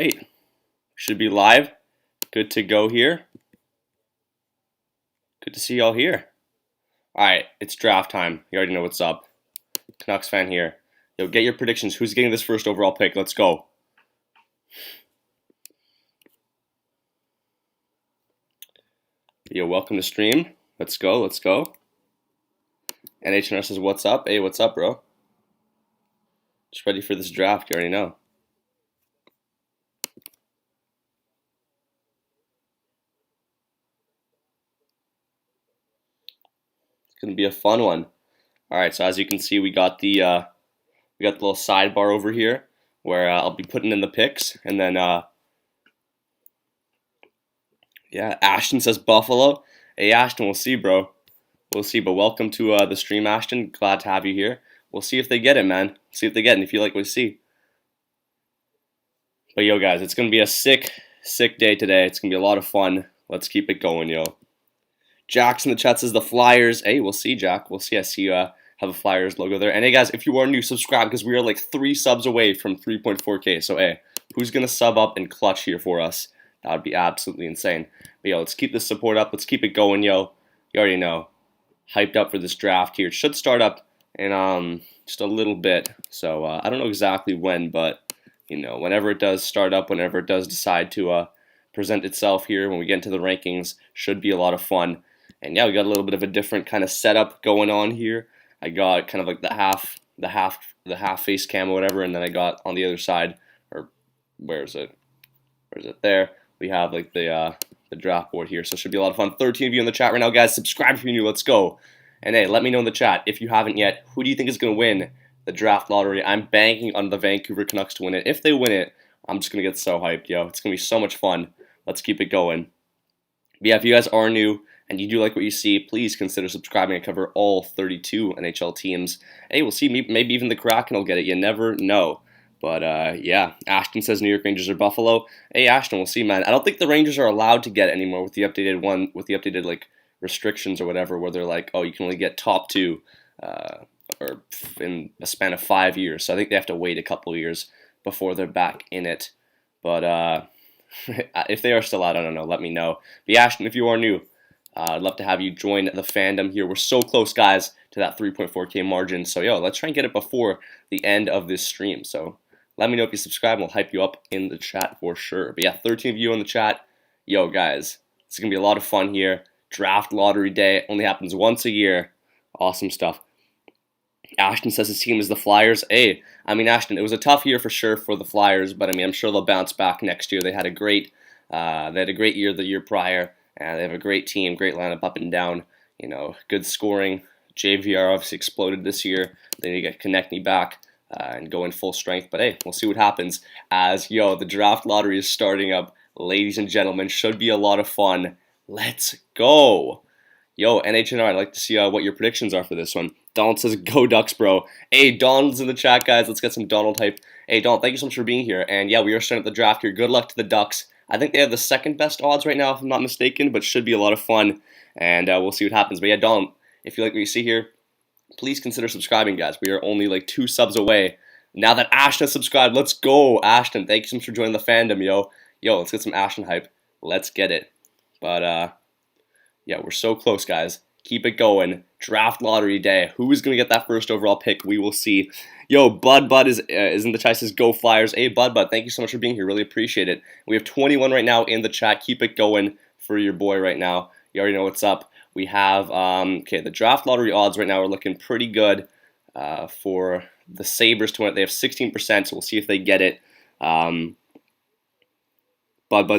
right. Should be live. Good to go here. Good to see y'all here. Alright, it's draft time. You already know what's up. Canucks fan here. Yo, get your predictions. Who's getting this first overall pick? Let's go. Yo, welcome to stream. Let's go, let's go. NHL says, what's up? Hey, what's up, bro? Just ready for this draft, you already know. It's gonna be a fun one. Alright, so as you can see, we got the little sidebar over here where I'll be putting in the picks, and then yeah, Ashton says Buffalo. Hey Ashton, we'll see, bro. We'll see, but welcome to the stream, Ashton. Glad to have you here. We'll see if they get it, man. See if they get it, and if you like what you see. But yo, guys, it's gonna be a sick day today. It's gonna be a lot of fun. Let's keep it going, yo. Jack's in the chat says the Flyers. Hey, we'll see, Jack. We'll see. I see you have a Flyers logo there. And hey, guys, if you are new, subscribe because we are like 3 subs away from 3.4K. So hey, who's gonna sub up and clutch here for us? That would be absolutely insane. But yo, let's keep this support up. Let's keep it going, yo. You already know. Hyped up for this draft here. It should start up in just a little bit. So I don't know exactly when, but you know, whenever it does start up, whenever it does decide to present itself here, when we get into the rankings, should be a lot of fun. And yeah, we got a little bit of a different kind of setup going on here. I got kind of like the half face cam or whatever, and then I got on the other side, or where is it? Where is it? There. We have like the draft board here, so it should be a lot of fun. 13 of you in the chat right now, guys. Subscribe if you're new. Let's go. And hey, let me know in the chat if you haven't yet. Who do you think is going to win the draft lottery? I'm banking on the Vancouver Canucks to win it. If they win it, I'm just going to get so hyped, yo. It's going to be so much fun. Let's keep it going. But yeah, if you guys are new and you do like what you see, please consider subscribing. I cover all 32 NHL teams. Hey, we'll see. Maybe even the Kraken will get it. You never know. But yeah, Ashton says New York Rangers or Buffalo. Hey, Ashton, we'll see, man. I don't think the Rangers are allowed to get it anymore with the updated like restrictions or whatever, where they're like, oh, you can only get top 2 or in a span of 5 years. So I think they have to wait a couple years before they're back in it. But if they are still out, I don't know. Let me know. But yeah, Ashton, if you are new, I'd love to have you join the fandom here. We're so close, guys, to that 3.4K margin. So yo, let's try and get it before the end of this stream. So let me know if you subscribe, and we'll hype you up in the chat for sure. But yeah, 13 of you in the chat. Yo, guys, it's going to be a lot of fun here. Draft lottery day only happens once a year. Awesome stuff. Ashton says his team is the Flyers. Hey, I mean, Ashton, it was a tough year for sure for the Flyers, but I mean, I'm sure they'll bounce back next year. They had a great year the year prior, and they have a great team, great lineup up and down. You know, good scoring. JVR obviously exploded this year. They need to get Konechny back and go in full strength. But hey, we'll see what happens as, yo, the draft lottery is starting up. Ladies and gentlemen, should be a lot of fun. Let's go. Yo, NHL, I'd like to see what your predictions are for this one. Donald says, go Ducks, bro. Hey, Donald's in the chat, guys. Let's get some Donald hype. Hey, Donald, thank you so much for being here. And yeah, we are starting up the draft here. Good luck to the Ducks. I think they have the second best odds right now, if I'm not mistaken, but should be a lot of fun. And we'll see what happens. But yeah, Donald, if you like what you see here, please consider subscribing, guys. We are only like 2 subs away. Now that Ashton subscribed, let's go, Ashton. Thank you so much for joining the fandom, yo. Yo, let's get some Ashton hype. Let's get it. But yeah, we're so close, guys. Keep it going. Draft lottery day. Who is going to get that first overall pick? We will see. Yo, Bud is in the chat. Says go Flyers. Hey, Bud, thank you so much for being here. Really appreciate it. We have 21 right now in the chat. Keep it going for your boy right now. You already know what's up. We have, okay, the draft lottery odds right now are looking pretty good for the Sabres to win it. They have 16%, so we'll see if they get it. Bud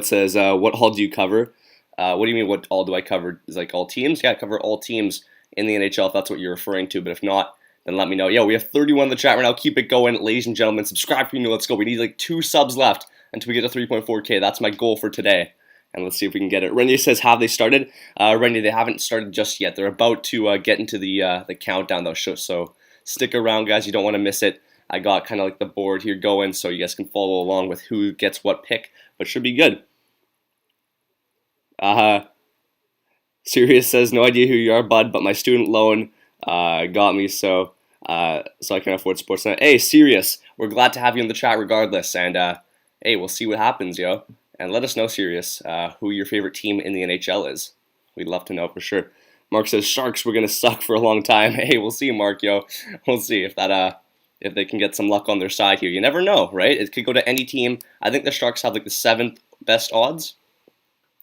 says, what all do you cover? What do you mean, what all do I cover? Is like all teams? Yeah, I cover all teams in the NHL if that's what you're referring to, but if not, then let me know. Yo, we have 31 in the chat right now. Keep it going. Ladies and gentlemen, subscribe if you're new. Let's go. We need like 2 subs left until we get to 3.4K. That's my goal for today. And let's see if we can get it. Rennie says, have they started? Rennie, they haven't started just yet. They're about to get into the countdown, though. So stick around, guys. You don't want to miss it. I got kind of like the board here going, so you guys can follow along with who gets what pick, but should be good. Sirius says, no idea who you are, bud, but my student loan got me, so I can afford sports. Hey, Sirius, we're glad to have you in the chat regardless, and hey, we'll see what happens, yo. And let us know, Sirius, who your favorite team in the NHL is. We'd love to know for sure. Mark says Sharks were gonna suck for a long time. Hey, we'll see, Mark, yo. We'll see if they can get some luck on their side here. You never know, right? It could go to any team. I think the Sharks have like the 7th best odds,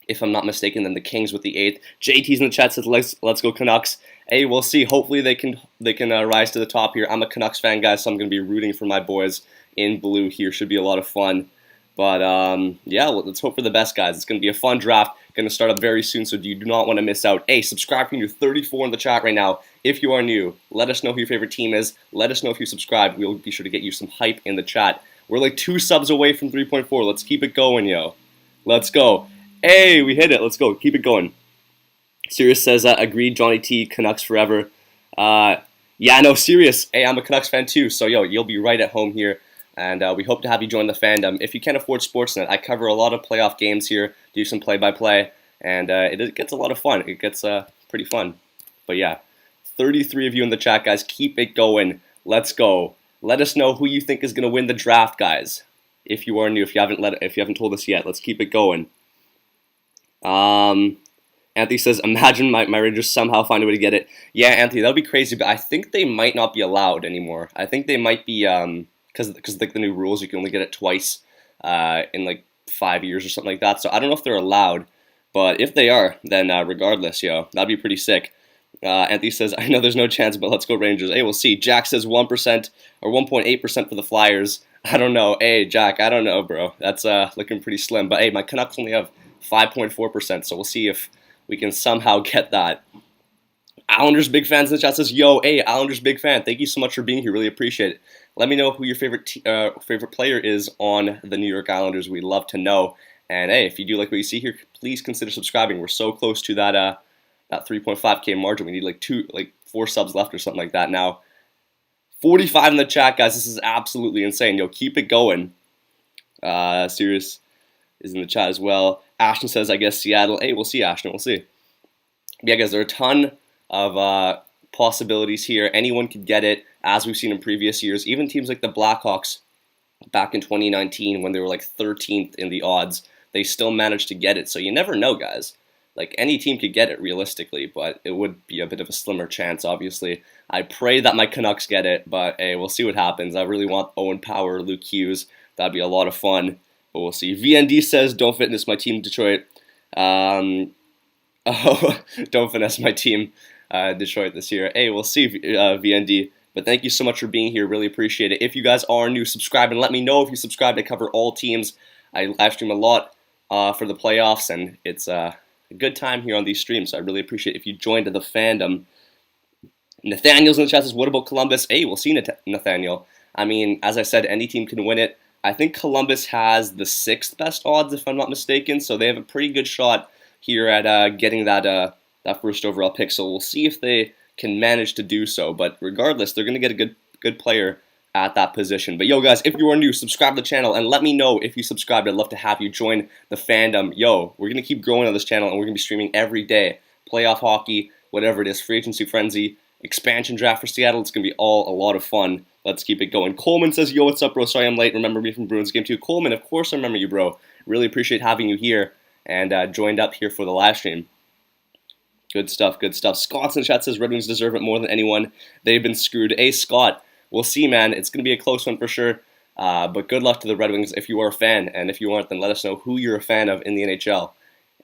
if I'm not mistaken, then the Kings with the 8th. JT's in the chat says, let's go Canucks. Hey, we'll see. Hopefully they can rise to the top here. I'm a Canucks fan, guys, so I'm going to be rooting for my boys in blue here. Should be a lot of fun. But, yeah, let's hope for the best, guys. It's going to be a fun draft. Going to start up very soon, so you do not want to miss out. Hey, subscribe from you 34 in the chat right now. If you are new, let us know who your favorite team is. Let us know if you subscribe. We'll be sure to get you some hype in the chat. We're like 2 subs away from 3.4. Let's keep it going, yo. Let's go. Hey, we hit it. Let's go. Keep it going. Sirius says, agreed, Johnny T, Canucks forever. Yeah, no, Sirius. Hey, I'm a Canucks fan too, so yo, you'll be right at home here. And we hope to have you join the fandom. If you can't afford Sportsnet, I cover a lot of playoff games here, do some play-by-play, and it gets a lot of fun. It gets pretty fun. But yeah, 33 of you in the chat, guys. Keep it going. Let's go. Let us know who you think is going to win the draft, guys. If you are new, if you haven't told us yet, let's keep it going. Anthony says, imagine my Rangers somehow find a way to get it. Yeah, Anthony, that would be crazy, but I think they might not be allowed anymore. I think they might be, because like the new rules, you can only get it twice in like 5 years or something like that. So I don't know if they're allowed, but if they are, then regardless, yo, that'd be pretty sick. Anthony says, I know there's no chance, but let's go Rangers. Hey, we'll see. Jack says 1% or 1.8% for the Flyers. I don't know. Hey, Jack, I don't know, bro. That's looking pretty slim. But hey, my Canucks only have 5.4%, so we'll see if we can somehow get that. Islanders big fans in the chat says, yo, hey, Islanders big fan. Thank you so much for being here. Really appreciate it. Let me know who your favorite player is on the New York Islanders. We'd love to know. And hey, if you do like what you see here, please consider subscribing. We're so close to that 3.5K margin. We need like 4 subs left or something like that now. 45 in the chat, guys. This is absolutely insane. Yo, keep it going. Sirius is in the chat as well. Ashton says, I guess Seattle. Hey, we'll see, Ashton. We'll see. Yeah, guys, there are a ton of possibilities here. Anyone could get it, as we've seen in previous years. Even teams like the Blackhawks back in 2019 when they were like 13th in the odds, they still managed to get it. So you never know, guys. Like, any team could get it realistically, but it would be a bit of a slimmer chance, obviously. I pray that my Canucks get it, but hey, we'll see what happens. I really want Owen Power, Luke Hughes. That'd be a lot of fun. But we'll see. VND says, don't fitness my team, Detroit. Don't finesse my team, Detroit this year. Hey, we'll see, VND. But thank you so much for being here. Really appreciate it. If you guys are new, subscribe and let me know if you subscribe. I cover all teams. I live stream a lot for the playoffs, and it's a good time here on these streams. So I really appreciate if you joined the fandom. Nathaniel's in the chat says, what about Columbus? Hey, we'll see, Nathaniel. I mean, as I said, any team can win it. I think Columbus has the 6th best odds, if I'm not mistaken, so they have a pretty good shot here at getting that first overall pick. So we'll see if they can manage to do so. But regardless, they're going to get a good player at that position. But yo, guys, if you are new, subscribe to the channel and let me know if you subscribed. I'd love to have you join the fandom. Yo, we're going to keep growing on this channel, and we're going to be streaming every day. Playoff hockey, whatever it is, free agency frenzy, expansion draft for Seattle. It's going to be all a lot of fun. Let's keep it going. Coleman says, yo, what's up, bro? Sorry I'm late. Remember me from Bruins Game 2. Coleman, of course I remember you, bro. Really appreciate having you here and joined up here for the live stream. Good stuff, good stuff. Scott's in the chat says, Red Wings deserve it more than anyone. They've been screwed. Hey, Scott, we'll see, man. It's going to be a close one for sure. But good luck to the Red Wings if you are a fan. And if you aren't, then let us know who you're a fan of in the NHL.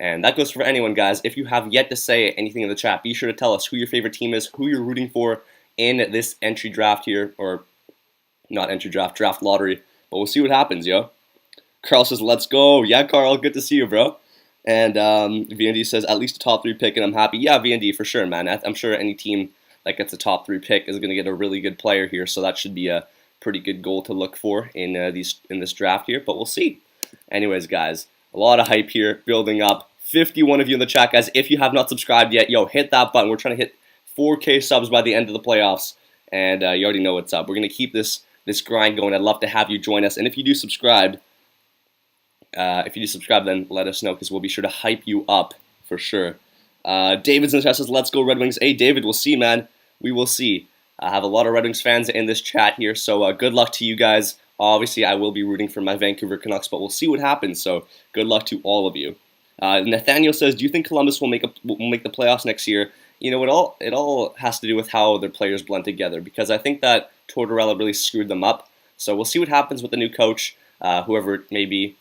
And that goes for anyone, guys. If you have yet to say anything in the chat, be sure to tell us who your favorite team is, who you're rooting for in this entry draft here, or not entry draft, draft lottery. But we'll see what happens, yo. Carl says, let's go. Yeah, Carl, good to see you, bro. And VND says, at least a top 3 pick, and I'm happy. Yeah, VND, for sure, man. I'm sure any team that gets a top 3 pick is going to get a really good player here, so that should be a pretty good goal to look for in this draft here, but we'll see. Anyways, guys, a lot of hype here, building up. 51 of you in the chat, guys. If you have not subscribed yet, yo, hit that button. We're trying to hit 4K subs by the end of the playoffs, and you already know what's up. We're going to keep this grind going. I'd love to have you join us, and if you do subscribe, then let us know, because we'll be sure to hype you up for sure. David's in the chat says, let's go Red Wings. Hey, David, we'll see, man. We will see. I have a lot of Red Wings fans in this chat here, so good luck to you guys. Obviously, I will be rooting for my Vancouver Canucks, but we'll see what happens. So good luck to all of you. Nathaniel says, "Do you think Columbus will make the playoffs next year?" It all has to do with how their players blend together, because I think that Tortorella really screwed them up. So we'll see what happens with the new coach, whoever it may be.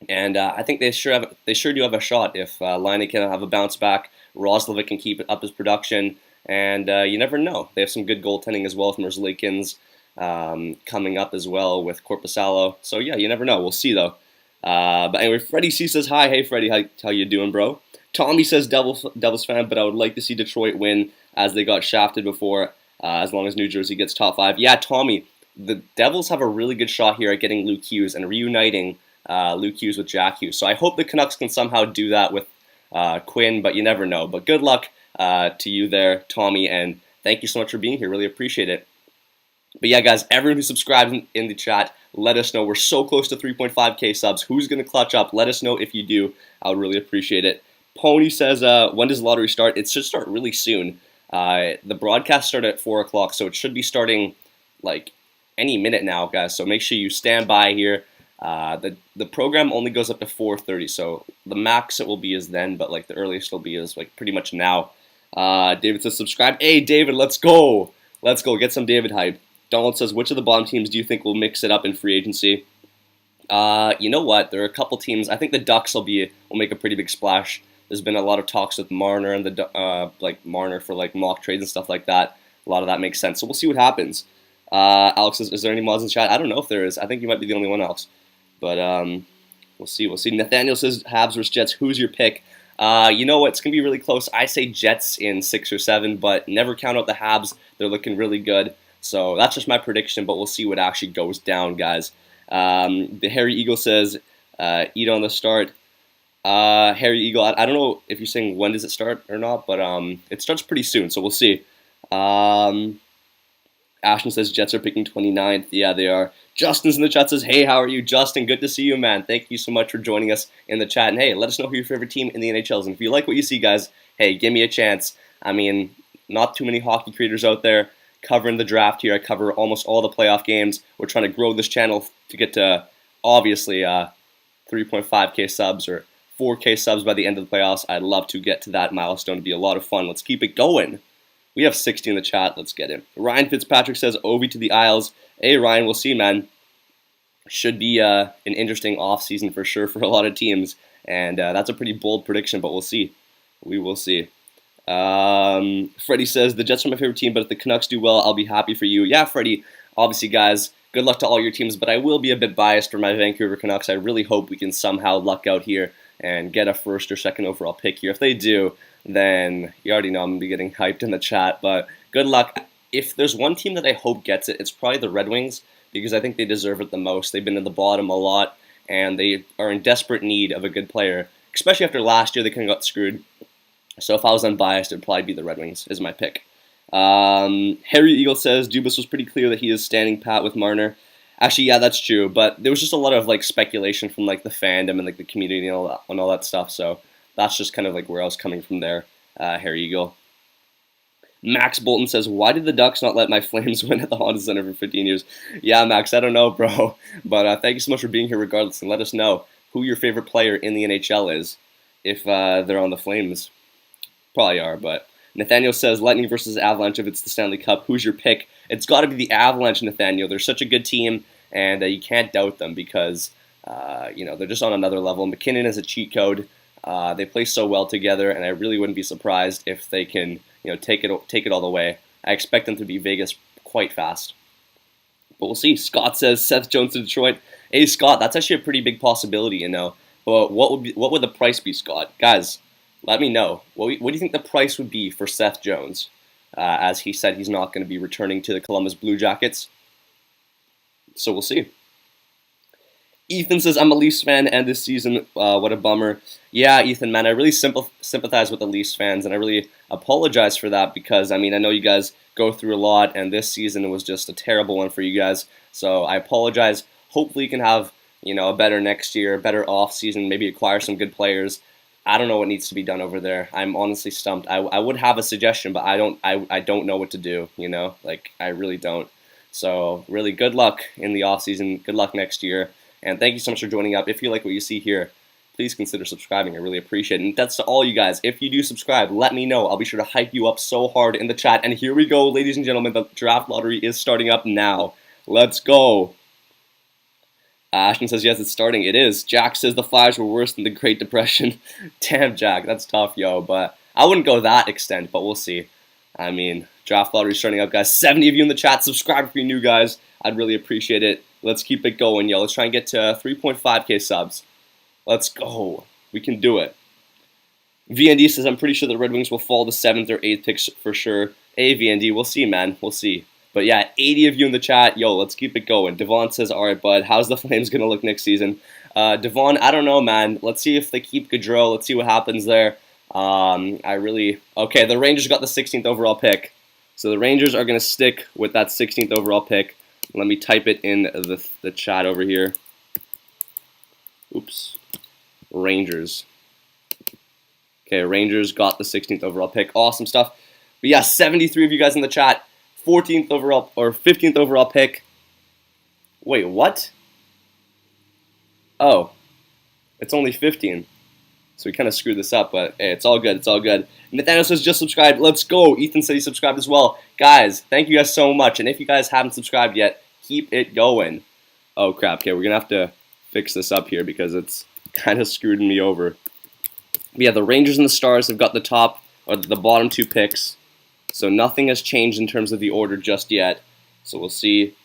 And I think they sure do have a shot if Laine can have a bounce back, Roslovic can keep up his production, and you never know. They have some good goaltending as well from Merzlikins coming up as well with Korpisalo. So yeah, you never know. We'll see though. But anyway, Freddie C says hi. Hey Freddie, how you doing, bro? Tommy says Devils fan, but I would like to see Detroit win as they got shafted before. As long as New Jersey gets top 5. Yeah, Tommy, the Devils have a really good shot here at getting Luke Hughes and reuniting Luke Hughes with Jack Hughes. So I hope the Canucks can somehow do that with Quinn, but you never know. But good luck to you there, Tommy, and thank you so much for being here. Really appreciate it. But yeah, guys, everyone who subscribed in the chat, let us know. We're so close to 3.5k subs. Who's going to clutch up? Let us know if you do. I would really appreciate it. Pony says, when does the lottery start? It should start really soon. The broadcast started at 4 o'clock, so it should be starting like any minute now, guys. So make sure you stand by here. The program only goes up to 4:30, so the max it will be is then, but like the earliest it'll be is like pretty much now. David says, subscribe. Hey, David, let's go. Let's go. Get some David hype. Donald says, which of the bottom teams do you think will mix it up in free agency? You know what? There are a couple teams. I think the Ducks will make a pretty big splash. There's been a lot of talks with Marner and Marner for like mock trades and stuff like that. A lot of that makes sense. So we'll see what happens. Alex says, is there any mods in chat? I don't know if there is. I think you might be the only one, Alex. But we'll see. We'll see. Nathaniel says, Habs versus Jets. Who's your pick? You know what? It's going to be really close. I say Jets in 6 or 7, but never count out the Habs. They're looking really good. So that's just my prediction, but we'll see what actually goes down, guys. The Harry Eagle says, eat on the start. Harry Eagle, I don't know if you're saying when does it start or not, but it starts pretty soon, so we'll see. Ashton says Jets are picking 29th. Yeah, they are. Justin's in the chat says, hey, how are you? Justin, good to see you, man. Thank you so much for joining us in the chat. And hey, let us know who your favorite team in the NHL is. And if you like what you see, guys, hey, give me a chance. I mean, not too many hockey creators out there covering the draft here. I cover almost all the playoff games. We're trying to grow this channel to get to, obviously, 3.5k subs or 4k subs by the end of the playoffs. I'd love to get to that milestone. It'd be a lot of fun. Let's keep it going. We have 60 in the chat. Let's get it. Ryan Fitzpatrick says, Ovi to the Isles. Hey, Ryan, we'll see, man. Should be an interesting offseason for sure for a lot of teams. And that's a pretty bold prediction, but we'll see. We will see. Freddie says, the Jets are my favorite team, but if the Canucks do well, I'll be happy for you. Yeah, Freddie, obviously, guys, good luck to all your teams, but I will be a bit biased for my Vancouver Canucks. I really hope we can somehow luck out here and get a first or second overall pick here. If they do, then you already know I'm going to be getting hyped in the chat, but good luck. If there's one team that I hope gets it, it's probably the Red Wings, because I think they deserve it the most. They've been in the bottom a lot, and they are in desperate need of a good player, especially after last year they kind of got screwed. So if I was unbiased, it would probably be the Red Wings is my pick. Harry Eagle says, Dubas was pretty clear that he is standing pat with Marner. Actually, yeah, that's true, but there was just a lot of like speculation from like the fandom and like the community and all that stuff, so that's just kind of like where I was coming from there, Harry Eagle. Max Bolton says, why did the Ducks not let my Flames win at the Honda Center for 15 years? Yeah, Max, I don't know, bro, but thank you so much for being here regardless, and let us know who your favorite player in the NHL is if they're on the Flames. Probably are, but Nathaniel says, Lightning versus Avalanche if it's the Stanley Cup. Who's your pick? It's got to be the Avalanche, Nathaniel. They're such a good team, and you can't doubt them because, they're just on another level. McKinnon is a cheat code. They play so well together, and I really wouldn't be surprised if they can, take it all the way. I expect them to be Vegas quite fast. But we'll see. Scott says, Seth Jones to Detroit. Hey, Scott, that's actually a pretty big possibility, But what would the price be, Scott? Guys, let me know. What do you think the price would be for Seth Jones? As he said he's not going to be returning to the Columbus Blue Jackets. So we'll see. Ethan says, I'm a Leafs fan, and this season, what a bummer. Yeah, Ethan, man, I really sympathize with the Leafs fans, and I really apologize for that because, I know you guys go through a lot, and this season was just a terrible one for you guys. So I apologize. Hopefully you can have, a better next year, a better off season, maybe acquire some good players. I don't know what needs to be done over there. I'm honestly stumped. I would have a suggestion, but I don't know what to do, I really don't. So really good luck in the offseason. Good luck next year. And thank you so much for joining up. If you like what you see here, please consider subscribing. I really appreciate it. And that's to all you guys. If you do subscribe, let me know. I'll be sure to hype you up so hard in the chat. And here we go, ladies and gentlemen. The draft lottery is starting up now. Let's go. Ashton says, yes, it's starting. It is. Jack says the Flyers were worse than the Great Depression. Damn, Jack. That's tough, yo. But I wouldn't go that extent, but we'll see. I mean, draft lottery starting up, guys. 70 of you in the chat. Subscribe if you're new, guys. I'd really appreciate it. Let's keep it going, yo. Let's try and get to 3.5K subs. Let's go. We can do it. VND says, I'm pretty sure the Red Wings will fall to 7th or 8th picks for sure. Hey, VND, we'll see, man. We'll see. But yeah, 80 of you in the chat. Yo, let's keep it going. Devon says, all right, bud, how's the Flames going to look next season? Devon, I don't know, man. Let's see if they keep Gaudreau. Let's see what happens there. Okay, the Rangers got the 16th overall pick. So the Rangers are going to stick with that 16th overall pick. Let me type it in the chat over here. Oops. Rangers. Okay, Rangers got the 16th overall pick. Awesome stuff. But yeah, 73 of you guys in the chat. 14th overall or 15th overall pick. Wait, what? Oh. It's only 15. So we kind of screwed this up, but hey, it's all good. It's all good. Nathaniel says just subscribe. Let's go. Ethan said he subscribed as well. Guys, thank you guys so much. And if you guys haven't subscribed yet, keep it going. Oh, crap. Okay, we're going to have to fix this up here because it's kind of screwed me over. But yeah, the Rangers and the Stars have got the top or the bottom 2 picks. So nothing has changed in terms of the order just yet. So we'll see.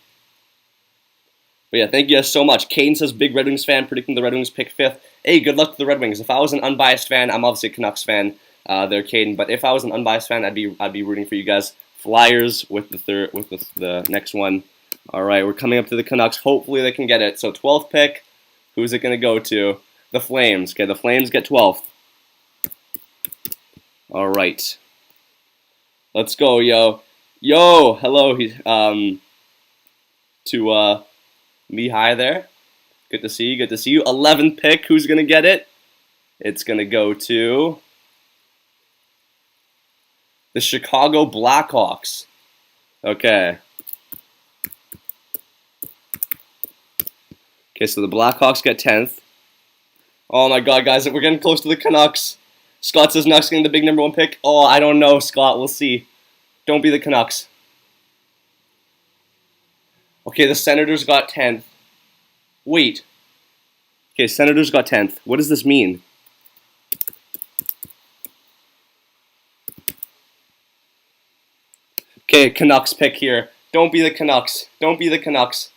But yeah, thank you guys so much. Caden says, big Red Wings fan, predicting the Red Wings pick 5th. Hey, good luck to the Red Wings. If I was an unbiased fan, I'm obviously a Canucks fan there, Caden. But if I was an unbiased fan, I'd be rooting for you guys. Flyers with the next one. All right, we're coming up to the Canucks. Hopefully they can get it. So 12th pick, who's it going to go to? The Flames. Okay, the Flames get 12th. All right. Let's go, yo. Yo, hello. To me, hi there. Good to see you. Good to see you. 11th pick. Who's gonna get it? It's gonna go to the Chicago Blackhawks. Okay. Okay, so the Blackhawks get 10th. Oh my God, guys, we're getting close to the Canucks. Scott says Canucks getting the big number 1 pick. Oh, I don't know, Scott. We'll see. Don't be the Canucks. Okay, the Senators got 10th. Wait. Okay, Senators got 10th. What does this mean? Okay, Canucks pick here. Don't be the Canucks. Don't be the Canucks.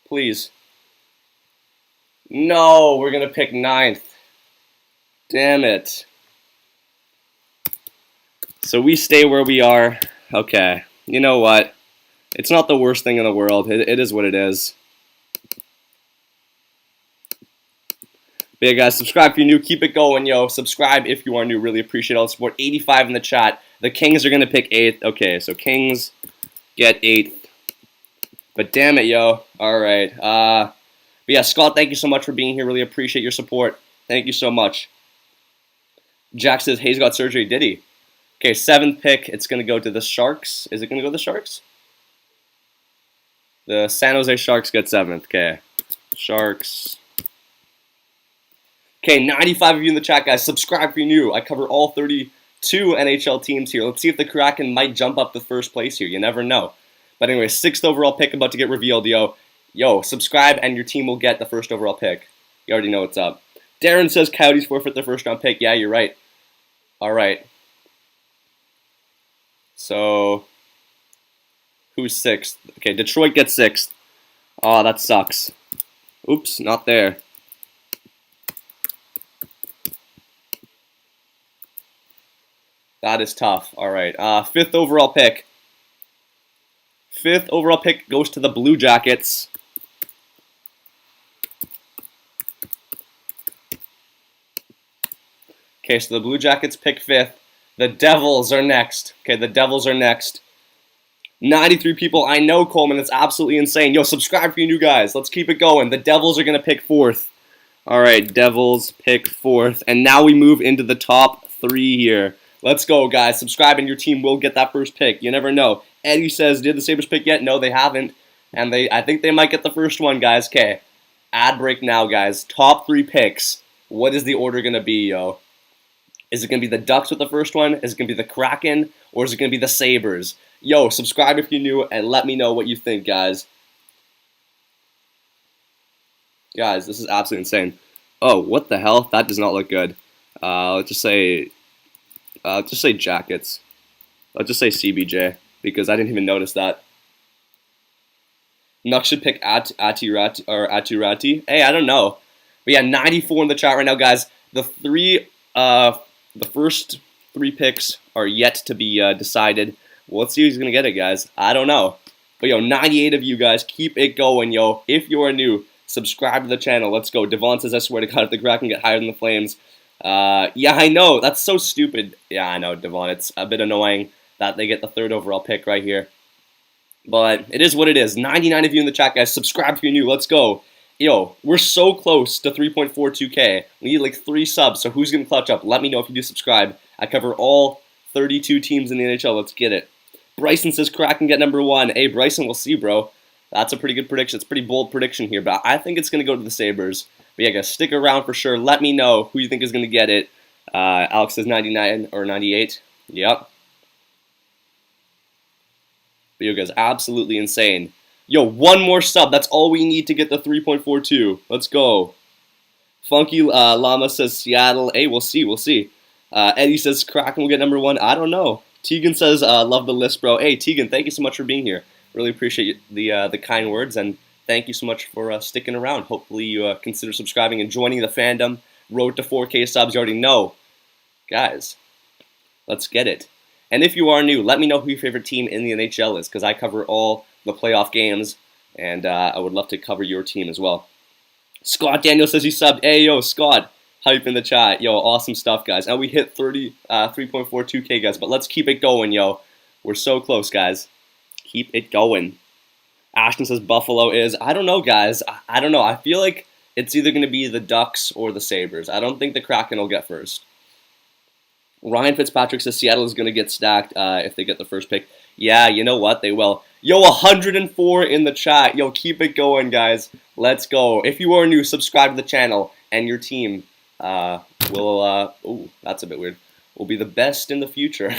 Please. No, we're going to pick 9th. Damn it. So we stay where we are. Okay. You know what? It's not the worst thing in the world. It is what it is. But yeah, guys, subscribe if you're new. Keep it going, yo. Subscribe if you are new. Really appreciate all the support. 85 in the chat. The Kings are going to pick 8th. Okay, so Kings get 8th. But damn it, yo. All right. But yeah, Scott, thank you so much for being here. Really appreciate your support. Thank you so much. Jack says Hayes got surgery. Did he? Okay, 7th pick. It's going to go to the Sharks. Is it going to go to the Sharks? The San Jose Sharks get 7th. Okay. Sharks. Okay, 95 of you in the chat, guys. Subscribe if you're new. I cover all 32 NHL teams here. Let's see if the Kraken might jump up to first place here. You never know. But anyway, 6th overall pick about to get revealed, yo. Yo, subscribe and your team will get the 1st overall pick. You already know what's up. Darren says Coyotes forfeit their 1st round pick. Yeah, you're right. All right. So, who's 6th? Okay, Detroit gets 6th. Oh, that sucks. Oops, not there. That is tough. All right. 5th overall pick. 5th overall pick goes to the Blue Jackets. Okay, so the Blue Jackets pick 5th. The Devils are next. Okay, the Devils are next. 93 people. I know, Coleman. It's absolutely insane. Yo, subscribe for you new guys. Let's keep it going. The Devils are going to pick 4th. All right, Devils pick 4th. And now we move into the top 3 here. Let's go, guys. Subscribe and your team will get that first pick. You never know. Eddie says, did the Sabres pick yet? No, they haven't. And I think they might get the first one, guys. Okay. Ad break now, guys. Top 3 picks. What is the order going to be, yo? Is it going to be the Ducks with the first one? Is it going to be the Kraken? Or is it going to be the Sabres? Yo, subscribe if you're new and let me know what you think, guys. Guys, this is absolutely insane. Oh, what the hell? That does not look good. Let's just say Jackets. Let's just say CBJ because I didn't even notice that. Nuck should pick Atirati. Hey, I don't know. But yeah, 94 in the chat right now, guys. The first 3 picks are yet to be decided. Well, let's see who's gonna get it, guys. I don't know. But yo, 98 of you guys, keep it going, yo. If you are new, subscribe to the channel. Let's go. Devon says, I swear to God, if the Kraken get higher than the Flames. Yeah, I know. That's so stupid. Yeah, I know, Devon. It's a bit annoying that they get the 3rd overall pick right here. But it is what it is. 99 of you in the chat, guys. Subscribe if you're new. Let's go. Yo, we're so close to 3.42K. We need like 3 subs, so who's going to clutch up? Let me know if you do subscribe. I cover all 32 teams in the NHL. Let's get it. Bryson says Kraken get number 1. Hey, Bryson, we'll see, bro. That's a pretty good prediction. It's a pretty bold prediction here, but I think it's going to go to the Sabres. But yeah, guys, stick around for sure. Let me know who you think is going to get it. Alex says 99 or 98. Yep. But yo, guys, absolutely insane. Yo, 1 more sub. That's all we need to get the 3.42. Let's go. Funky Llama says Seattle. Hey, we'll see. We'll see. Eddie says Kraken will get number 1. I don't know. Tegan says love the list, bro. Hey, Tegan, thank you so much for being here. Really appreciate the kind words, and thank you so much for sticking around. Hopefully you consider subscribing and joining the fandom. Road to 4K subs, you already know. Guys, let's get it. And if you are new, let me know who your favorite team in the NHL is, because I cover all the playoff games, and I would love to cover your team as well. Scott Daniel says he subbed. Hey, yo, Scott, hype in the chat. Yo, awesome stuff, guys. And we hit 3.42K, guys, but let's keep it going, yo. We're so close, guys. Keep it going. Ashton says Buffalo is. I don't know, guys. I don't know. I feel like it's either going to be the Ducks or the Sabres. I don't think the Kraken will get first. Ryan Fitzpatrick says Seattle is going to get stacked if they get the first pick. Yeah, you know what? They will. Yo, 104 in the chat. Yo, keep it going, guys. Let's go. If you are new, subscribe to the channel, and your team will, ooh, that's a bit weird, will be the best in the future.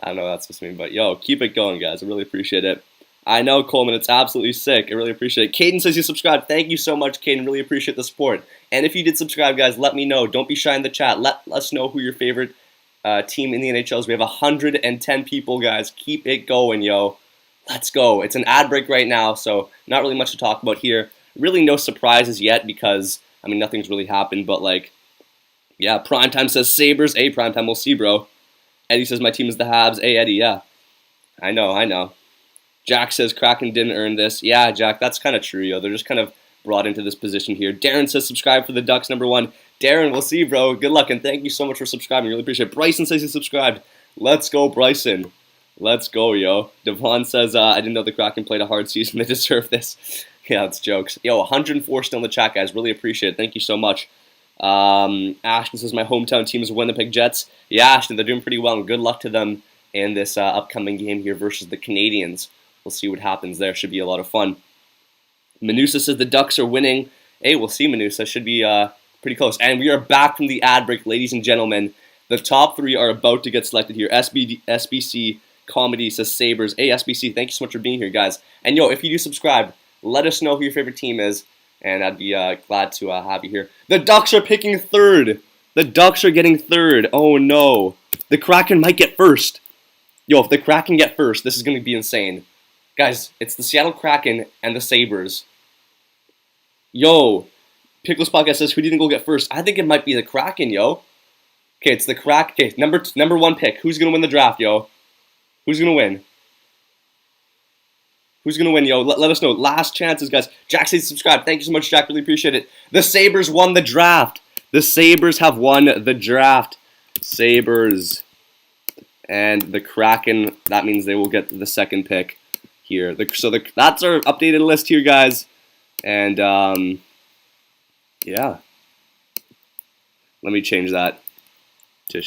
I don't know what that's supposed to mean, but yo, keep it going, guys. I really appreciate it. I know, Coleman, it's absolutely sick. I really appreciate it. Caden says you subscribed. Thank you so much, Caden. Really appreciate the support. And if you did subscribe, guys, let me know. Don't be shy in the chat. Let us know who your favorite team in the NHL is. We have 110 people, guys. Keep it going, yo. Let's go. It's an ad break right now, so not really much to talk about here. Really no surprises yet because, I mean, nothing's really happened, but like, yeah, Primetime says Sabres. Hey, Primetime, we'll see, bro. Eddie says my team is the Habs. Hey, Eddie, yeah. I know. Jack says Kraken didn't earn this. Yeah, Jack, that's kind of true, yo. They're just kind of brought into this position here. Darren says subscribe for the Ducks number 1. Darren, we'll see, bro. Good luck, and thank you so much for subscribing. Really appreciate it. Bryson says he subscribed. Let's go, Bryson. Let's go, yo. Devon says, I didn't know the Kraken played a hard season. They deserve this. Yeah, it's jokes. Yo, 104 still in the chat, guys. Really appreciate it. Thank you so much. Ashton says my hometown team is Winnipeg Jets. Yeah, Ashton, they're doing pretty well, and good luck to them in this upcoming game here versus the Canadians. We'll see what happens there. Should be a lot of fun. Manusa says the Ducks are winning. Hey, we'll see, Manusa. Should be pretty close. And we are back from the ad break, ladies and gentlemen. The top 3 are about to get selected here. SBC Comedy says Sabres. Hey, SBC, thank you so much for being here, guys. And yo, if you do subscribe, let us know who your favorite team is, and I'd be glad to have you here. The Ducks are picking 3rd. The Ducks are getting 3rd. Oh, no. The Kraken might get first. Yo, if the Kraken get first, this is going to be insane. Guys, it's the Seattle Kraken and the Sabres. Yo, Pickles Podcast says, who do you think will get first? I think it might be the Kraken, yo. Okay, it's the Kraken. Okay, number 1 pick. Who's going to win the draft, yo? Who's going to win? Who's going to win, yo? Let us know. Last chances, guys. Jack says subscribe. Thank you so much, Jack. Really appreciate it. The Sabres won the draft. The Sabres have won the draft. Sabres. And the Kraken, that means they will get the 2nd pick here. That's our updated list here, guys. And, yeah. Let me change that to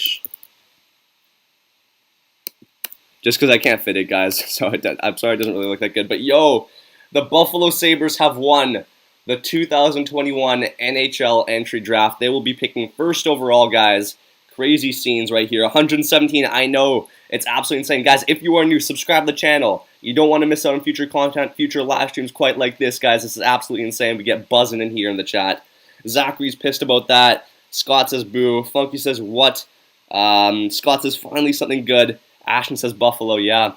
just because I can't fit it, guys. So I'm sorry it doesn't really look that good. But yo, the Buffalo Sabres have won the 2021 NHL Entry Draft. They will be picking first overall, guys. Crazy scenes right here. 117, I know. It's absolutely insane. Guys, if you are new, subscribe to the channel. You don't want to miss out on future content, future live streams quite like this, guys. This is absolutely insane. We get buzzing in here in the chat. Zachary's pissed about that. Scott says boo. Funky says what? Scott says finally something good. Ashton says Buffalo. Yeah.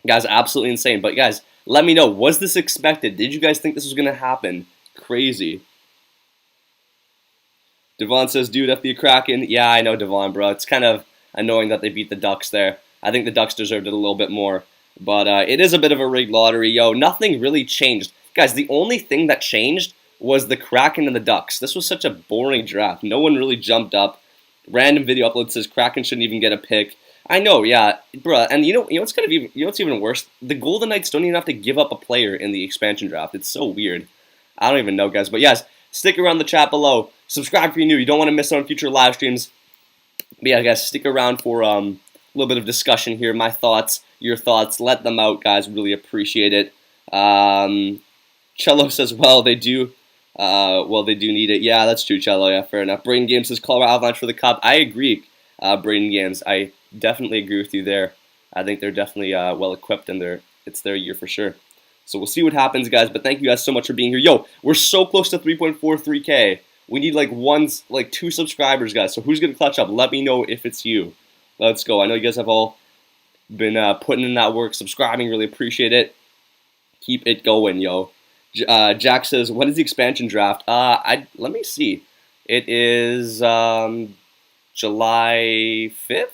Guys, absolutely insane. But guys, let me know. Was this expected? Did you guys think this was going to happen? Crazy. Devon says, dude, F the Kraken. Yeah, I know, Devon, bro. It's kind of annoying that they beat the Ducks there. I think the Ducks deserved it a little bit more. But it is a bit of a rigged lottery. Yo, nothing really changed. Guys, the only thing that changed was the Kraken and the Ducks. This was such a boring draft. No one really jumped up. Random video upload says Kraken shouldn't even get a pick. I know, yeah, bro. And you know what's even worse? The Golden Knights don't even have to give up a player in the expansion draft. It's so weird. I don't even know, guys. But yes, stick around the chat below. Subscribe if you're new. You don't want to miss out on future live streams. But yeah, guys, stick around for a little bit of discussion here. My thoughts, your thoughts. Let them out, guys. Really appreciate it. Cello says, well, they do. They do need it. Yeah, that's true, Cello. Yeah, fair enough. Braden Games says Colorado Avalanche for the Cup. I agree, Braden Games. I definitely agree with you there. I think they're definitely well equipped, and it's their year for sure. So we'll see what happens, guys. But thank you guys so much for being here. Yo, we're so close to 3.43K. We need like 2 subscribers, guys. So who's gonna clutch up? Let me know if it's you. Let's go. I know you guys have all been putting in that work, subscribing. Really appreciate it. Keep it going, yo. Jack says, when is the expansion draft? Let me see. It is July 5th,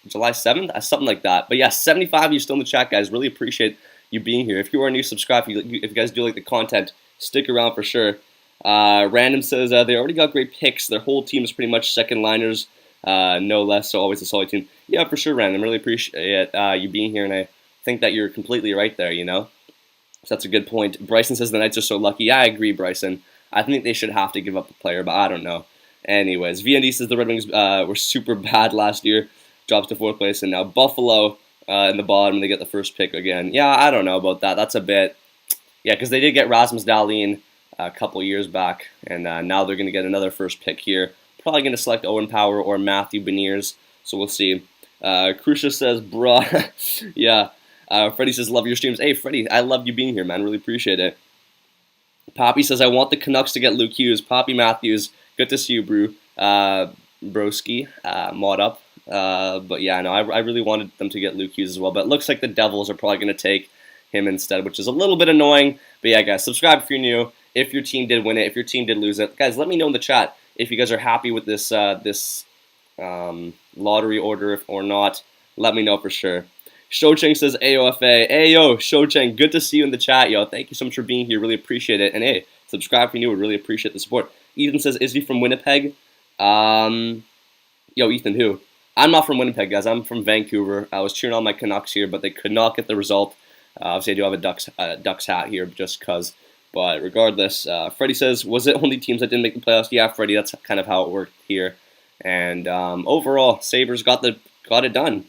July 7th, something like that. But yeah, 75 of you still in the chat, guys. Really appreciate you being here. If you are new, subscribe. If you guys do like the content, stick around for sure. Random says they already got great picks. Their whole team is pretty much second liners, no less. So always a solid team. Yeah, for sure, Random. Really appreciate you being here, and I think that you're completely right there. You know. So that's a good point. Bryson says the Knights are so lucky. Yeah, I agree, Bryson. I think they should have to give up a player, but I don't know. Anyways, VND says the Red Wings were super bad last year. Drops to 4th place, and now Buffalo in the bottom. They get the first pick again. Yeah, I don't know about that. That's a bit... Yeah, because they did get Rasmus Dahlin a couple years back, and now they're going to get another first pick here. Probably going to select Owen Power or Matthew Beniers, so we'll see. Krusha says, bruh. Yeah. Freddie says, love your streams. Hey, Freddie, I love you being here, man. Really appreciate it. Poppy says, I want the Canucks to get Luke Hughes. Poppy Matthews, good to see you, broski, mod up. But yeah, no, I really wanted them to get Luke Hughes as well. But it looks like the Devils are probably going to take him instead, which is a little bit annoying. But yeah, guys, subscribe if you're new. If your team did win it, if your team did lose it. Guys, let me know in the chat if you guys are happy with this lottery order or not. Let me know for sure. Shocheng says AOFA. Hey, yo, Shocheng, good to see you in the chat, yo. Thank you so much for being here. Really appreciate it. And hey, subscribe if you're new. We really appreciate the support. Ethan says, is he from Winnipeg? Yo, Ethan, who? I'm not from Winnipeg, guys. I'm from Vancouver. I was cheering on my Canucks here, but they could not get the result. Obviously, I do have a Ducks hat here just because. But regardless, Freddie says, was it only teams that didn't make the playoffs? Yeah, Freddie, that's kind of how it worked here. And overall, Sabres got it done.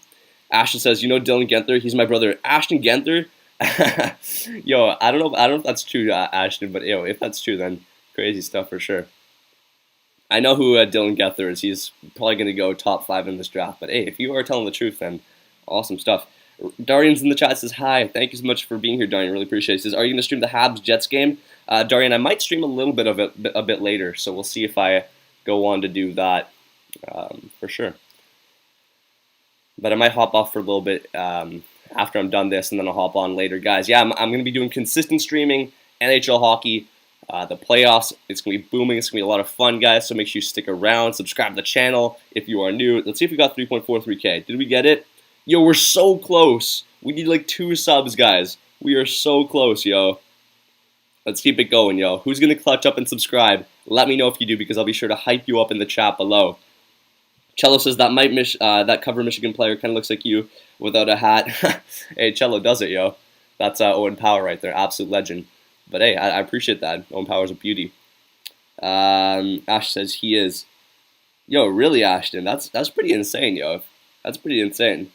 Ashton says, you know Dylan Genther? He's my brother. Ashton Genther? Yo, I don't know if that's true, Ashton, but yo, if that's true, then crazy stuff for sure. I know who Dylan Genther is. He's probably going to go top 5 in this draft. But hey, if you are telling the truth, then awesome stuff. Darian's in the chat, says, hi. Thank you so much for being here, Darian. Really appreciate it. He says, are you going to stream the Habs-Jets game? Darian, I might stream a little bit of it a bit later, so we'll see if I go on to do that for sure. But I might hop off for a little bit after I'm done this, and then I'll hop on later. Guys, yeah, I'm going to be doing consistent streaming, NHL hockey, the playoffs. It's going to be booming. It's going to be a lot of fun, guys, so make sure you stick around. Subscribe to the channel if you are new. Let's see if we got 3.43K. Did we get it? Yo, we're so close. We need like 2 subs, guys. We are so close, yo. Let's keep it going, yo. Who's going to clutch up and subscribe? Let me know if you do, because I'll be sure to hype you up in the chat below. Cello says that cover Michigan player kind of looks like you without a hat. Hey, Cello does it, yo. That's Owen Power right there, absolute legend. But hey, I appreciate that. Owen Power's a beauty. Ash says he is. Yo, really, Ashton? That's pretty insane, yo. That's pretty insane.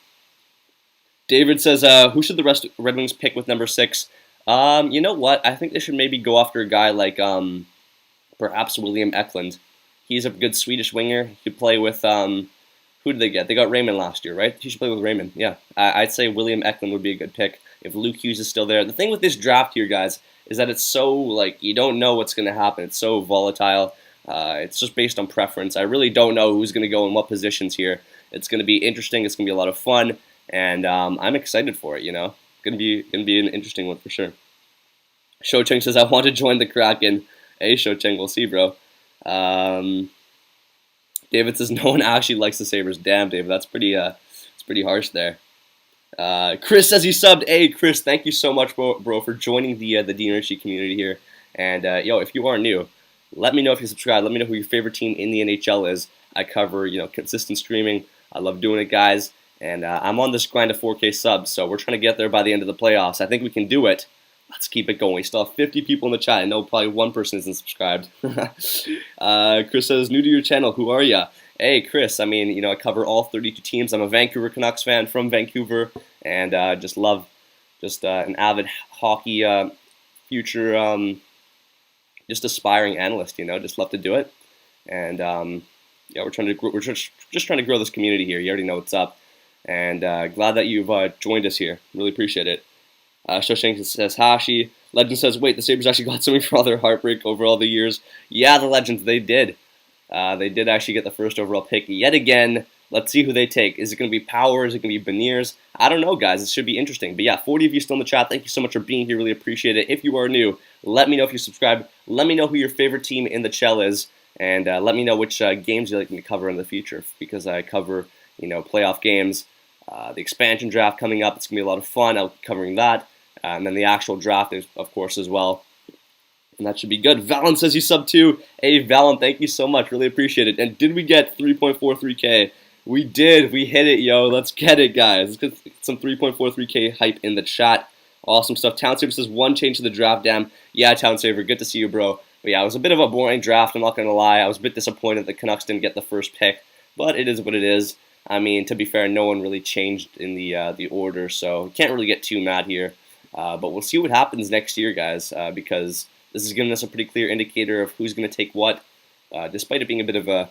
David says, who should the Red Wings pick with number 6? You know what? I think they should maybe go after a guy like perhaps William Eklund. He's a good Swedish winger. He could play with who did they get? They got Raymond last year, right? He should play with Raymond. Yeah, I'd say William Eklund would be a good pick if Luke Hughes is still there. The thing with this draft here, guys, is that it's so, like, you don't know what's going to happen. It's so volatile. It's just based on preference. I really don't know who's going to go in what positions here. It's going to be interesting. It's going to be a lot of fun, and I'm excited for it. You know, going to be an interesting one for sure. Shocheng says, "I want to join the Kraken." Hey, Shocheng, we'll see, bro. David says, "No one actually likes the Sabres." Damn, David, that's pretty. It's pretty harsh there. Chris says he subbed. Hey, Chris, thank you so much, bro, for joining the DNRC community here. And yo, if you are new, let me know if you subscribe. Let me know who your favorite team in the NHL is. I cover, consistent streaming. I love doing it, guys. And I'm on this grind of 4K subs, so we're trying to get there by the end of the playoffs. I think we can do it. Let's keep it going. We still have 50 people in the chat. I know probably one person isn't subscribed. Chris says, new to your channel. Who are ya? Hey, Chris. I mean, I cover all 32 teams. I'm a Vancouver Canucks fan from Vancouver, and just love an avid hockey future, just aspiring analyst. Just love to do it. And yeah, we're just trying to grow this community here. You already know what's up, and glad that you've joined us here. Really appreciate it. Shoshank says, Hashi. Legend says, wait, the Sabres actually got something for all their heartbreak over all the years. Yeah, the Legends, they did. They did actually get the first overall pick yet again. Let's see who they take. Is it going to be Power? Is it going to be Beniers? I don't know, guys. It should be interesting. But yeah, 40 of you still in the chat. Thank you so much for being here. Really appreciate it. If you are new, let me know if you subscribe. Let me know who your favorite team in the Chell is. And let me know which games you'd like me to cover in the future. Because I cover, playoff games. The expansion draft coming up. It's going to be a lot of fun. I'll be covering that. And then the actual draft, of course, as well. And that should be good. Valen says you sub too. Hey, Valen, thank you so much. Really appreciate it. And did we get 3.43K? We did. We hit it, yo. Let's get it, guys. Let's get some 3.43K hype in the chat. Awesome stuff. Townsaver says one change to the draft, damn. Yeah, Townsaver, good to see you, bro. But yeah, it was a bit of a boring draft. I'm not going to lie. I was a bit disappointed the Canucks didn't get the first pick. But it is what it is. I mean, to be fair, no one really changed in the order. So can't really get too mad here. But we'll see what happens next year, guys, because this is giving us a pretty clear indicator of who's going to take what, despite it being a bit of a,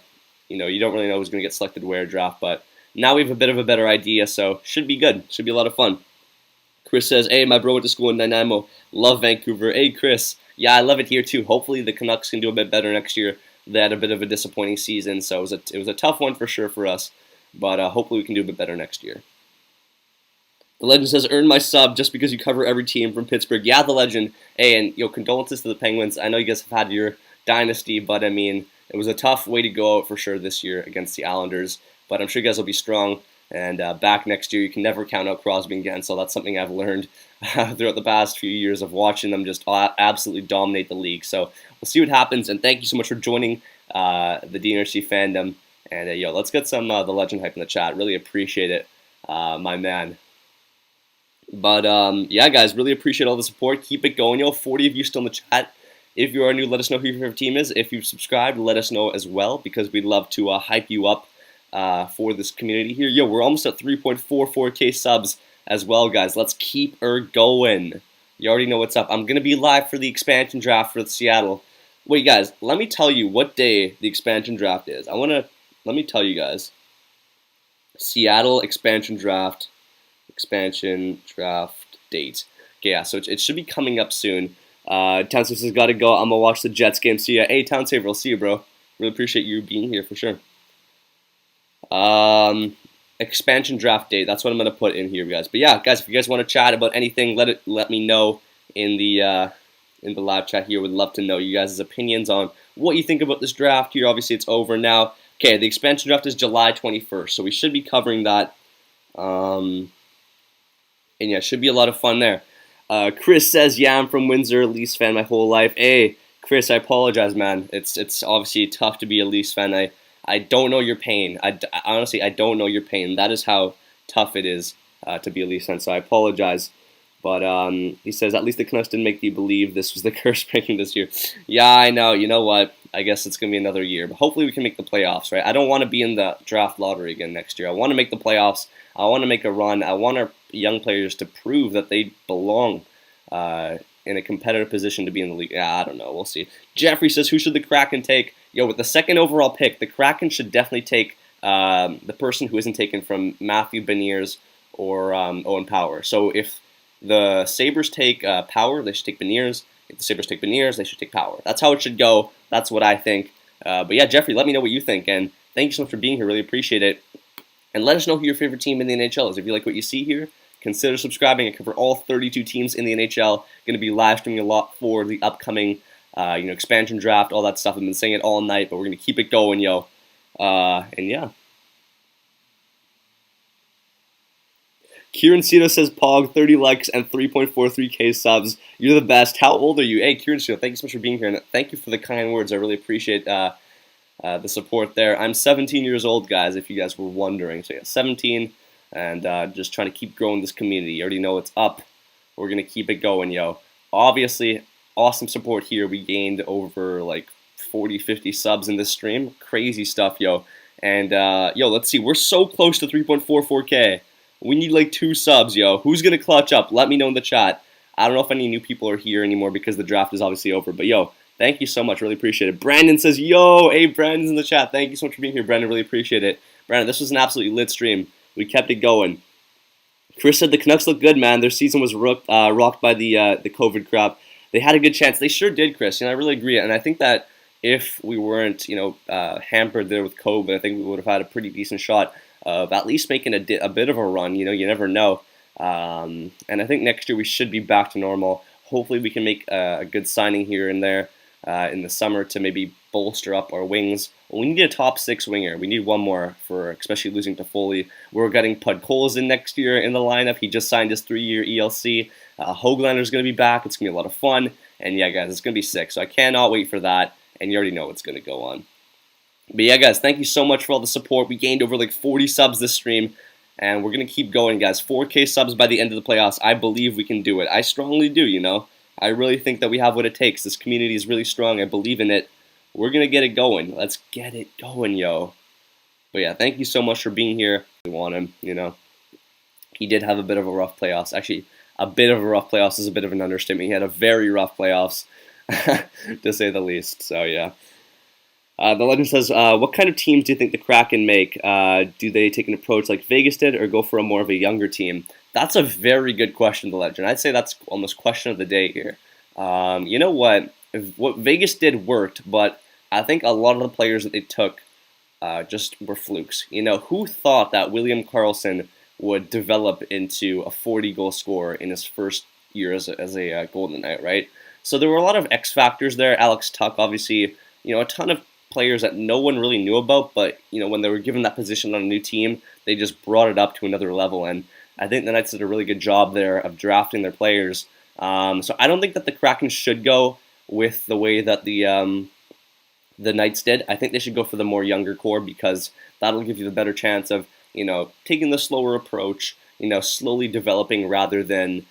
you don't really know who's going to get selected where draft, but now we have a bit of a better idea, so should be good. Should be a lot of fun. Chris says, hey, my bro went to school in Nanaimo. Love Vancouver. Hey, Chris. Yeah, I love it here, too. Hopefully the Canucks can do a bit better next year. They had a bit of a disappointing season, so it was a tough one for sure for us, but hopefully we can do a bit better next year. The Legend says, earn my sub just because you cover every team from Pittsburgh. Yeah, the Legend. Hey, and condolences to the Penguins. I know you guys have had your dynasty, but I mean, it was a tough way to go out for sure this year against the Islanders. But I'm sure you guys will be strong. And back next year, you can never count out Crosby again. So that's something I've learned throughout the past few years of watching them just absolutely dominate the league. So we'll see what happens. And thank you so much for joining the DNRC fandom. And yo, let's get some the Legend hype in the chat. Really appreciate it, my man. But yeah, guys, really appreciate all the support. Keep it going, yo. 40 of you still in the chat. If you are new, let us know who your favorite team is. If you've subscribed, let us know as well, because we'd love to hype you up for this community here. Yo, we're almost at 3.44K subs as well, guys. Let's keep her going. You already know what's up. I'm going to be live for the expansion draft for Seattle. Wait, guys, let me tell you what day the expansion draft is. Let me tell you guys. Seattle expansion draft date. Okay, yeah, so it should be coming up soon. Townsaver has got to go. I'm going to watch the Jets game. See ya. Hey, Townsaver, I'll see you, bro. Really appreciate you being here for sure. Expansion draft date. That's what I'm going to put in here, guys. But yeah, guys, if you guys want to chat about anything, let me know in the live chat here. Would love to know you guys' opinions on what you think about this draft here. Obviously, it's over now. Okay, the expansion draft is July 21st, so we should be covering that. And yeah, it should be a lot of fun there. Chris says, yeah, I'm from Windsor, Leafs fan my whole life. Hey, Chris, I apologize, man. It's obviously tough to be a Leafs fan. I don't know your pain. Honestly, I don't know your pain. That is how tough it is to be a Leafs fan, so I apologize. But he says, at least the Canucks didn't make me believe this was the curse breaking this year. Yeah, I know. You know what? I guess it's going to be another year. But hopefully we can make the playoffs, right? I don't want to be in the draft lottery again next year. I want to make the playoffs. I want to make a run. I want our young players to prove that they belong in a competitive position to be in the league. Yeah, I don't know. We'll see. Jeffrey says, who should the Kraken take? Yo, with the second overall pick, the Kraken should definitely take the person who isn't taken from Matthew Beniers or Owen Power. So if the Sabres take Power, they should take Beniers. If the Sabres take Beniers, they should take Power. That's how it should go. That's what I think. But yeah, Jeffrey, let me know what you think. And thank you so much for being here. Really appreciate it. And let us know who your favorite team in the NHL is. If you like what you see here, consider subscribing. I cover all 32 teams in the NHL. Going to be live streaming a lot for the upcoming expansion draft, all that stuff. I've been saying it all night, but we're going to keep it going, yo. And yeah. Kieran Cito says, Pog, 30 likes and 3.43k subs. You're the best. How old are you? Hey, Kieran Cito, thank you so much for being here, and thank you for the kind words. I really appreciate the support there. I'm 17 years old, guys, if you guys were wondering. So yeah, 17, and just trying to keep growing this community. You already know it's up. We're going to keep it going, yo. Obviously, awesome support here. We gained over like 40, 50 subs in this stream. Crazy stuff, yo. And yo, let's see. We're so close to 3.44k. We need like 2 subs, yo. Who's going to clutch up? Let me know in the chat. I don't know if any new people are here anymore because the draft is obviously over. But yo, thank you so much. Really appreciate it. Brandon says, yo, hey, Brandon's in the chat. Thank you so much for being here, Brandon. Really appreciate it. Brandon, this was an absolutely lit stream. We kept it going. Chris said the Canucks look good, man. Their season was rocked by the COVID crap. They had a good chance. They sure did, Chris. I really agree. And I think that if we weren't, hampered there with COVID, I think we would have had a pretty decent shot of at least making a bit of a run. You never know. And I think next year we should be back to normal. Hopefully we can make a good signing here and there in the summer to maybe bolster up our wings. We need a top 6 winger. We need one more for especially losing to Foley. We're getting Pud Coles in next year in the lineup. He just signed his 3-year ELC. Hoaglander's going to be back. It's going to be a lot of fun. And yeah, guys, it's going to be sick. So I cannot wait for that. And you already know what's going to go on. But yeah, guys, thank you so much for all the support. We gained over like 40 subs this stream, and we're going to keep going, guys. 4K subs by the end of the playoffs. I believe we can do it. I strongly do, I really think that we have what it takes. This community is really strong. I believe in it. We're going to get it going. Let's get it going, yo. But yeah, thank you so much for being here. We want him, He did have a bit of a rough playoffs. Actually, a bit of a rough playoffs is a bit of an understatement. He had a very rough playoffs, to say the least. So yeah. The legend says, what kind of teams do you think the Kraken make? Do they take an approach like Vegas did or go for a more of a younger team? That's a very good question, the legend. I'd say that's almost question of the day here. You know what? What Vegas did worked, but I think a lot of the players that they took just were flukes. Who thought that William Karlsson would develop into a 40-goal scorer in his first year as a Golden Knight, right? So there were a lot of X factors there. Alex Tuch, obviously, a ton of players that no one really knew about, but when they were given that position on a new team, they just brought it up to another level. And I think the Knights did a really good job there of drafting their players. So I don't think that the Kraken should go with the way that the Knights did. I think they should go for the more younger core because that'll give you the better chance of taking the slower approach, slowly developing rather than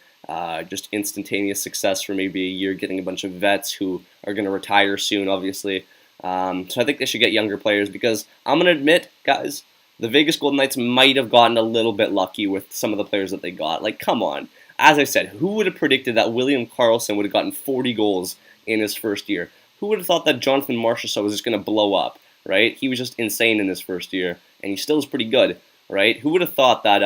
just instantaneous success for maybe a year, getting a bunch of vets who are going to retire soon, obviously. So I think they should get younger players because I'm going to admit, guys, the Vegas Golden Knights might have gotten a little bit lucky with some of the players that they got. Like, come on. As I said, who would have predicted that William Karlsson would have gotten 40 goals in his first year? Who would have thought that Jonathan Marchessault was just going to blow up, right? He was just insane in his first year, and he still is pretty good, right? Who would have thought that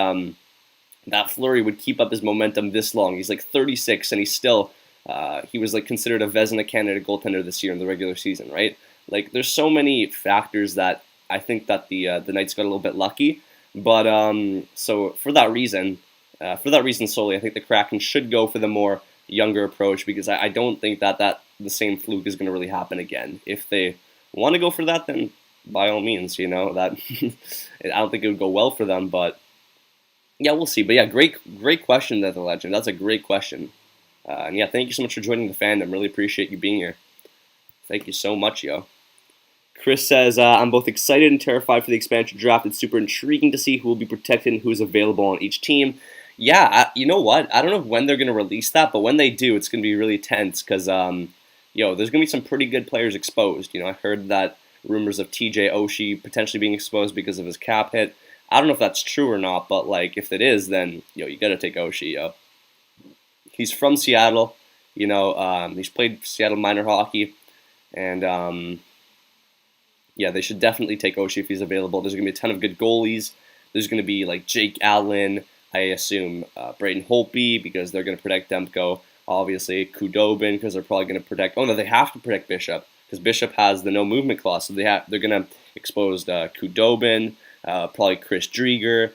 that Fleury would keep up his momentum this long? He's like 36, and he's still, he was like considered a Vezina candidate goaltender this year in the regular season, right? Like, there's so many factors that I think that the Knights got a little bit lucky. But so for that reason solely, I think the Kraken should go for the more younger approach because I don't think that the same fluke is going to really happen again. If they want to go for that, then by all means, that I don't think it would go well for them. But yeah, we'll see. But yeah, great question there, the legend. That's a great question. And yeah, thank you so much for joining the fandom. Really appreciate you being here. Thank you so much, yo. Chris says, I'm both excited and terrified for the expansion draft. It's super intriguing to see who will be protected and who is available on each team. Yeah, you know what? I don't know when they're going to release that, but when they do, it's going to be really tense because, there's going to be some pretty good players exposed. I heard that rumors of TJ Oshie potentially being exposed because of his cap hit. I don't know if that's true or not, but if it is, then you got to take Oshie. He's from Seattle. He's played Seattle minor hockey, and they should definitely take Oshie if he's available. There's going to be a ton of good goalies. There's going to be Jake Allen, I assume Braden Holtby, because they're going to protect Demko. Obviously, Khudobin, because they're probably going to protect. Oh no, they have to protect Bishop because Bishop has the no movement clause, so they're going to expose Khudobin, probably Chris Drieger.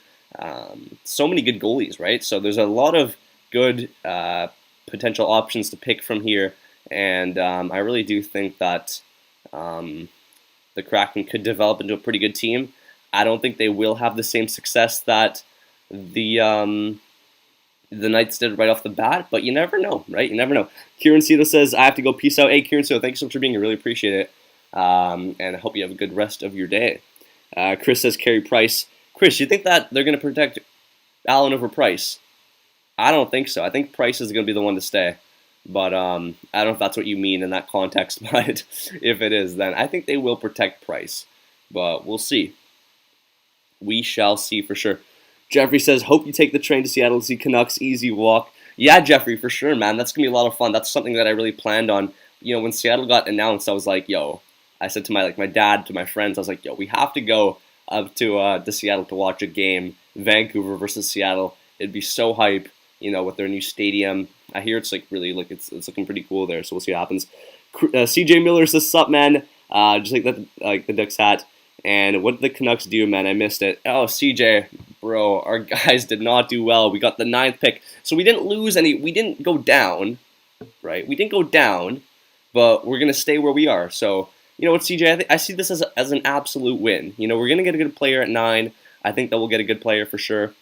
So many good goalies, right? So there's a lot of good potential options to pick from here, and I really do think that the Kraken could develop into a pretty good team. I don't think they will have the same success that the Knights did right off the bat, but you never know, right? You never know. Kieran Cito says, I have to go. Peace out. Hey, Kieran Cito, thanks so much for being here. Really appreciate it. And I hope you have a good rest of your day. Chris says, Carey Price. Chris, you think that they're going to protect Allen over Price? I don't think so. I think Price is going to be the one to stay. But I don't know if that's what you mean in that context. But if it is, then I think they will protect Price. But we'll see. We shall see for sure. Jeffrey says, hope you take the train to Seattle to see Canucks. Easy walk. Yeah, Jeffrey, for sure, man. That's going to be a lot of fun. That's something that I really planned on. When Seattle got announced, I was like, I said to my dad, to my friends, I was like, we have to go up to Seattle to watch a game. Vancouver versus Seattle. It'd be so hype, with their new stadium. I hear it's really it's looking pretty cool there, so we'll see what happens. CJ Miller says, sup, man? Just like the Ducks hat. And what did the Canucks do, man? I missed it. Oh, CJ, bro, our guys did not do well. We got the 9th pick. So we didn't lose any. We didn't go down, right? We didn't go down, but we're going to stay where we are. So, you know what, CJ? I see this as an absolute win. We're going to get a good player at 9. I think that we'll get a good player for sure.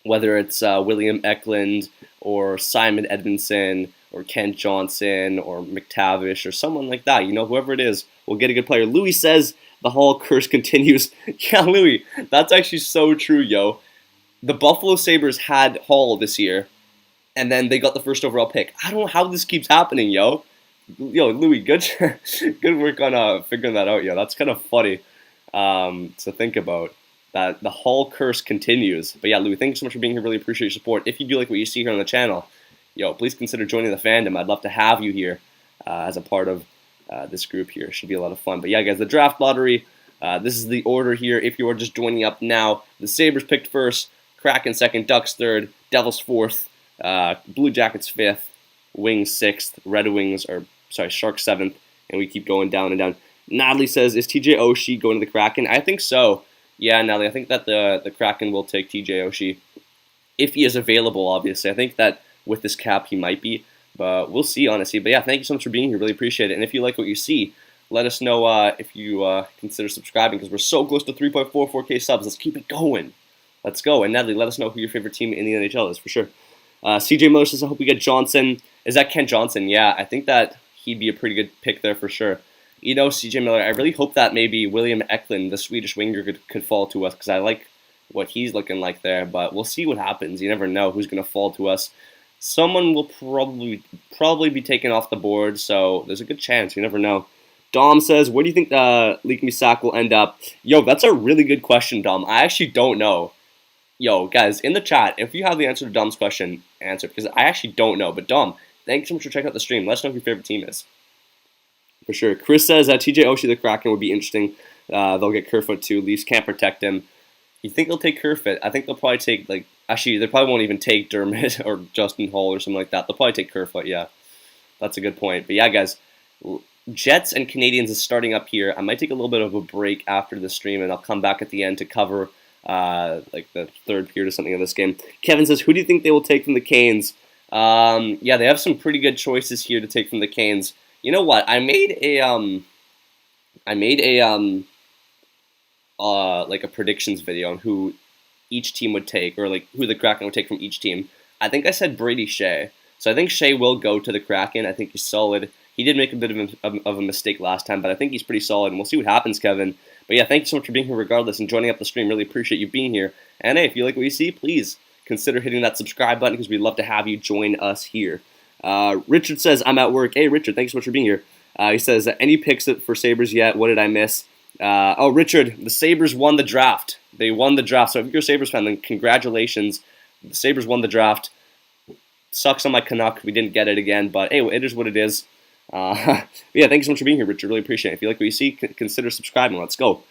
Whether it's William Eklund or Simon Edmondson or Kent Johnson or McTavish or someone like that. Whoever it is, we'll get a good player. Louis says, the Hall curse continues. Yeah, Louis, that's actually so true, yo. The Buffalo Sabres had Hall this year, and then they got the first overall pick. I don't know how this keeps happening, yo. Yo, Louis, good work on figuring that out, yo. That's kind of funny to think about, that the Hall curse continues. But yeah, Louis, thank you so much for being here. Really appreciate your support. If you do like what you see here on the channel, please consider joining the fandom. I'd love to have you here as a part of this group here. Should be a lot of fun. But yeah, guys, the draft lottery, this is the order here. If you are just joining up now, the Sabres picked first, Kraken second, Ducks third, Devils fourth, Blue Jackets fifth, Wings sixth, Sharks seventh, and we keep going down and down. Natalie says, is TJ Oshie going to the Kraken? I think so. Yeah, Natalie, I think that the Kraken will take TJ Oshie if he is available, obviously. I think that with this cap, he might be. But we'll see, honestly. But yeah, thank you so much for being here. Really appreciate it. And if you like what you see, let us know if you consider subscribing, because we're so close to 3.44K subs. Let's keep it going. Let's go. And Natalie, let us know who your favorite team in the NHL is, for sure. CJ Miller says, I hope we get Johnson. Is that Kent Johnson? Yeah, I think that he'd be a pretty good pick there for sure. CJ Miller, I really hope that maybe William Eklund, the Swedish winger, could fall to us, because I like what he's looking like there. But we'll see what happens. You never know who's going to fall to us. Someone will probably be taken off the board, so there's a good chance. You never know. Dom says, where do you think Leak Misak will end up? Yo, that's a really good question, Dom. I actually don't know. Yo, guys, in the chat, if you have the answer to Dom's question, answer, because I actually don't know. But Dom, thanks so much for checking out the stream. Let us know who your favorite team is. For sure. Chris says TJ Oshie, the Kraken, would be interesting. They'll get Kerfoot too. Leafs can't protect him. You think they'll take Kerfoot? I think they'll probably take, actually, they probably won't even take Dermott or Justin Hall or something like that. They'll probably take Kerfoot, yeah. That's a good point. But yeah, guys, Jets and Canadians is starting up here. I might take a little bit of a break after the stream, and I'll come back at the end to cover the third period or something of this game. Kevin says, who do you think they will take from the Canes? Yeah, they have some pretty good choices here to take from the Canes. You know what? I made a predictions video on who each team would take, or who the Kraken would take from each team. I think I said Brady Shea. So I think Shea will go to the Kraken. I think he's solid. He did make a bit of a mistake last time, but I think he's pretty solid, and we'll see what happens, Kevin. But yeah, thank you so much for being here regardless and joining up the stream. Really appreciate you being here. And hey, if you like what you see, please consider hitting that subscribe button, because we'd love to have you join us here. Richard says, I'm at work. Hey, Richard, thanks so much for being here. He says, any picks for Sabres yet? What did I miss? Oh, Richard, the Sabres won the draft. They won the draft. So if you're a Sabres fan, then congratulations. The Sabres won the draft. Sucks on my Canuck. We didn't get it again, but hey, it is what it is. Yeah, thanks so much for being here, Richard. Really appreciate it. If you like what you see, consider subscribing. Let's go.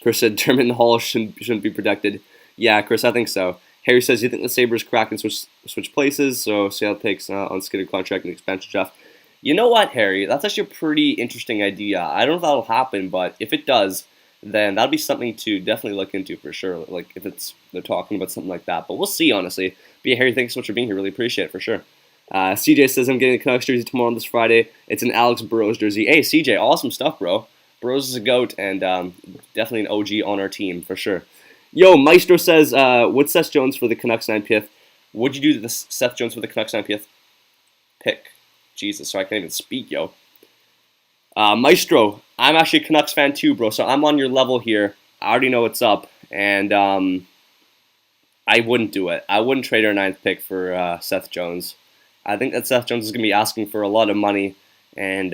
Chris said, Dermott and Hall shouldn't be protected. Yeah, Chris, I think so. Harry says, you think the Sabres, Kraken switch places? So Seattle takes on skittered contract and expansion draft. You know what, Harry? That's actually a pretty interesting idea. I don't know if that'll happen, but if it does, then that'll be something to definitely look into for sure. Like if they're talking about something like that. But we'll see, honestly. But yeah, Harry, thanks so much for being here. Really appreciate it for sure. CJ says, I'm getting a Canucks jersey tomorrow on this Friday. It's an Alex Burrows jersey. Hey, CJ, awesome stuff, bro. Burrows is a GOAT and definitely an OG on our team for sure. Yo, Maestro says, what's Seth Jones for the Canucks 9th? What'd you do to the Seth Jones for the Canucks 9th pick? Jesus, so I can't even speak, yo. Maestro, I'm actually a Canucks fan too, bro, so I'm on your level here. I already know what's up, and I wouldn't do it. I wouldn't trade our 9th pick for Seth Jones. I think that Seth Jones is going to be asking for a lot of money, and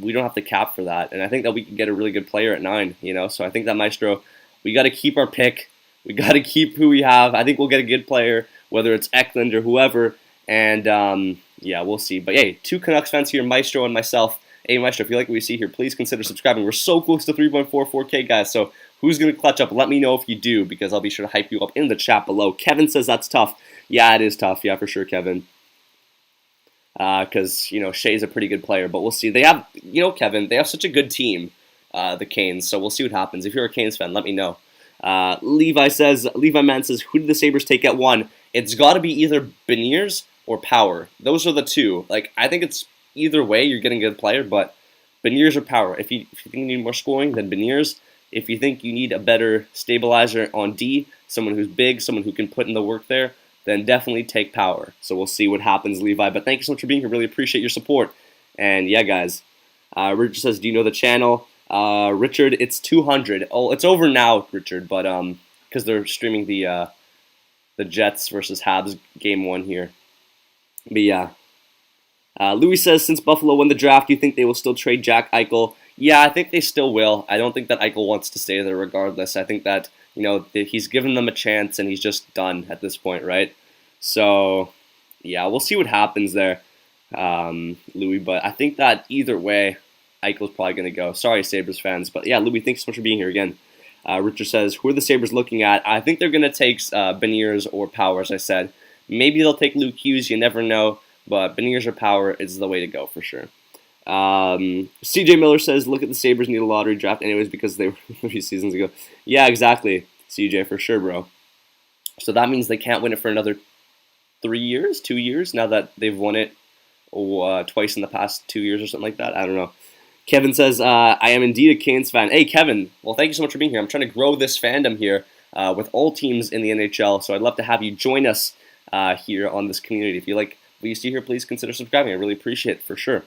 we don't have the cap for that. And I think that we can get a really good player at 9, you know. So I think that, Maestro, we got to keep our pick. We got to keep who we have. I think we'll get a good player, whether it's Eklund or whoever. And, yeah, we'll see. But, hey, 2 Canucks fans here, Maestro and myself. Hey, Maestro, if you like what we see here, please consider subscribing. We're so close to 3.44K, guys. So who's going to clutch up? Let me know if you do, because I'll be sure to hype you up in the chat below. Kevin says that's tough. Yeah, it is tough. Yeah, for sure, Kevin. Because, you know, Shea's a pretty good player. But we'll see. They have, you know, Kevin, they have such a good team, the Canes. So we'll see what happens. If you're a Canes fan, let me know. Levi Man says, who did the Sabres take at 1? It's got to be either Beniers or Power. Those are the 2. Like, I think it's either way you're getting a good player, but Beniers or Power. If you think you need more scoring, then Beniers. If you think you need a better stabilizer on D, someone who's big, someone who can put in the work there, then definitely take Power. So we'll see what happens, Levi. But thank you so much for being here. Really appreciate your support. And yeah, guys. Richard says, do you know the channel? Richard, it's 200. Oh, it's over now, Richard, but because they're streaming the Jets versus Habs game 1 here. But yeah. Louis says, since Buffalo won the draft, do you think they will still trade Jack Eichel? Yeah, I think they still will. I don't think that Eichel wants to stay there regardless. I think that, you know, he's given them a chance and he's just done at this point, right? So, yeah, we'll see what happens there, Louis. But I think that either way, Eichel's probably going to go. Sorry, Sabres fans. But yeah, Louis, thanks so much for being here again. Richard says, who are the Sabres looking at? I think they're going to take Beniers or Power, as I said. Maybe they'll take Luke Hughes. You never know. But Beniers or Power is the way to go for sure. CJ Miller says, look at the Sabres need a lottery draft anyways because they were 3 seasons ago. Yeah, exactly, CJ, for sure, bro. So that means they can't win it for another 3 years, 2 years, now that they've won it twice in the past 2 years or something like that. I don't know. Kevin says, I am indeed a Canes fan. Hey, Kevin, well, thank you so much for being here. I'm trying to grow this fandom here with all teams in the NHL, so I'd love to have you join us here on this community. If you like what you see here, please consider subscribing. I really appreciate it for sure.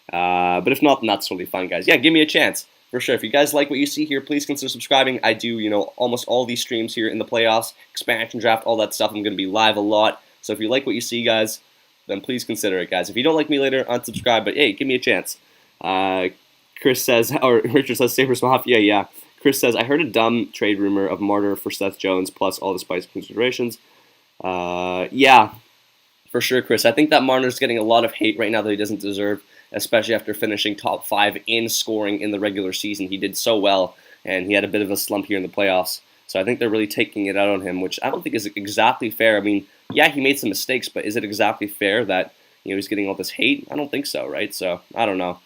But if not, then that's totally fine, guys. Yeah, give me a chance for sure. If you guys like what you see here, please consider subscribing. I do, you know, almost all these streams here in the playoffs, expansion draft, all that stuff. I'm going to be live a lot. So if you like what you see, guys, then please consider it, guys. If you don't like me later, unsubscribe. But hey, give me a chance. Chris says, or Richard says, Sabres Mafia. Yeah. Chris says, I heard a dumb trade rumor of Marner for Seth Jones plus all the spice considerations. Yeah. For sure, Chris. I think that Marner's getting a lot of hate right now that he doesn't deserve, especially after finishing top 5 in scoring in the regular season. He did so well, and he had a bit of a slump here in the playoffs. So I think they're really taking it out on him, which I don't think is exactly fair. I mean, yeah, he made some mistakes, but is it exactly fair that, you know, he's getting all this hate? I don't think so, right? So I don't know.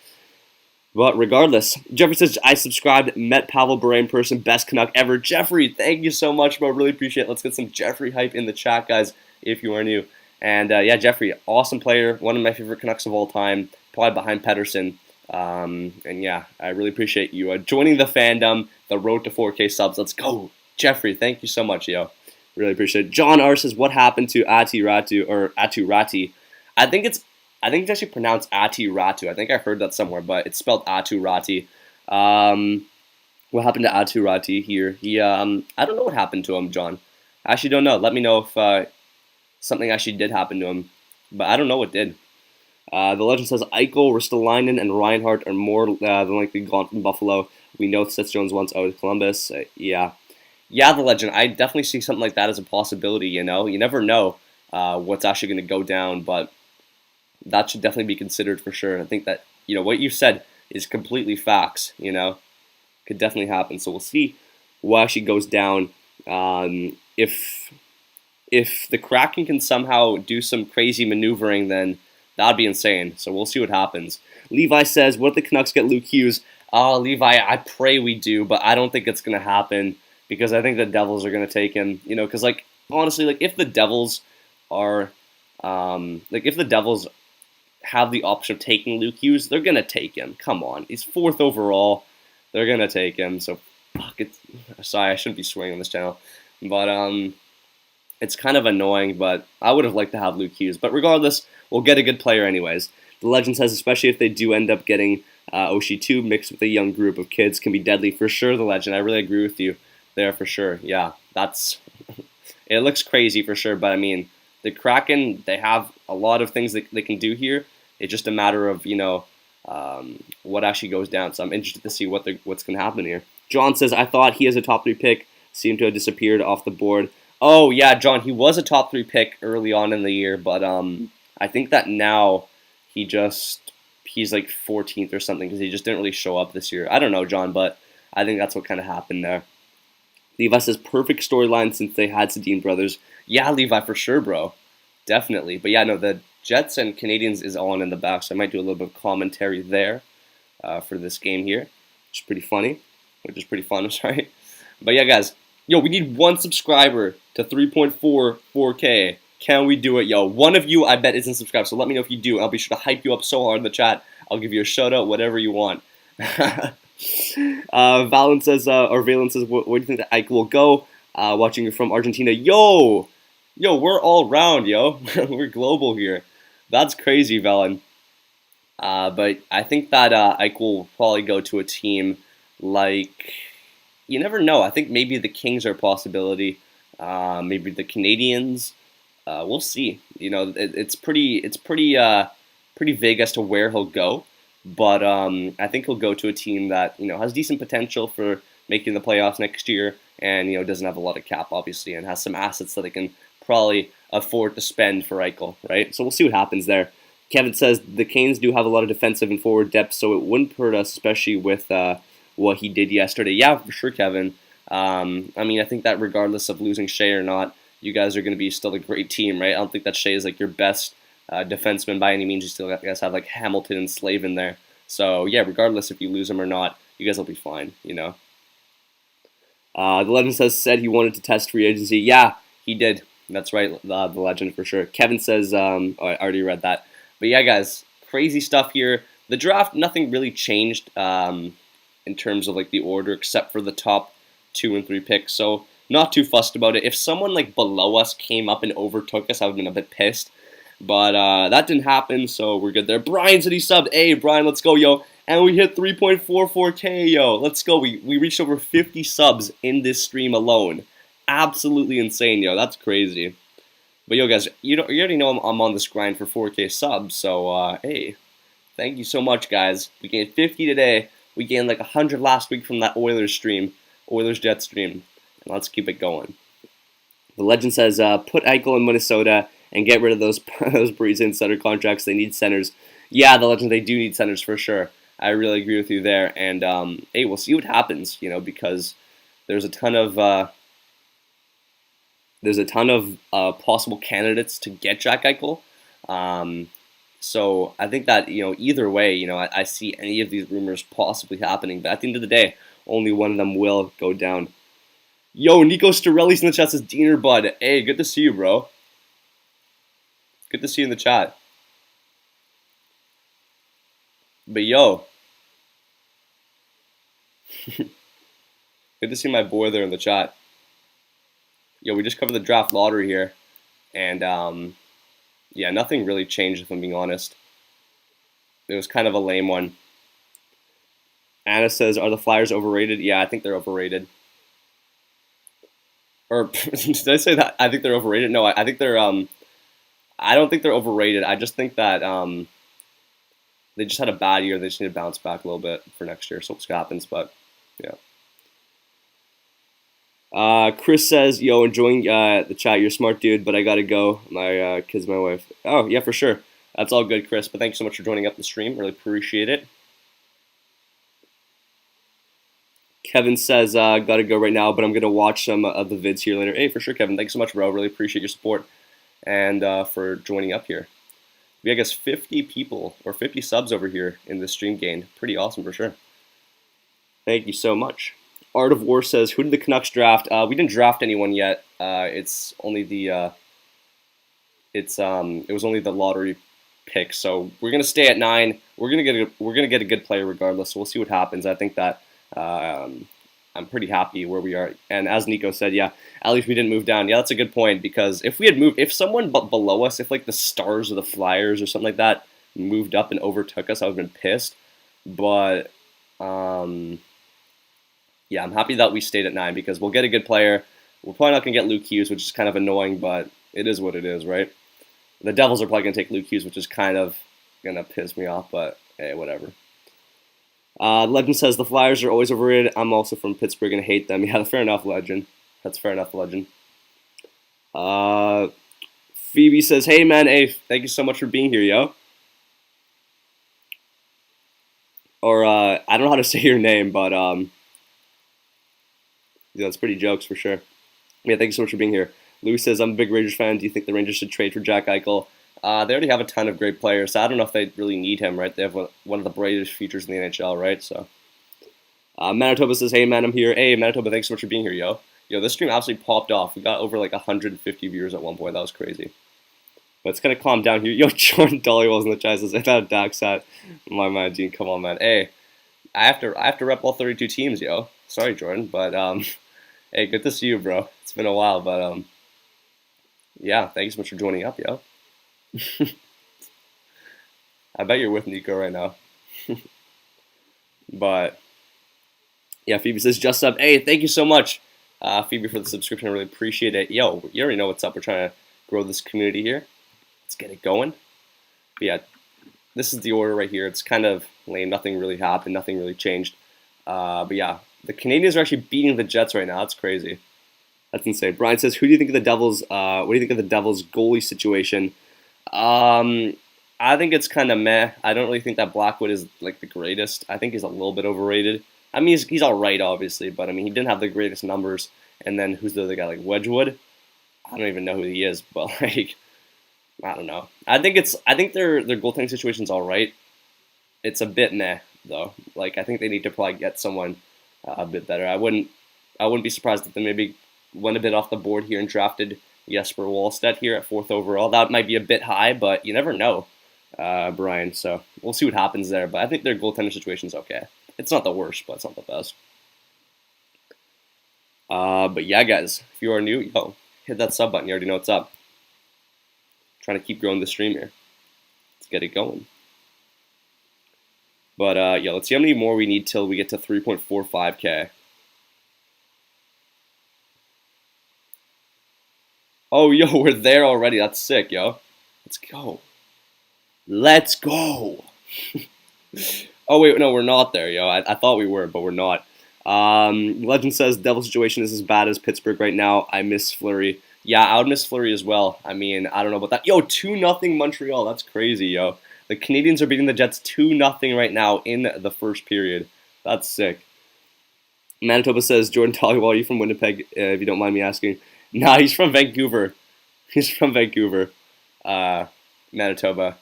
But regardless, Jeffrey says, I subscribed, met Pavel Bure in person, best Canuck ever. Jeffrey, thank you so much, bro. Really appreciate it. Let's get some Jeffrey hype in the chat, guys, if you are new. And yeah, Jeffrey, awesome player, one of my favorite Canucks of all time, probably behind Pettersson. And yeah, I really appreciate you joining the fandom, the road to 4K subs. Let's go, Jeffrey. Thank you so much, yo. Really appreciate it. John R says, what happened to Atu Rati? I think it's actually pronounced Atu Ratu. I think I heard that somewhere, but it's spelled Atu Rati. What happened to Atu Rati here? He I don't know what happened to him, John. I actually don't know. Let me know if something actually did happen to him. but I don't know what did. The legend says Eichel, Ristolainen, and Reinhart are more than likely gone from Buffalo. We know Seth Jones wants out of Columbus. Yeah, the legend. I definitely see something like that as a possibility. You never know what's actually going to go down, but that should definitely be considered for sure. I think that what you said is completely facts. Could definitely happen. So we'll see what actually goes down. If the Kraken can somehow do some crazy maneuvering, then that'd be insane. So we'll see what happens. Levi says, what if the Canucks get Luke Hughes? Oh, Levi, I pray we do, but I don't think it's going to happen because I think the Devils are going to take him. Because, honestly, if the Devils are, if the Devils have the option of taking Luke Hughes, they're going to take him. Come on. He's 4th overall. They're going to take him. So, sorry, I shouldn't be swearing on this channel. But, it's kind of annoying, but I would have liked to have Luke Hughes. But regardless, we'll get a good player anyways. The legend says, especially if they do end up getting Oshie2 mixed with a young group of kids, can be deadly for sure. The legend, I really agree with you there for sure. Yeah, it looks crazy for sure. But I mean, the Kraken, they have a lot of things that they can do here. It's just a matter of what actually goes down. So I'm interested to see what's going to happen here. John says, I thought he has a top 3 pick, seemed to have disappeared off the board. Oh yeah, John, he was a top 3 pick early on in the year, but I think that now he's like 14th or something because he just didn't really show up this year. I don't know, John, but I think that's what kind of happened there. Levi says, perfect storyline since they had Sedin brothers. Yeah, Levi, for sure, bro. Definitely. But yeah, no, the Jets and Canadiens is on in the back, so I might do a little bit of commentary there for this game here, which is pretty funny. Which is pretty fun, I'm sorry. But yeah, guys, we need 1 subscriber to 3.44K. Can we do it, yo? One of you, I bet, isn't subscribed, so let me know if you do. I'll be sure to hype you up so hard in the chat. I'll give you a shout-out, whatever you want. Valen says, where do you think that Ike will go? Watching you from Argentina. Yo, we're all round, yo. We're global here. That's crazy, Valen. But I think that Ike will probably go to a team like, you never know. I think maybe the Kings are a possibility. Maybe the Canadiens. We'll see. It's pretty vague as to where he'll go. But I think he'll go to a team that has decent potential for making the playoffs next year, and doesn't have a lot of cap, obviously, and has some assets that they can probably afford to spend for Eichel, right? So we'll see what happens there. Kevin says the Canes do have a lot of defensive and forward depth, so it wouldn't hurt us, especially with what he did yesterday. Yeah, for sure, Kevin. I mean, I think that regardless of losing Shea or not, you guys are going to be still a great team, right? I don't think that Shea is like your best defenseman by any means. You still guys have like Hamilton and Slavin there. So yeah, regardless if you lose him or not, you guys will be fine, The legend said he wanted to test free agency. Yeah, he did. That's right, the legend for sure. Kevin says, I already read that. But yeah, guys, crazy stuff here. The draft, nothing really changed in terms of like the order except for the top 2 and 3 picks. So not too fussed about it. If someone like below us came up and overtook us, I would have been a bit pissed. But that didn't happen, so we're good there. Brian said he subbed. Hey, Brian, let's go, yo. And we hit 3.44K, yo. Let's go. We reached over 50 subs in this stream alone. Absolutely insane, yo. That's crazy. But, yo, guys, you already know I'm on this grind for 4K subs. So, hey, thank you so much, guys. We gained 50 today. We gained like 100 last week from that Oilers-Jets stream. And let's keep it going. The legend says, put Eichel in Minnesota and get rid of those Breeze and center contracts. They need centers. Yeah, the legend, they do need centers for sure. I really agree with you there. And, hey, we'll see what happens, because there's a ton of possible candidates to get Jack Eichel. So I think that, either way, I see any of these rumors possibly happening. But at the end of the day, only one of them will go down. Yo, Nico Storelli's in the chat says, Diener Bud. Hey, good to see you, bro. Good to see you in the chat. But yo. Good to see my boy there in the chat. Yo, we just covered the draft lottery here. And, yeah, nothing really changed, if I'm being honest. It was kind of a lame one. Anna says, are the Flyers overrated? Yeah, I think they're overrated. Or, did I say that? I think they're overrated? No, I think they're, I don't think they're overrated. I just think that they just had a bad year. They just need to bounce back a little bit for next year. So we'll see what happens. But yeah. Chris says, "Yo, enjoying the chat. You're a smart dude, but I gotta go. My kids, my wife. Oh yeah, for sure. That's all good, Chris. But thank you so much for joining up the stream. Really appreciate it." Kevin says, "Gotta go right now, but I'm gonna watch some of the vids here later." Hey, for sure, Kevin. Thanks so much, bro. Really appreciate your support and for joining up here. We, I guess, 50 people or 50 subs over here in this stream gained. Pretty awesome for sure. Thank you so much. Art of War says, "Who did the Canucks draft?" We didn't draft anyone yet. It's only the it was only the lottery pick. So we're gonna stay at 9. We're gonna get a good player regardless. So we'll see what happens. I think that I'm pretty happy where we are. And as Nico said, yeah, at least we didn't move down. Yeah, that's a good point, because if we had moved, if someone below us, if like the Stars or the Flyers or something like that moved up and overtook us, I would have been pissed. But yeah, I'm happy that we stayed at 9 because we'll get a good player. We're probably not going to get Luke Hughes, which is kind of annoying, but it is what it is, right? The Devils are probably going to take Luke Hughes, which is kind of going to piss me off, but hey, whatever. Legend says, "The Flyers are always overrated. I'm also from Pittsburgh and hate them." Yeah, fair enough, Legend. That's fair enough, Legend. Phoebe says, "Hey, man, hey, thank you so much for being here, yo." Or, I don't know how to say your name, but, yeah, that's pretty jokes for sure. Yeah, thank you so much for being here. Louis says, "I'm a big Rangers fan. Do you think the Rangers should trade for Jack Eichel?" They already have a ton of great players, so I don't know if they really need him, right? They have one of the brightest futures in the NHL, right? So, Manitoba says, "Hey, man, I'm here." Hey, Manitoba, thanks so much for being here, yo. Yo, this stream absolutely popped off. We got over like 150 viewers at one point. That was crazy. But it's gonna calm down here. Yo, Jordan Dollywell's in the chat says, "I thought Dax had my man, Gene. Come on, man. Hey, I have to rep all 32 teams, yo. Sorry, Jordan, but hey, good to see you, bro. It's been a while, but yeah, thanks so much for joining up, yo." I bet you're with Nico right now. But yeah, Phoebe says, "Just up." Hey, thank you so much, Phoebe, for the subscription. I really appreciate it. Yo, you already know what's up. We're trying to grow this community here. Let's get it going. But yeah, this is the order right here. It's kind of lame. Nothing really happened. Nothing really changed. But yeah, the Canadiens are actually beating the Jets right now. That's crazy. That's insane. Brian says, "Who do you think of the Devils? What do you think of the Devils goalie situation?" I think it's kind of meh. I don't really think that Blackwood is like the greatest. I think he's a little bit overrated. I mean, he's all right, obviously, but I mean, he didn't have the greatest numbers. And then who's the other guy, like Wedgwood? I don't even know who he is, but like, I don't know. I think their goaltending situation's all right. It's a bit meh though. Like, I think they need to probably get someone a bit better. I wouldn't be surprised if they maybe went a bit off the board here and drafted Jesper Wallstedt here at 4th overall. That might be a bit high, but you never know, Brian. So we'll see what happens there. But I think their goaltender situation's okay. It's not the worst, but it's not the best. But yeah, guys, if you are new, yo, hit that sub button. You already know what's up. Trying to keep growing the stream here. Let's get it going. But yeah, let's see how many more we need till we get to 3.45K. Oh, yo, we're there already. That's sick, yo. Let's go. Let's go. Oh, wait, no, we're not there, yo. I thought we were, but we're not. Legend says, "Devil situation is as bad as Pittsburgh right now. I miss Fleury." Yeah, I would miss Fleury as well. I mean, I don't know about that. Yo, 2-0 Montreal. That's crazy, yo. The Canadiens are beating the Jets 2-0 right now in the first period. That's sick. Manitoba says, "Jordan Dollywell, are you from Winnipeg, if you don't mind me asking?" Nah, he's from Vancouver. He's from Vancouver, Manitoba.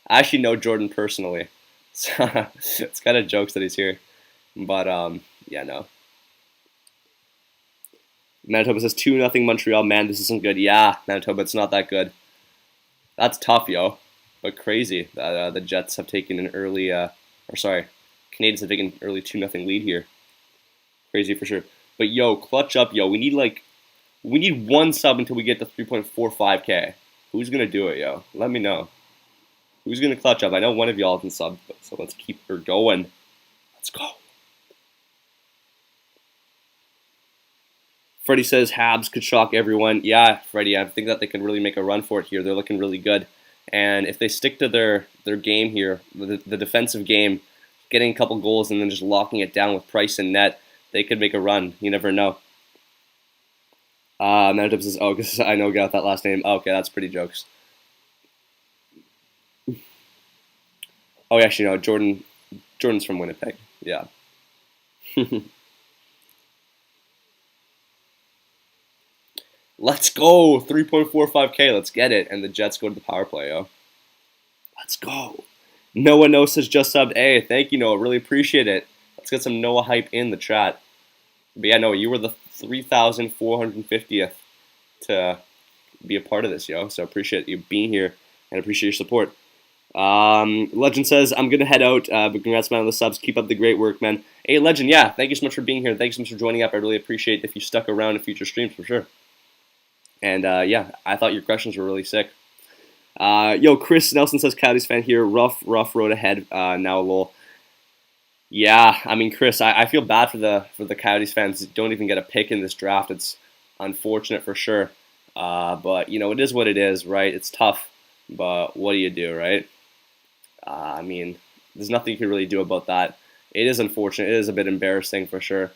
I actually know Jordan personally. So it's kind of jokes that he's here. But, yeah, no. Manitoba says 2-0 Montreal. Man, this isn't good. Yeah, Manitoba, it's not that good. That's tough, yo. But crazy. The Jets have taken an early, Canadiens have taken an early 2-0 lead here. Crazy for sure. But, yo, clutch up, yo. We need one sub until we get to 3.45K. Who's going to do it, yo? Let me know. Who's going to clutch up? I know one of y'all can sub, so let's keep her going. Let's go. Freddie says Habs could shock everyone. Yeah, Freddie, I think that they can really make a run for it here. They're looking really good. And if they stick to their game here, the defensive game, getting a couple goals and then just locking it down with Price and net, they could make a run. You never know. Manitoba says, oh, because I know got that last name. Oh, okay, that's pretty jokes. Oh, actually, no, Jordan's from Winnipeg. Yeah. Let's go. 3.45K. Let's get it. And the Jets go to the power play, yo. Let's go. Noah knows says just subbed. Hey, thank you, Noah. Really appreciate it. Let's get some Noah hype in the chat. But yeah, Noah, you were the 3,450th to be a part of this, yo. So appreciate you being here and appreciate your support. Legend says, I'm going to head out, but congrats, man, on the subs. Keep up the great work, man. Hey, Legend, yeah, thank you so much for being here. Thank you so much for joining up. I really appreciate if you stuck around in future streams, for sure. And, yeah, I thought your questions were really sick. Yo, Chris Nelson says, Coyotes fan here. Rough road ahead now, lol. Yeah, I mean, Chris, I feel bad for the Coyotes fans that don't even get a pick in this draft. It's unfortunate for sure. But, you know, it is what it is, right? It's tough, but what do you do, right? I mean, there's nothing you can really do about that. It is unfortunate. It is a bit embarrassing for sure.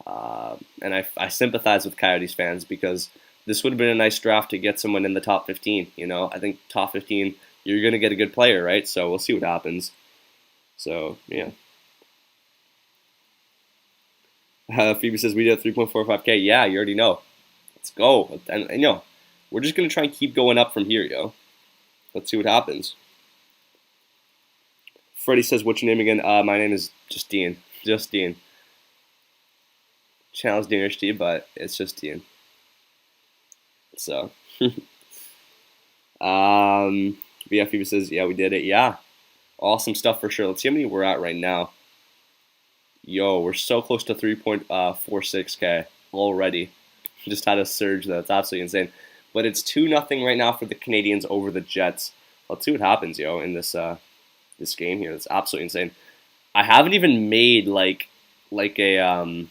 And I sympathize with Coyotes fans because this would have been a nice draft to get someone in the top 15. You know, I think top 15, you're going to get a good player, right? So we'll see what happens. So, yeah. Phoebe says, we did 3.45K. Yeah, you already know. Let's go. And you know, we're just going to try and keep going up from here, yo. Let's see what happens. Freddie says, what's your name again? My name is Justine. Justine. Channel's Dean, but it's Justine. So. Yeah, Phoebe says, yeah, we did it. Yeah. Awesome stuff for sure. Let's see how many we're at right now. Yo, we're so close to 3.46K already. Just had a surge there. That's absolutely insane. But it's 2-0 right now for the Canadiens over the Jets. Let's see what happens, yo, in this this game here. That's absolutely insane. I haven't even made like a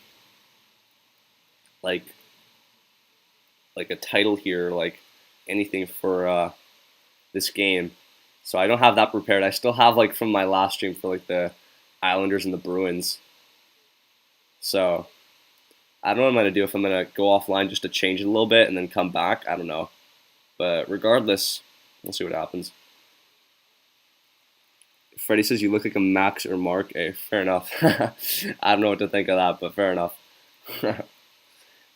title here, like anything for this game. So I don't have that prepared. I still have like from my last stream for like the Islanders and the Bruins. So I don't know what I'm going to do, if I'm going to go offline just to change it a little bit and then come back. I don't know. But regardless, we'll see what happens. Freddie says you look like a Max or Mark. Hey, fair enough. I don't know what to think of that, but fair enough.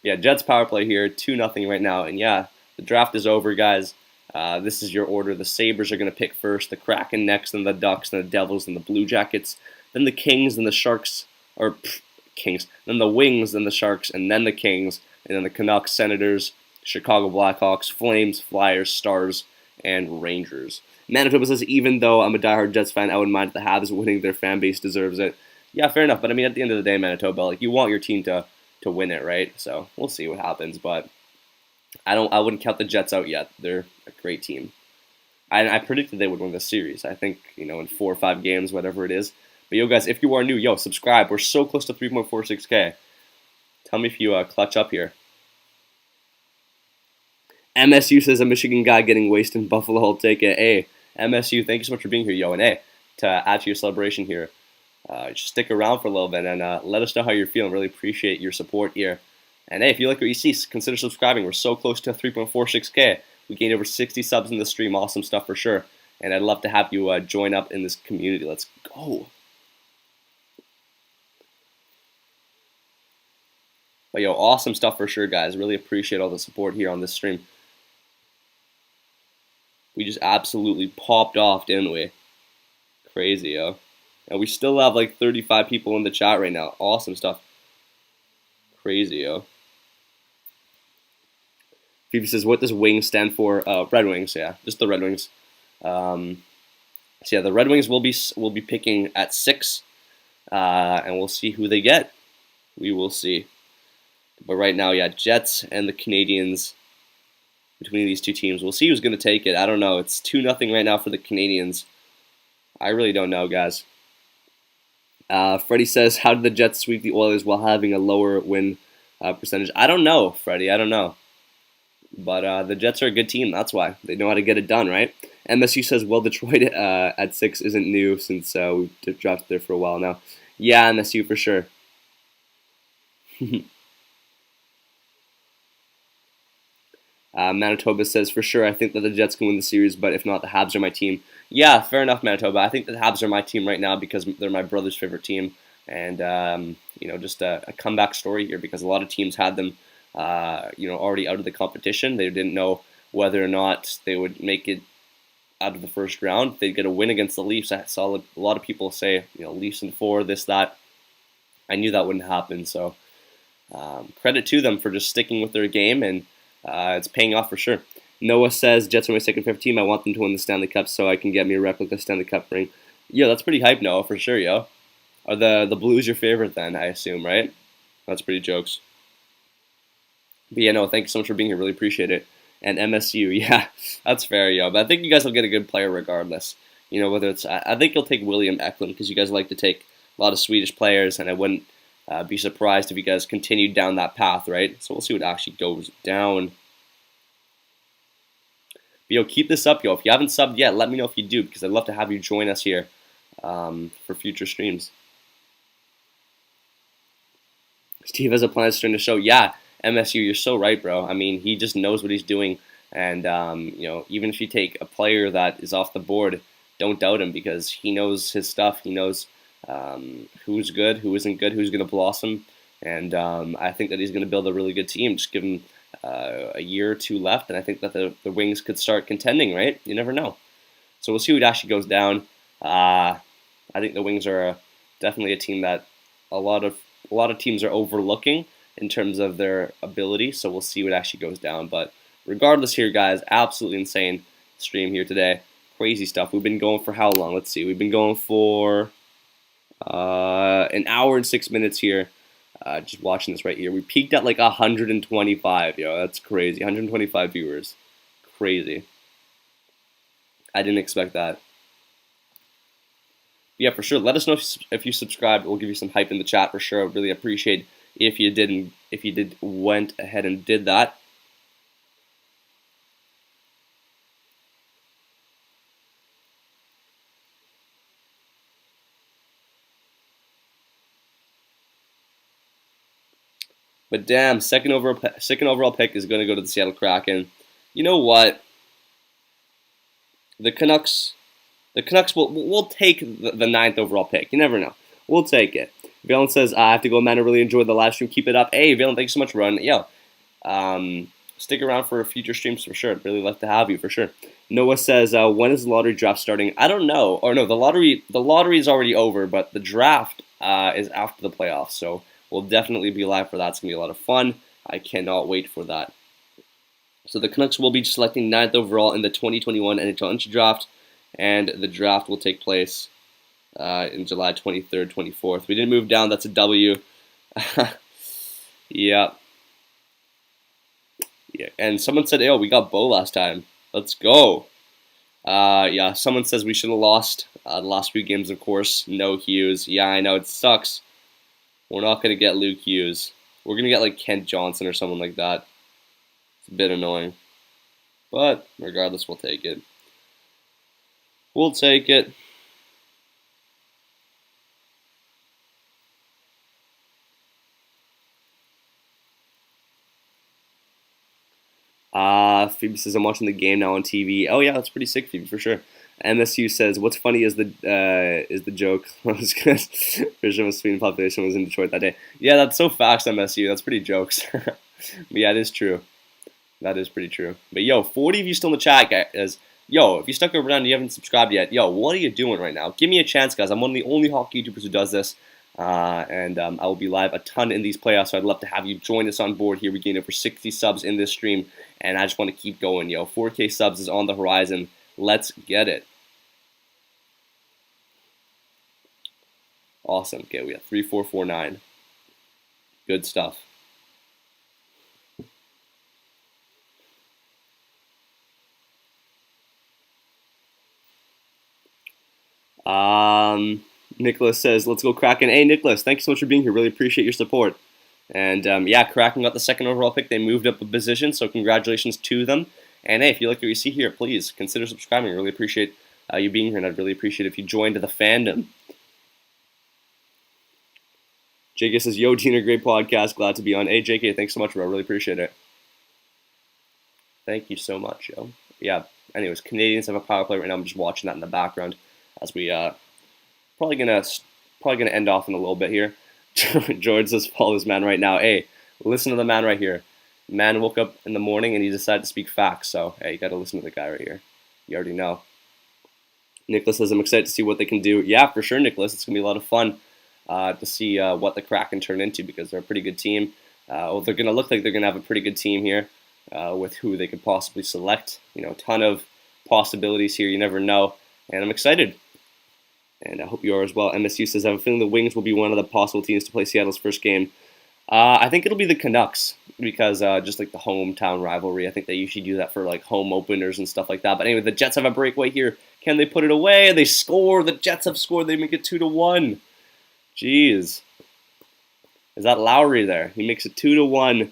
Yeah, Jets power play here, 2-0 right now. And yeah, the draft is over, guys. This is your order. The Sabres are going to pick first, the Kraken next, then the Ducks, then the Devils, then the Blue Jackets, then the Kings, then the Sharks, or Kings, then the Wings, then the Sharks, and then the Kings, and then the Canucks, Senators, Chicago Blackhawks, Flames, Flyers, Stars, and Rangers. Manitoba says, even though I'm a diehard Jets fan, I wouldn't mind if the Habs winning. Their fan base deserves it. Yeah, fair enough. But I mean, at the end of the day, Manitoba, like, you want your team to win it, right? So we'll see what happens. But I wouldn't count the Jets out yet. They're a great team. I predicted they would win the series. I think, you know, in 4 or 5 games, whatever it is. But yo, guys, if you are new, yo, subscribe. We're so close to 3.46K. Tell me if you clutch up here. MSU says, a Michigan guy getting wasted in Buffalo. I'll take it. Hey, MSU, thank you so much for being here, yo. And hey, to add to your celebration here, just stick around for a little bit and let us know how you're feeling. Really appreciate your support here. And hey, if you like what you see, consider subscribing. We're so close to 3.46K. We gained over 60 subs in the stream. Awesome stuff for sure. And I'd love to have you join up in this community. Let's go. But yo, awesome stuff for sure, guys. Really appreciate all the support here on this stream. We just absolutely popped off, didn't we? Crazy, yo. And we still have like 35 people in the chat right now. Awesome stuff. Crazy, yo. Phoebe says, what does Wings stand for? Red Wings, yeah. Just the Red Wings. So yeah, the Red Wings will be picking at 6. And we'll see who they get. We will see. But right now, yeah, Jets and the Canadiens, between these two teams. We'll see who's going to take it. I don't know. It's 2-0 right now for the Canadiens. I really don't know, guys. Freddie says, how did the Jets sweep the Oilers while having a lower win percentage. I don't know, Freddie. I don't know. But the Jets are a good team. That's why. They know how to get it done, right? MSU says, well, Detroit at 6 isn't new since we've drafted there for a while now. Yeah, MSU for sure. Manitoba says, for sure, I think that the Jets can win the series, but if not, the Habs are my team. Yeah, fair enough, Manitoba. I think the Habs are my team right now because they're my brother's favorite team. And, just a comeback story here because a lot of teams had them, already out of the competition. They didn't know whether or not they would make it out of the first round. They'd get a win against the Leafs. I saw a lot of people say, Leafs in 4, this, that. I knew that wouldn't happen. So credit to them for just sticking with their game, and it's paying off for sure. Noah says, Jets are my second favorite team. I want them to win the Stanley Cup so I can get me a replica Stanley Cup ring. Yeah, that's pretty hype, Noah, for sure, yo. Are the Blues your favorite then, I assume, right? That's pretty jokes. But yeah, no, thank you so much for being here. Really appreciate it. And MSU, yeah, that's fair, yo. But I think you guys will get a good player regardless. Whether it's, I think you'll take William Eklund because you guys like to take a lot of Swedish players, and I wouldn't be surprised if you guys continued down that path, right? So we'll see what actually goes down. But yo, keep this up, yo. If you haven't subbed yet, let me know if you do because I'd love to have you join us here for future streams. Steve has a plan to start the show. Yeah, MSU, you're so right, bro. I mean, he just knows what he's doing. And, even if you take a player that is off the board, don't doubt him because he knows his stuff. He knows who's good, who isn't good, who's going to blossom. And I think that he's going to build a really good team. Just give him a year or two left, and I think that the Wings could start contending, right? You never know. So we'll see what actually goes down. I think the Wings are definitely a team that a lot of teams are overlooking in terms of their ability, so we'll see what actually goes down. But regardless here, guys, absolutely insane stream here today. Crazy stuff. We've been going for how long? Let's see. We've been going for an hour and 6 minutes here. Just watching this right here. We peaked at like 125, yo. That's crazy. 125 viewers. Crazy. I didn't expect that. Yeah, for sure. Let us know if you subscribed. We'll give you some hype in the chat for sure. I would really appreciate if you didn't. If you went ahead and did that. But damn, second overall pick is going to go to the Seattle Kraken. You know what? The Canucks will take the 9th overall pick. You never know. We'll take it. Valen says, I have to go, man. I really enjoyed the live stream. Keep it up. Hey, Valen, thanks so much for running. Yo, stick around for future streams for sure. I'd really love to have you for sure. Noah says, when is the lottery draft starting? I don't know. Or no, the lottery is already over, but the draft is after the playoffs. So we'll definitely be live for that. It's going to be a lot of fun. I cannot wait for that. So the Canucks will be selecting 9th overall in the 2021 NHL Draft, and the draft will take place in July 23rd, 24th. We didn't move down. That's a W. Yeah. And someone said, "Oh, we got Bo last time. Let's go." Yeah. Someone says we should have lost the last few games. Of course, no Hughes. Yeah, I know it sucks. We're not gonna get Luke Hughes. We're gonna get like Kent Johnson or someone like that. It's a bit annoying, but regardless, we'll take it. We'll take it. Phoebe says, I'm watching the game now on TV. Oh yeah, that's pretty sick, Phoebe, for sure. MSU says, what's funny is the joke. For sure, the Sweden population was in Detroit that day. Yeah, that's so facts, MSU. That's pretty jokes. But yeah, it is true. That is pretty true. But yo, 40 of you still in the chat, guys. Yo, if you stuck over down and you haven't subscribed yet, yo, what are you doing right now? Give me a chance, guys. I'm one of the only hockey YouTubers who does this. And I will be live a ton in these playoffs, so I'd love to have you join us on board here. We gained over 60 subs in this stream, and I just want to keep going, yo. 4K subs is on the horizon. Let's get it. Awesome. Okay, we got 3449. Good stuff. Nicholas says, let's go Kraken. Hey, Nicholas, thank you so much for being here. Really appreciate your support. And yeah, Kraken got the second overall pick. They moved up a position, so congratulations to them. And hey, if you like what you see here, please consider subscribing. I really appreciate you being here, and I'd really appreciate if you joined the fandom. JK says, yo, Tina, great podcast. Glad to be on. Hey, JK, thanks so much, bro. I really appreciate it. Thank you so much, yo. Yeah, anyways, Canadians have a power play right now. I'm just watching that in the background as we probably gonna end off in a little bit here. George says, follow this man right now. Hey, listen to the man right here. Man woke up in the morning and he decided to speak facts. So, hey, you got to listen to the guy right here. You already know. Nicholas says, I'm excited to see what they can do. Yeah, for sure, Nicholas. It's going to be a lot of fun to see what the Kraken turn into because they're a pretty good team. They're going to look like they're going to have a pretty good team here with who they could possibly select. You know, a ton of possibilities here. You never know. And I'm excited. And I hope you are as well. MSU says, I have a feeling the Wings will be one of the possible teams to play Seattle's first game. I think it'll be the Canucks because just like the hometown rivalry. I think they usually do that for like home openers and stuff like that. But anyway, the Jets have a breakaway here. Can they put it away? They score. The Jets have scored. They make it 2-1. Jeez. Is that Lowry there? He makes it 2-1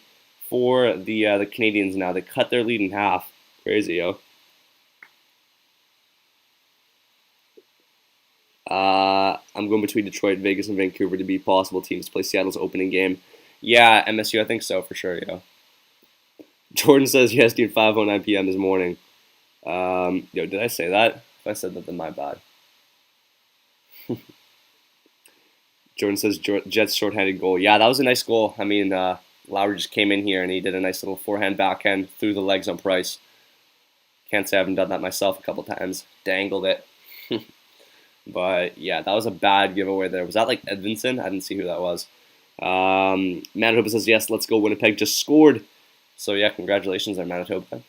for the Canadians now. They cut their lead in half. Crazy, yo. I'm going between Detroit, Vegas, and Vancouver to be possible teams to play Seattle's opening game. Yeah, MSU, I think so for sure, yo. Jordan says, yes, dude, 5:09 p.m. this morning. Yo, did I say that? If I said that, then my bad. Jordan says, Jets shorthanded goal. Yeah, that was a nice goal. I mean, Lowry just came in here and he did a nice little forehand backhand through the legs on Price. Can't say I haven't done that myself a couple times. Dangled it. But yeah, that was a bad giveaway there. Was that like Edvinson? I didn't see who that was. Manitoba says, yes, let's go. Winnipeg just scored. So yeah, congratulations on Manitoba.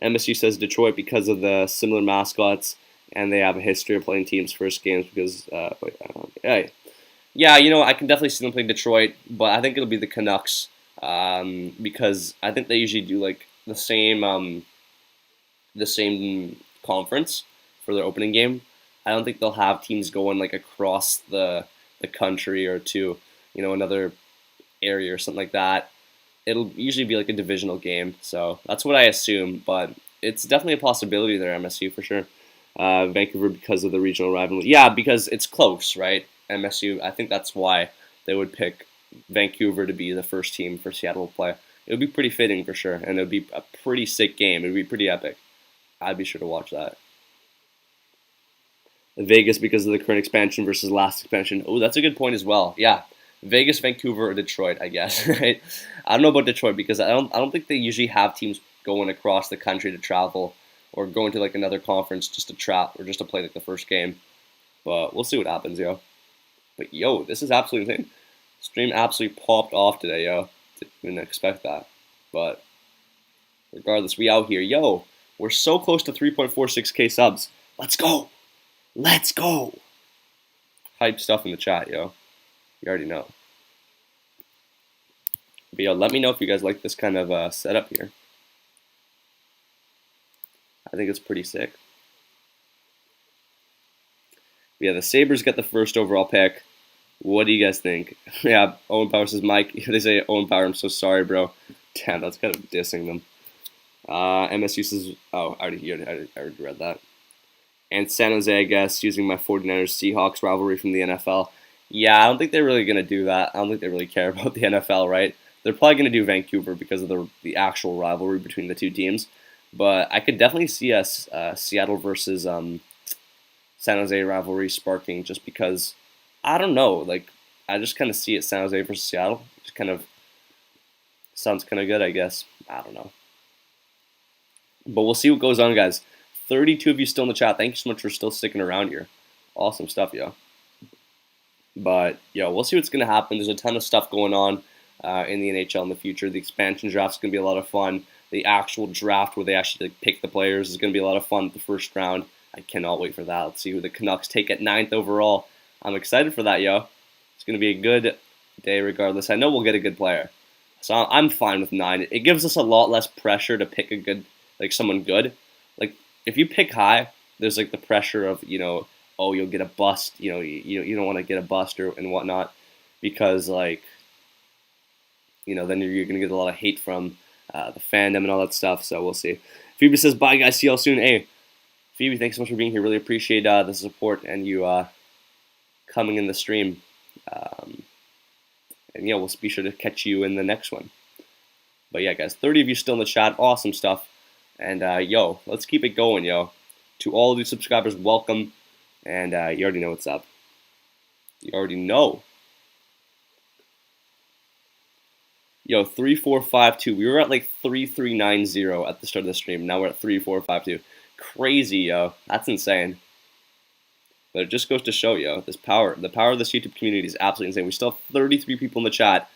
MSU says Detroit because of the similar mascots and they have a history of playing teams' first games because, yeah, you know, I can definitely see them playing Detroit, but I think it'll be the Canucks because I think they usually do like the same conference for their opening game. I don't think they'll have teams going like across the country or to, you know, another area or something like that. It'll usually be like a divisional game, so that's what I assume. But it's definitely a possibility there, MSU for sure. Vancouver because of the regional rivalry. Yeah, because it's close, right? MSU. I think that's why they would pick Vancouver to be the first team for Seattle to play. It would be pretty fitting for sure, and it would be a pretty sick game. It would be pretty epic. I'd be sure to watch that. Vegas because of the current expansion versus last expansion. Oh, that's a good point as well. Yeah, Vegas, Vancouver, or Detroit, I guess. Right? I don't know about Detroit because I don't think they usually have teams going across the country to travel or going to like another conference just to trap or just to play like the first game. But we'll see what happens, yo. But yo, this is absolutely insane. Stream absolutely popped off today, yo. Didn't expect that. But regardless, we out here, yo. We're so close to 3.46k subs. Let's go. Let's go! Hype stuff in the chat, yo. You already know. But yo, let me know if you guys like this kind of setup here. I think it's pretty sick. But yeah, the Sabres get the first overall pick. What do you guys think? Yeah, Owen Power says, Mike, they say Owen Power, I'm so sorry, bro. Damn, that's kind of dissing them. MSU says, oh, I already read that. And San Jose, I guess, using my 49ers-Seahawks rivalry from the NFL. Yeah, I don't think they're really going to do that. I don't think they really care about the NFL, right? They're probably going to do Vancouver because of the actual rivalry between the two teams. But I could definitely see us Seattle versus San Jose rivalry sparking just because, I don't know, like, I just kind of see it San Jose versus Seattle. Just kind of sounds kind of good, I guess. I don't know. But we'll see what goes on, guys. 32 of you still in the chat. Thank you so much for still sticking around here. Awesome stuff, yo. But, yo, we'll see what's going to happen. There's a ton of stuff going on in the NHL in the future. The expansion draft is going to be a lot of fun. The actual draft where they actually like, pick the players is going to be a lot of fun the first round. I cannot wait for that. Let's see who the Canucks take at 9th overall. I'm excited for that, yo. It's going to be a good day regardless. I know we'll get a good player. So I'm fine with 9. It gives us a lot less pressure to pick a good, like someone good. Like, if you pick high, there's like the pressure of, you know, oh, you'll get a bust. You know, you don't want to get a bust and whatnot because like then you're going to get a lot of hate from the fandom and all that stuff. So we'll see. Phoebe says, bye, guys. See y'all soon. Hey, Phoebe, thanks so much for being here. Really appreciate the support and you coming in the stream. And yeah, we'll be sure to catch you in the next one. But yeah, guys, 30 of you still in the chat. Awesome stuff. And yo, let's keep it going, yo. To all of you subscribers, welcome. And you already know what's up. You already know. Yo, 3452. We were at like 3390 at the start of the stream. Now we're at 3452. Crazy, yo. That's insane. But it just goes to show, yo, the power of this YouTube community is absolutely insane. We still have 33 people in the chat.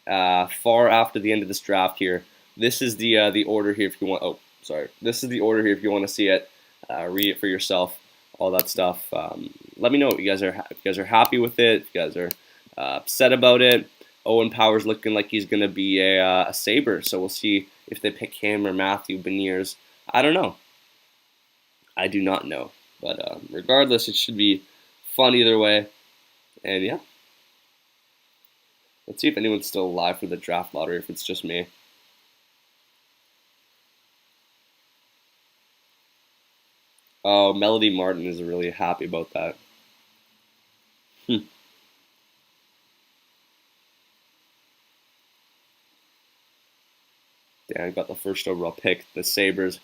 Far after the end of this draft here. This is the order here if you want. Oh, sorry. This is the order here if you want to see it. Read it for yourself. All that stuff. Let me know if you guys are happy with it. If you guys are upset about it. Owen Power's looking like he's gonna be a Sabre. So we'll see if they pick him or Matthew Beniers. I don't know. I do not know. But regardless, it should be fun either way. And yeah. Let's see if anyone's still alive for the draft lottery, if it's just me. Oh, Melody Martin is really happy about that. Dan got the first overall pick, the Sabres.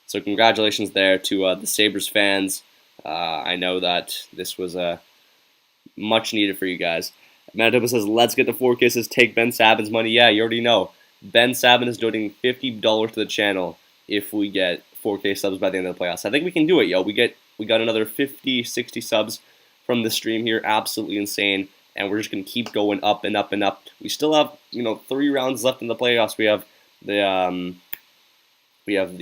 So congratulations there to the Sabres fans. I know that this was much needed for you guys. Manitoba says, let's get the 4K. Says, take Ben Sabin's money. Yeah, you already know. Ben Sabin is donating $50 to the channel if we get 4K subs by the end of the playoffs. I think we can do it, yo. We got another 50, 60 subs from the stream here. Absolutely insane. And we're just going to keep going up and up and up. We still have, 3 rounds left in the playoffs. We have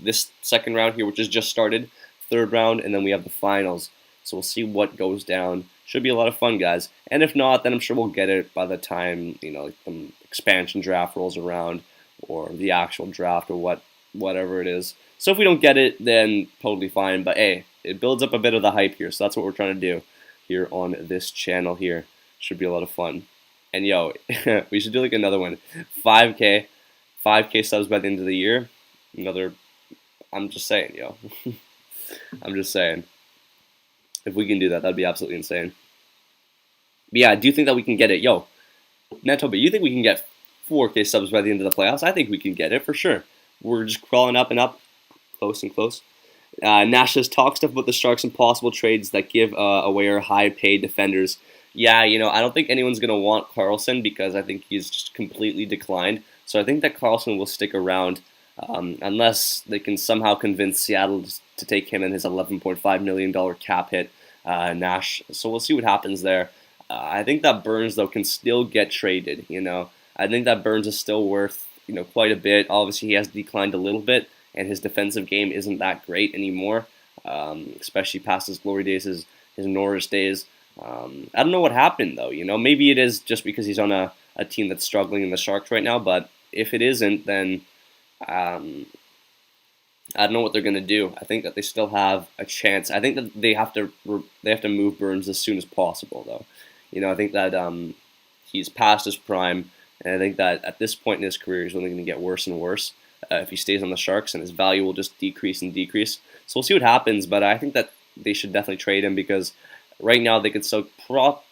this second round here, which has just started, third round, and then we have the finals. So we'll see what goes down. Should be a lot of fun, guys. And if not, then I'm sure we'll get it by the time, the expansion draft rolls around or the actual draft or whatever it is. So if we don't get it, then totally fine. But hey, it builds up a bit of the hype here. So that's what we're trying to do here on this channel here. Should be a lot of fun. And yo, we should do like another one. 5K subs by the end of the year. I'm just saying, yo. I'm just saying. If we can do that, that'd be absolutely insane. But yeah, I do think that we can get it. Yo, Manitoba, you think we can get 4K subs by the end of the playoffs? I think we can get it for sure. We're just crawling up and up, close and close. Nash says, talk stuff about the Sharks and possible trades that give away our high-paid defenders. Yeah, I don't think anyone's going to want Carlson because I think he's just completely declined. So I think that Carlson will stick around unless they can somehow convince Seattle to take him and his $11.5 million cap hit, Nash. So we'll see what happens there. I think that Burns, though, can still get traded, I think that Burns is still worth, quite a bit. Obviously, he has declined a little bit, and his defensive game isn't that great anymore, especially past his glory days, his Norris days. I don't know what happened, though, Maybe it is just because he's on a team that's struggling in the Sharks right now, but if it isn't, then I don't know what they're going to do. I think that they still have a chance. I think that they have to move Burns as soon as possible, though. I think that he's past his prime, and I think that at this point in his career, he's only going to get worse and worse if he stays on the Sharks, and his value will just decrease and decrease. So we'll see what happens, but I think that they should definitely trade him because right now they could still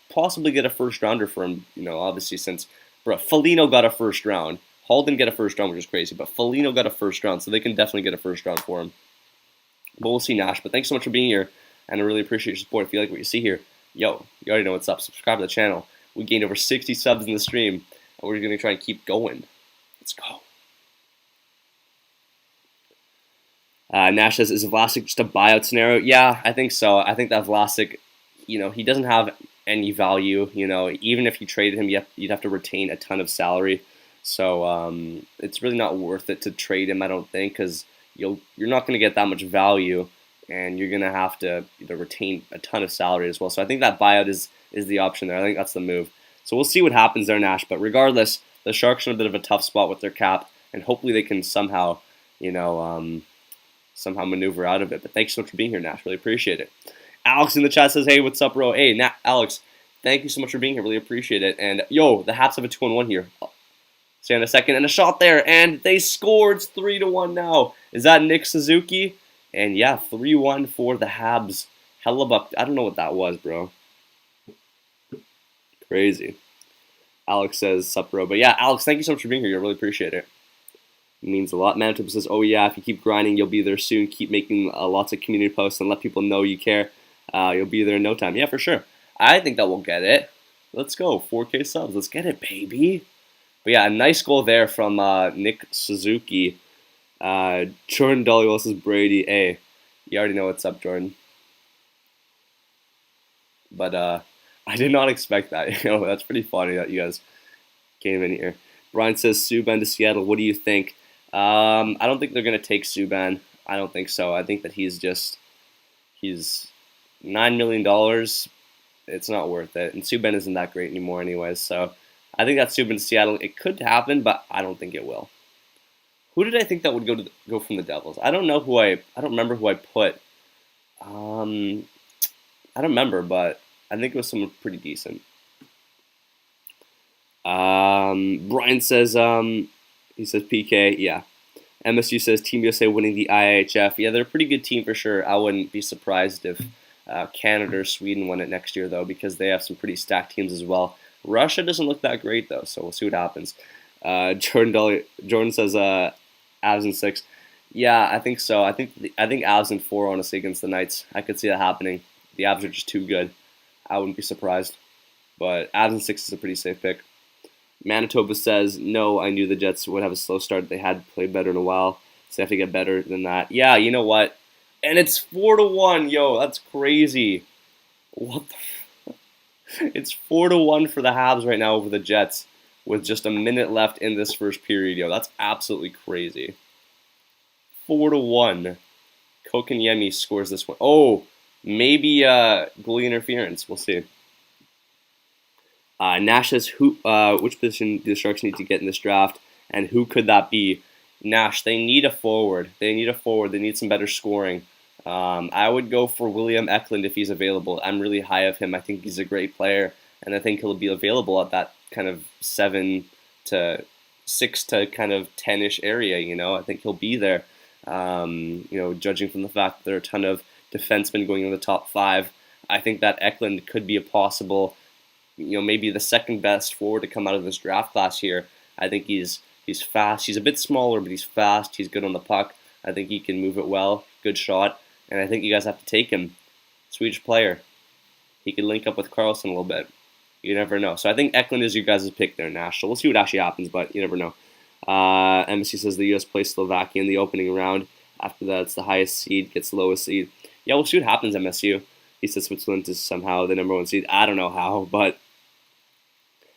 possibly get a first-rounder for him, obviously since Foligno got a first round. Hall didn't get a first round, which is crazy, but Foligno got a first round, so they can definitely get a first round for him. But we'll see, Nash. But thanks so much for being here, and I really appreciate your support. If you like what you see here, yo, you already know what's up. Subscribe to the channel. We gained over 60 subs in the stream, and we're going to try and keep going. Let's go. Nash says, is Vlasic just a buyout scenario? Yeah, I think so. I think that Vlasic, he doesn't have any value. Even if you traded him, you'd have to retain a ton of salary. So it's really not worth it to trade him, I don't think, because you're not going to get that much value, and you're going to have to either retain a ton of salary as well. So I think that buyout is the option there. I think that's the move. So we'll see what happens there, Nash. But regardless, the Sharks are in a bit of a tough spot with their cap, and hopefully they can somehow, somehow maneuver out of it. But thanks so much for being here, Nash. Really appreciate it. Alex in the chat says, hey, what's up, bro? Hey, Alex, thank you so much for being here. Really appreciate it. And, yo, the Habs have a 2-on-1 here. See you in a second. And a shot there, and they scored. It's 3-1 now. Is that Nick Suzuki? And yeah, 3-1 for the Habs. Hellebuck. I don't know what that was, bro. Crazy. Alex says, sup, bro. But yeah, Alex, thank you so much for being here. I really appreciate it. It means a lot. Manitoba says, oh yeah, if you keep grinding, you'll be there soon. Keep making lots of community posts and let people know you care. You'll be there in no time. Yeah, for sure. I think that we'll get it. Let's go. 4K subs. Let's get it, baby. But yeah, a nice goal there from Nick Suzuki. Jordan Dolly says, Brady. Hey, you already know what's up, Jordan. But I did not expect that. That's pretty funny that you guys came in here. Brian says, Subban to Seattle. What do you think? I don't think they're going to take Subban. I don't think so. I think that he's $9 million. It's not worth it. And Subban isn't that great anymore anyways. So I think that's Subban to Seattle. It could happen, but I don't think it will. Who did I think that would go from the Devils? I don't remember who I put. I don't remember, but I think it was someone pretty decent. Brian says, he says PK, yeah. MSU says Team USA winning the IIHF. Yeah, they're a pretty good team for sure. I wouldn't be surprised if Canada or Sweden won it next year, though, because they have some pretty stacked teams as well. Russia doesn't look that great, though, so we'll see what happens. Jordan says Avs in 6. Yeah, I think so. I think Avs in 4, honestly, against the Knights. I could see that happening. The Avs are just too good. I wouldn't be surprised. But Avs in 6 is a pretty safe pick. Manitoba says, no, I knew the Jets would have a slow start. They had played better in a while, so they have to get better than that. Yeah, you know what? And it's 4-1. Yo, that's crazy. What the It's 4-1 for the Habs right now over the Jets with just a minute left in this first period. Yo, that's absolutely crazy. 4-1. Kokanyemi scores this one. Oh, maybe goalie interference. We'll see. Nash says, which position do the Sharks need to get in this draft, and who could that be? Nash, they need a forward. They need some better scoring. I would go for William Eklund if he's available. I'm really high of him. I think he's a great player, and I think he'll be available at that kind of 7 to 6 to kind of 10-ish area. I think he'll be there. Judging from the fact that there are a ton of defensemen going in the top 5, I think that Eklund could be a possible, maybe the second best forward to come out of this draft class here. I think he's fast. He's a bit smaller, but he's fast. He's good on the puck. I think he can move it well. Good shot. And I think you guys have to take him. Swedish player. He could link up with Carlson a little bit. You never know. So I think Eklund is your guys' pick there, Nash. So we'll see what actually happens, but you never know. MSC says the U.S. plays Slovakia in the opening round. After that, it's the highest seed, gets the lowest seed. Yeah, we'll see what happens, MSU. He says Switzerland is somehow the number 1 seed. I don't know how, but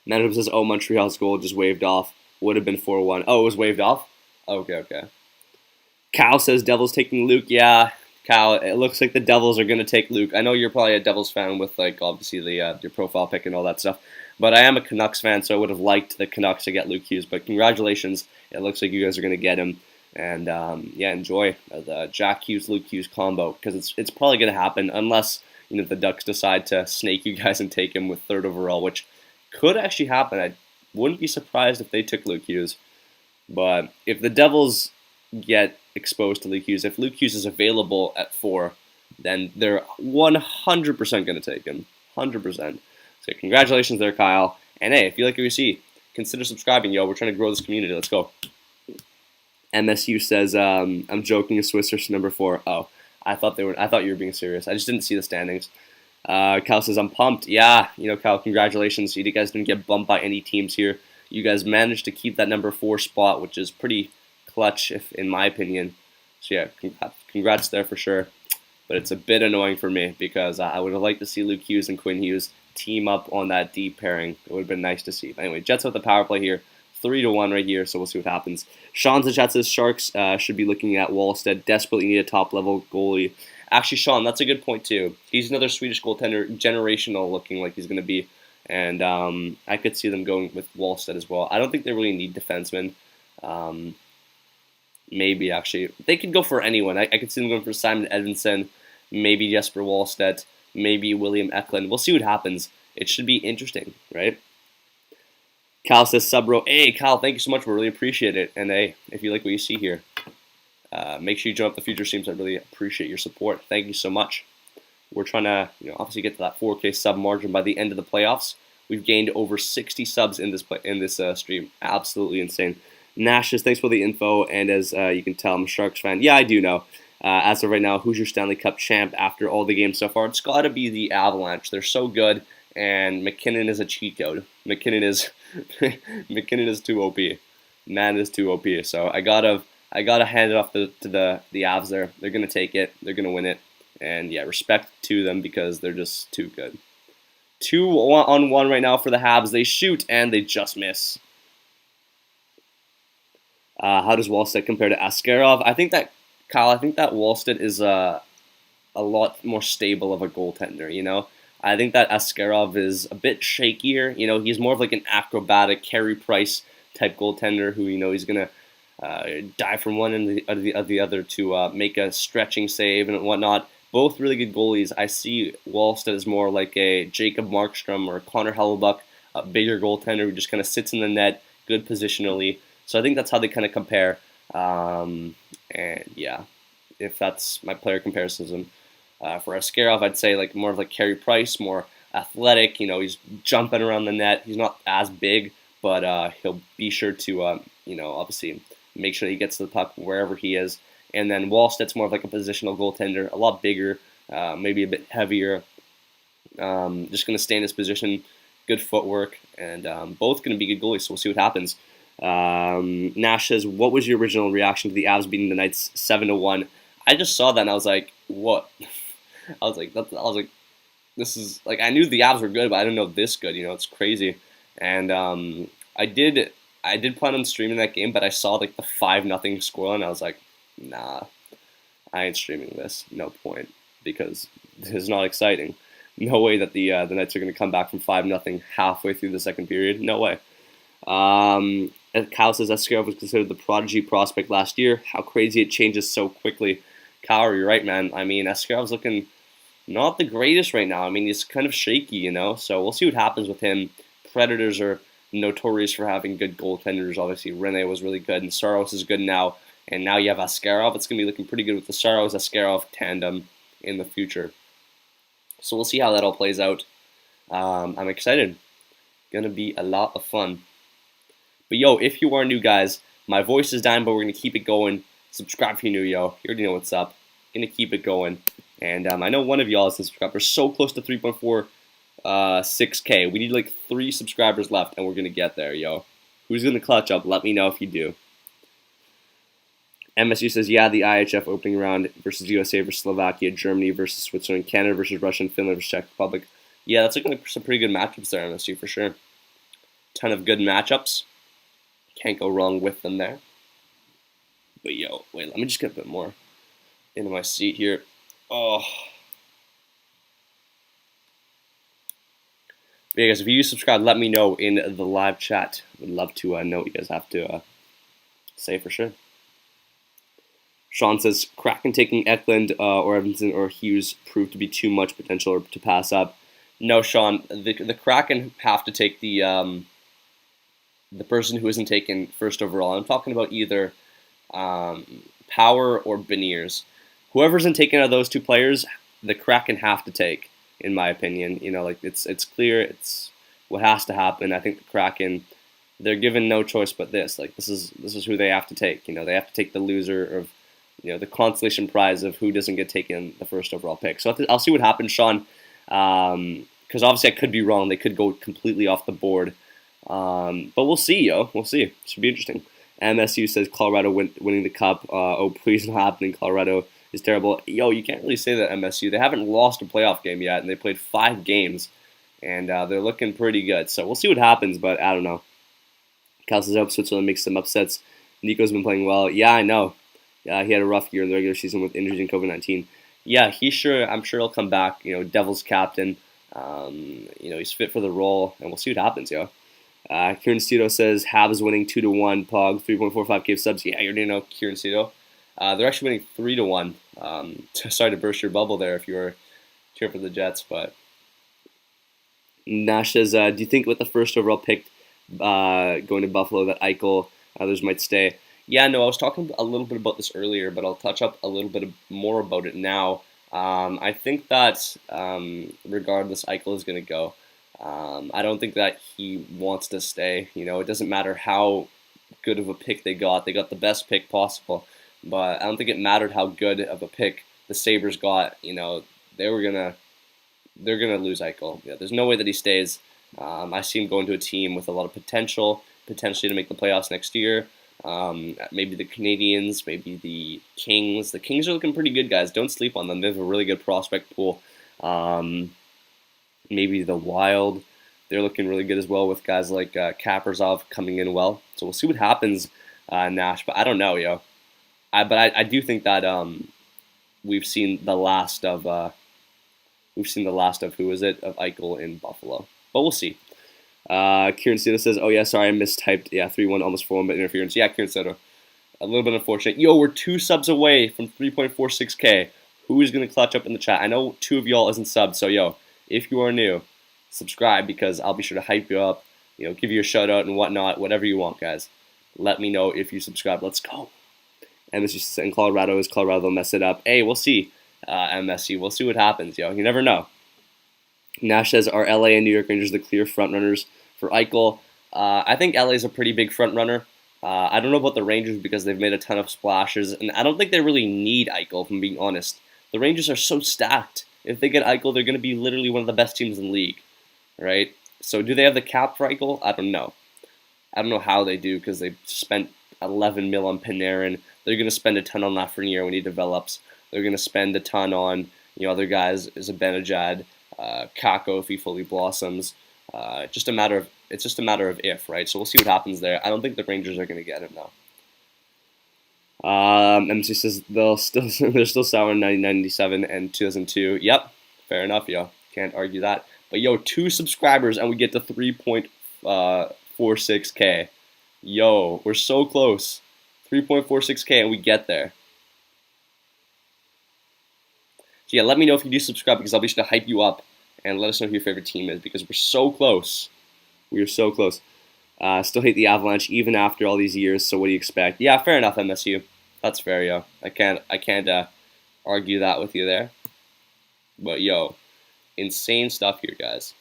Manitoba says, oh, Montreal's goal just waved off. Would have been 4-1. Oh, it was waved off? Okay. Cal says Devils taking Luke. Yeah, Cal, it looks like the Devils are going to take Luke. I know you're probably a Devils fan with, obviously your profile pick and all that stuff. But I am a Canucks fan, so I would have liked the Canucks to get Luke Hughes. But congratulations. It looks like you guys are going to get him. And, enjoy the Jack Hughes-Luke Hughes combo, because it's probably going to happen unless, the Ducks decide to snake you guys and take him with 3rd overall, which could actually happen. I wouldn't be surprised if they took Luke Hughes. But if the Devils get exposed to Luke Hughes, if Luke Hughes is available at 4, then they're 100% going to take him. 100%. So congratulations there, Kyle. And hey, if you like what you see, consider subscribing, yo. We're trying to grow this community. Let's go. MSU says, I'm joking, a Swiss are number 4. Oh, I thought you were being serious. I just didn't see the standings. Cal says, I'm pumped. Yeah, Cal, congratulations. You guys didn't get bumped by any teams here. You guys managed to keep that number 4 spot, which is pretty clutch, in my opinion. So yeah, congrats there for sure. But it's a bit annoying for me because I would have liked to see Luke Hughes and Quinn Hughes team up on that D pairing. It would have been nice to see. But anyway, Jets with the power play here. 3-1 right here, so we'll see what happens. Sean's in chat says Sharks should be looking at Wallstead. Desperately need a top-level goalie. Actually, Sean, that's a good point, too. He's another Swedish goaltender, generational looking like he's going to be. And I could see them going with Wallstead as well. I don't think they really need defensemen. Maybe, actually. They could go for anyone. I could see them going for Simon Edvinsson, maybe Jesper Wallstedt, maybe William Eklund. We'll see what happens. It should be interesting, right? Cal says, Subro, hey, Cal, thank you so much. We really appreciate it. And hey, if you like what you see here, make sure you join up the future streams. I really appreciate your support. Thank you so much. We're trying to, obviously get to that 4K sub margin by the end of the playoffs. We've gained over 60 subs in this stream. Absolutely insane. Nash says, thanks for the info. And as you can tell, I'm a Sharks fan. Yeah, I do know. As of right now, who's your Stanley Cup champ after all the games so far? It's got to be the Avalanche. They're so good, and McKinnon is a cheat code. McKinnon is too OP. Man is too OP. So I gotta hand it off to the Avs there. They're gonna take it. They're gonna win it. And yeah, respect to them because they're just too good. 2-on-1 right now for the Habs. They shoot and they just miss. How does Wallstedt compare to Askarov? I think that Wallstedt is a lot more stable of a goaltender, I think that Askarov is a bit shakier. He's more of like an acrobatic Carey Price type goaltender who, he's going to dive from one end to the other to make a stretching save and whatnot. Both really good goalies. I see Wallstedt as more like a Jacob Markstrom or Connor Hellebuyck, a bigger goaltender who just kind of sits in the net, good positionally. So I think that's how they kind of compare. And yeah, if that's my player comparisons. For Askarov, I'd say like more of like Carey Price, more athletic. He's jumping around the net. He's not as big, but he'll be sure to, obviously make sure he gets to the puck wherever he is. And then Wallstedt's more of like a positional goaltender, a lot bigger, maybe a bit heavier. Just going to stay in his position, good footwork, and both going to be good goalies. So we'll see what happens. Nash says, what was your original reaction to the Avs beating the Knights 7-1? I just saw that and I was like, what? I was like, this is like, I knew the Avs were good, but I didn't know this good. It's crazy. And I did plan on streaming that game, but I saw like the 5-0 scoreline, and I was like, nah, I ain't streaming this. No point, because this is not exciting. No way that the Knights are going to come back from 5-0 halfway through the second period. No way. Kyle says Askarov was considered the prodigy prospect last year. How crazy it changes so quickly. Kyle, you're right, man. I mean, Askarov's looking not the greatest right now. I mean, he's kind of shaky, So we'll see what happens with him. Predators are notorious for having good goaltenders. Obviously, Rene was really good, and Saros is good now. And now you have Askarov. It's going to be looking pretty good with the Saros-Askarov tandem in the future. So we'll see how that all plays out. I'm excited. Going to be a lot of fun. But yo, if you are new, guys, my voice is dying, but we're going to keep it going. Subscribe if you're new, yo. You already know what's up. Going to keep it going. And I know one of y'all is subscribed. We're so close to 3.46K. We need like 3 subscribers left, and we're going to get there, yo. Who's going to clutch up? Let me know if you do. MSU says, yeah, the IHF opening round versus USA versus Slovakia, Germany versus Switzerland, Canada versus Russia, and Finland versus Czech Republic. Yeah, that's looking like some pretty good matchups there, MSU, for sure. Ton of good matchups. Can't go wrong with them there. But yo, wait, let me just get a bit more into my seat here. Oh. But yeah, guys, if you subscribe, let me know in the live chat. Would love to know what you guys have to say for sure. Sean says, Kraken taking Eklund or Evanson or Hughes proved to be too much potential or to pass up. No, Sean, the Kraken have to take the person who isn't taken first overall. I'm talking about either Power or Beniers. Whoever isn't taken out of those 2 players, the Kraken have to take, in my opinion. It's clear. It's what has to happen. I think the Kraken, they're given no choice but this. Like this is who they have to take. They have to take the loser of the consolation prize of who doesn't get taken the first overall pick. So I'll see what happens, Sean. Because obviously I could be wrong. They could go completely off the board. But we'll see, yo. We'll see. Should be interesting. MSU says Colorado winning the cup. Oh, please not happening. Colorado is terrible. Yo, you can't really say that, MSU. They haven't lost a playoff game yet, and they played 5 games, and they're looking pretty good. So we'll see what happens, but I don't know. Cal says, I hope Switzerland makes some upsets. Nico's been playing well. Yeah, I know. Yeah, he had a rough year in the regular season with injuries and COVID-19. Yeah, I'm sure he'll come back. Devils captain. He's fit for the role, and we'll see what happens, yo. Kieran Cito says, Habs winning 2-1, Pog, 3.45K subs. Yeah, you already know Kieran Cito. They're actually winning 3-1. Sorry to burst your bubble there if you were cheering for the Jets, but Nash says, do you think with the first overall pick, going to Buffalo, that Eichel, others might stay. Yeah, no, I was talking a little bit about this earlier, but I'll touch up a little bit more about it now. I think that regardless, Eichel is going to go. I don't think that he wants to stay. It doesn't matter how good of a pick they got. They got the best pick possible, but I don't think it mattered how good of a pick the Sabres got. They're gonna lose Eichel. Yeah, there's no way that he stays. I see him going to a team with a lot of potentially to make the playoffs next year. Maybe the Canadiens, maybe the Kings. The Kings are looking pretty good, guys. Don't sleep on them. They have a really good prospect pool. Maybe the Wild. They're looking really good as well with guys like Kaprizov coming in well. So we'll see what happens, Nash. But I don't know, yo. I do think that we've seen the last of who is it, of Eichel in Buffalo. But we'll see. Kieran Soto says, "Oh yeah, sorry, I mistyped. Yeah, 3-1, almost 4-1, but interference. Yeah, Kieran Soto, a little bit unfortunate. Yo, we're 2 subs away from 3.46K. Who is gonna clutch up in the chat? I know 2 of y'all isn't subbed, so yo, if you are new, subscribe because I'll be sure to hype you up. Give you a shout out and whatnot, whatever you want, guys. Let me know if you subscribe. Let's go." MSU in Colorado is Colorado. They'll mess it up. Hey, we'll see. MSU, we'll see what happens, yo. You never know. Nash says, "Are LA and New York Rangers the clear front runners for Eichel?" I think LA is a pretty big front runner. I don't know about the Rangers because they've made a ton of splashes, and I don't think they really need Eichel, if I'm being honest. The Rangers are so stacked. If they get Eichel, they're going to be literally one of the best teams in the league, right? So do they have the cap for Eichel? I don't know. I don't know how they do because they spent 11 mil on Panarin. They're going to spend a ton on Lafreniere when he develops. They're going to spend a ton on other guys, Zibanejad, Kako if he fully blossoms. It's just a matter of if, right? So we'll see what happens there. I don't think the Rangers are going to get him though. MC says they're still sour in 1997 and 2002. Yep, fair enough, yo. Can't argue that. But yo, 2 subscribers and we get to 3.46K. Yo, we're so close. 3.46K and we get there. So yeah, let me know if you do subscribe because I'll be sure to hype you up and let us know who your favorite team is because we're so close. We are so close. Still hate the Avalanche even after all these years. So what do you expect? Yeah, fair enough, MSU. That's fair, yo. I can't argue that with you there. But yo, insane stuff here, guys.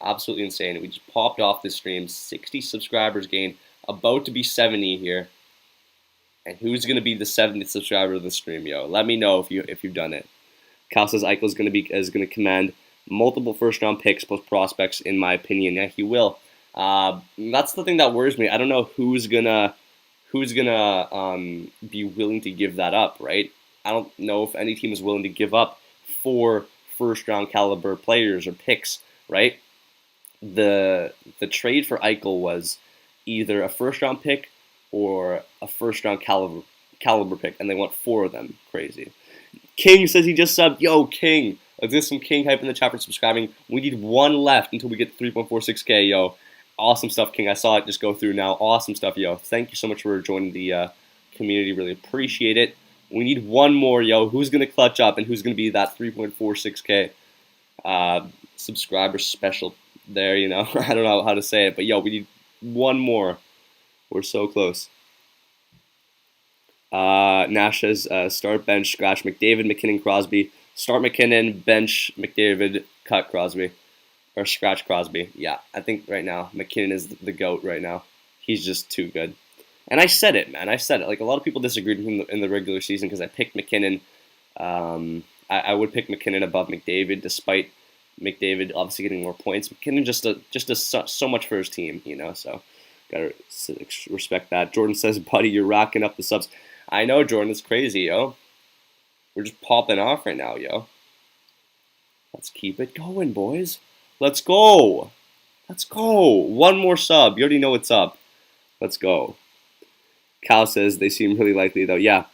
Absolutely insane. We just popped off this stream. 60 subscribers gained. About to be 70 here. And who's gonna be the 70th subscriber of the stream, yo? Let me know if you've done it. Cal says Eichel is gonna command multiple first-round picks plus prospects, in my opinion. Yeah, he will. That's the thing that worries me. I don't know who's gonna be willing to give that up, right? I don't know if any team is willing to give up 4 first-round caliber players or picks, right? The trade for Eichel was either a first-round pick or a first-round caliber pick, and they want 4 of them. Crazy. King says he just subbed. Yo, King. Let's get some King hype in the chat for subscribing. We need 1 left until we get 3.46K, yo. Awesome stuff, King. I saw it just go through now. Awesome stuff, yo. Thank you so much for joining the community. Really appreciate it. We need 1 more, yo. Who's going to clutch up and who's going to be that 3.46K subscriber special there, I don't know how to say it, but yo, we need 1 more. We're so close. Nash says start, bench, scratch McDavid, McKinnon, Crosby. Start McKinnon, bench McDavid, cut Crosby. Or scratch Crosby. Yeah, I think right now McKinnon is the GOAT right now. He's just too good. And I said it, man. I said it. Like, a lot of people disagreed with me in the regular season because I picked McKinnon. I would pick McKinnon above McDavid, despite McDavid obviously getting more points. McKinnon just does so much for his team, so gotta respect that. Jordan says, buddy, you're racking up the subs. I know, Jordan, it's crazy, yo. We're just popping off right now, yo. Let's keep it going, boys. Let's go. Let's go. 1 more sub. You already know what's up. Let's go. Cal says they seem really likely, though. Yeah.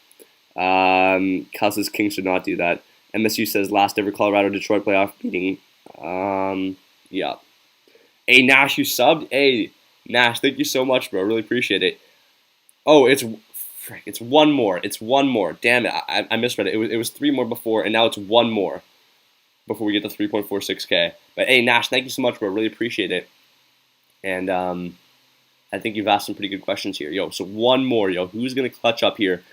Cal says King should not do that. MSU says last ever Colorado-Detroit playoff meeting. Yeah. Hey, Nash, you subbed? Hey, Nash, thank you so much, bro. Really appreciate it. Oh, it's 1 more. It's 1 more. Damn it. I misread it. It was 3 more before, and now it's 1 more before we get to 3.46K. But hey, Nash, thank you so much, bro. Really appreciate it. And I think you've asked some pretty good questions here, yo. So one more, yo. Who's gonna clutch up here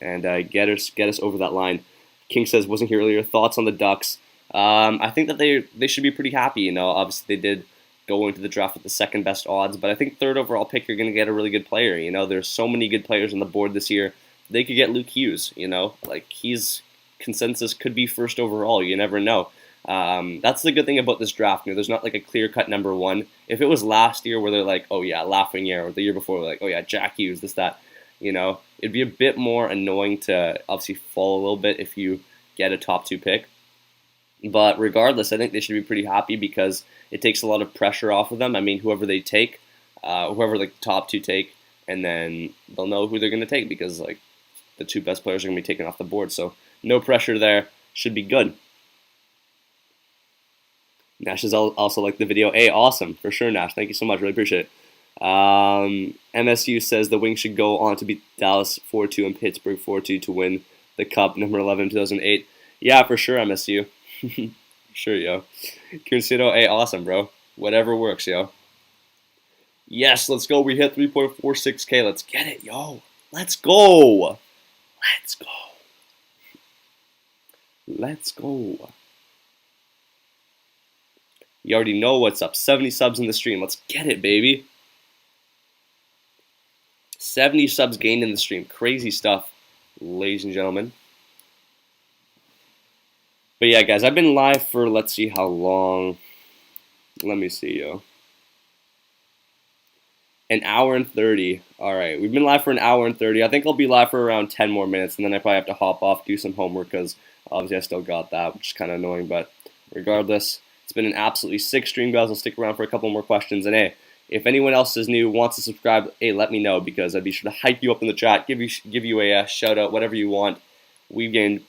and get us over that line? King says wasn't here earlier. Thoughts on the Ducks? I think that they should be pretty happy. Obviously they did go into the draft with the second best odds, but I think third overall pick you're gonna get a really good player. There's so many good players on the board this year. They could get Luke Hughes. Like he's consensus could be first overall. You never know. That's the good thing about this draft. There's not like a clear-cut number one. If it was last year where they're like, oh yeah, Lafreniere, or the year before, like, oh yeah, Jack Hughes, this, that, it'd be a bit more annoying to obviously fall a little bit if you get a top 2 pick. But regardless, I think they should be pretty happy because it takes a lot of pressure off of them. I mean, whoever they take, whoever like the top 2 take, and then they'll know who they're going to take because like the 2 best players are going to be taken off the board. So no pressure there. Should be good. Nash is also like the video. Hey, awesome. For sure, Nash. Thank you so much. Really appreciate it. MSU says the Wings should go on to beat Dallas 4-2 and Pittsburgh 4-2 to win the Cup, number 11 in 2008. Yeah, for sure, MSU. Sure, yo. Consido, hey, awesome, bro. Whatever works, yo. Yes, let's go. We hit 3.46K. Let's get it, yo. Let's go. Let's go. Let's go. You already know what's up. 70 subs in the stream. Let's get it, baby. 70 subs gained in the stream. Crazy stuff, ladies and gentlemen. But yeah, guys, I've been live for, let's see how long. Let me see, yo. An hour and 30. All right, we've been live for an hour and 30. I think I'll be live for around 10 more minutes, and then I probably have to hop off, do some homework, because obviously I still got that, which is kind of annoying. But regardless, it's been an absolutely sick stream, guys. I'll stick around for a couple more questions. And hey, if anyone else is new, wants to subscribe, hey, let me know, because I'd be sure to hype you up in the chat, give you a shout out, whatever you want. We've gained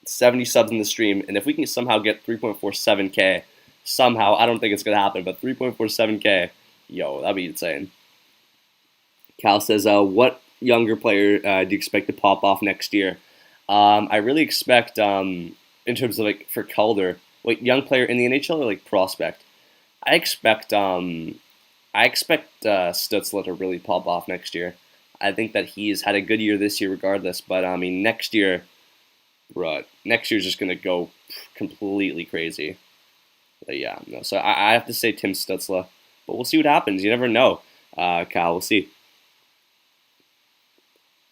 70 subs in the stream, and if we can somehow get 3.47K, somehow, I don't think it's going to happen, but 3.47K, yo, that'd be insane. Cal says, what younger player do you expect to pop off next year? I really expect, in terms of, like, for Calder, like, young player in the NHL or, like, prospect? I expect Stützle to really pop off next year. I think that he's had a good year this year regardless, but, I mean, next year, right, next year's just going to go completely crazy. But yeah, no. So I have to say Tim Stützle, but we'll see what happens. You never know, Kyle. We'll see.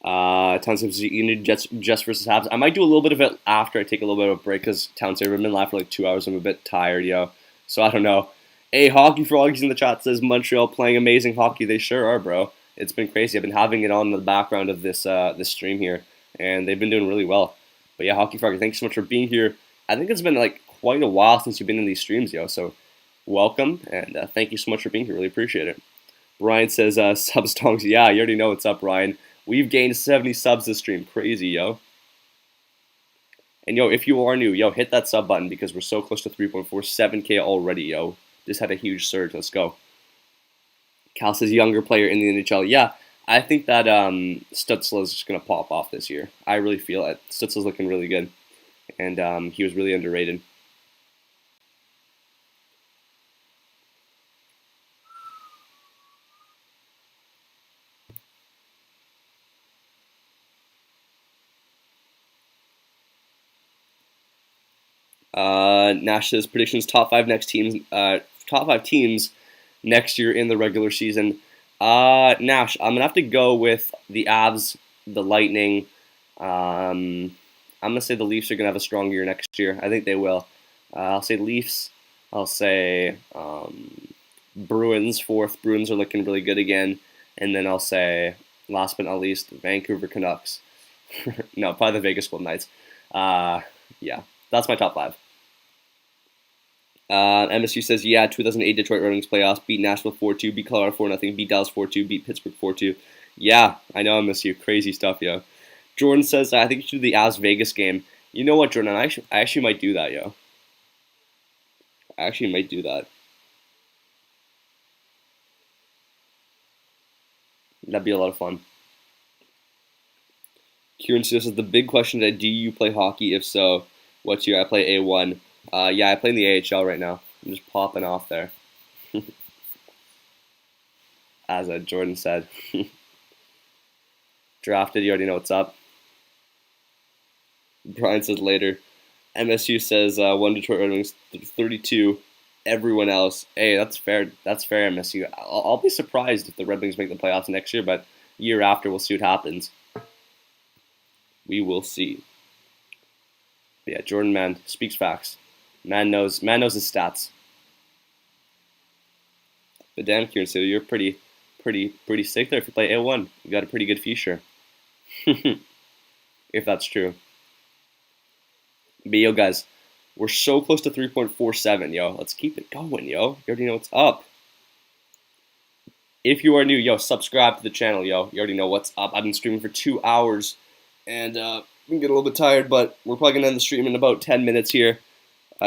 Towns says you need Jets versus Habs. I might do a little bit of it after I take a little bit of a break because Towns said I've been live for like 2 hours. I'm a bit tired, yo. So I don't know. Hey, Hockey Frogs in the chat says Montreal playing amazing hockey. They sure are, bro. It's been crazy. I've been having it on in the background of this stream here, and they've been doing really well. But yeah, Hockey Frog, thanks so much for being here. I think it's been like quite a while since you've been in these streams, yo. So welcome, and thank you so much for being here. Really appreciate it. Brian says, subs tongs. Yeah, you already know what's up, Brian. We've gained 70 subs this stream. Crazy, yo. And yo, if you are new, yo, hit that sub button because we're so close to 3.47K already, yo. Just had a huge surge. Let's go. Cal says younger player in the NHL. Yeah, I think that Stützle is just going to pop off this year. I really feel it. Stützle's looking really good. And he was really underrated. Nash says predictions top 5 teams next year in the regular season. Nash, I'm gonna have to go with the Avs, the Lightning. I'm gonna say the Leafs are gonna have a strong year next year. I think they will. I'll say Leafs. I'll say Bruins fourth. Bruins are looking really good again. And then I'll say, last but not least, Vancouver Canucks. No, probably the Vegas Golden Knights. Yeah, that's my top 5. MSU says, yeah, 2008 Detroit Red Wings playoffs, beat Nashville 4-2, beat Colorado 4-0, beat Dallas 4-2, beat Pittsburgh 4-2. Yeah, I know MSU. Crazy stuff, yo. Jordan says, I think you should do the Avs Vegas game. You know what, Jordan? I actually might do that, yo. I actually might do that. That'd be a lot of fun. Kieran says, the big question is, do you play hockey? If so, what's your? I play A1. Yeah, I play in the AHL right now. I'm just popping off there. as Jordan said. Drafted, you already know what's up. Brian says later. MSU says 1 Detroit Red Wings, 32. Everyone else, hey, that's fair. That's fair, MSU. I'll be surprised if the Red Wings make the playoffs next year, but year after, we'll see what happens. We will see. But yeah, Jordan, man, speaks facts. Man knows his stats. But damn, Kieran, so you're pretty sick there if you play A1. You got a pretty good future. If that's true. But yo, guys, we're so close to 3.47, yo. Let's keep it going, yo. You already know what's up. If you are new, yo, subscribe to the channel, yo. You already know what's up. I've been streaming for 2 hours, and I'm getting a little bit tired, but we're probably going to end the stream in about 10 minutes here.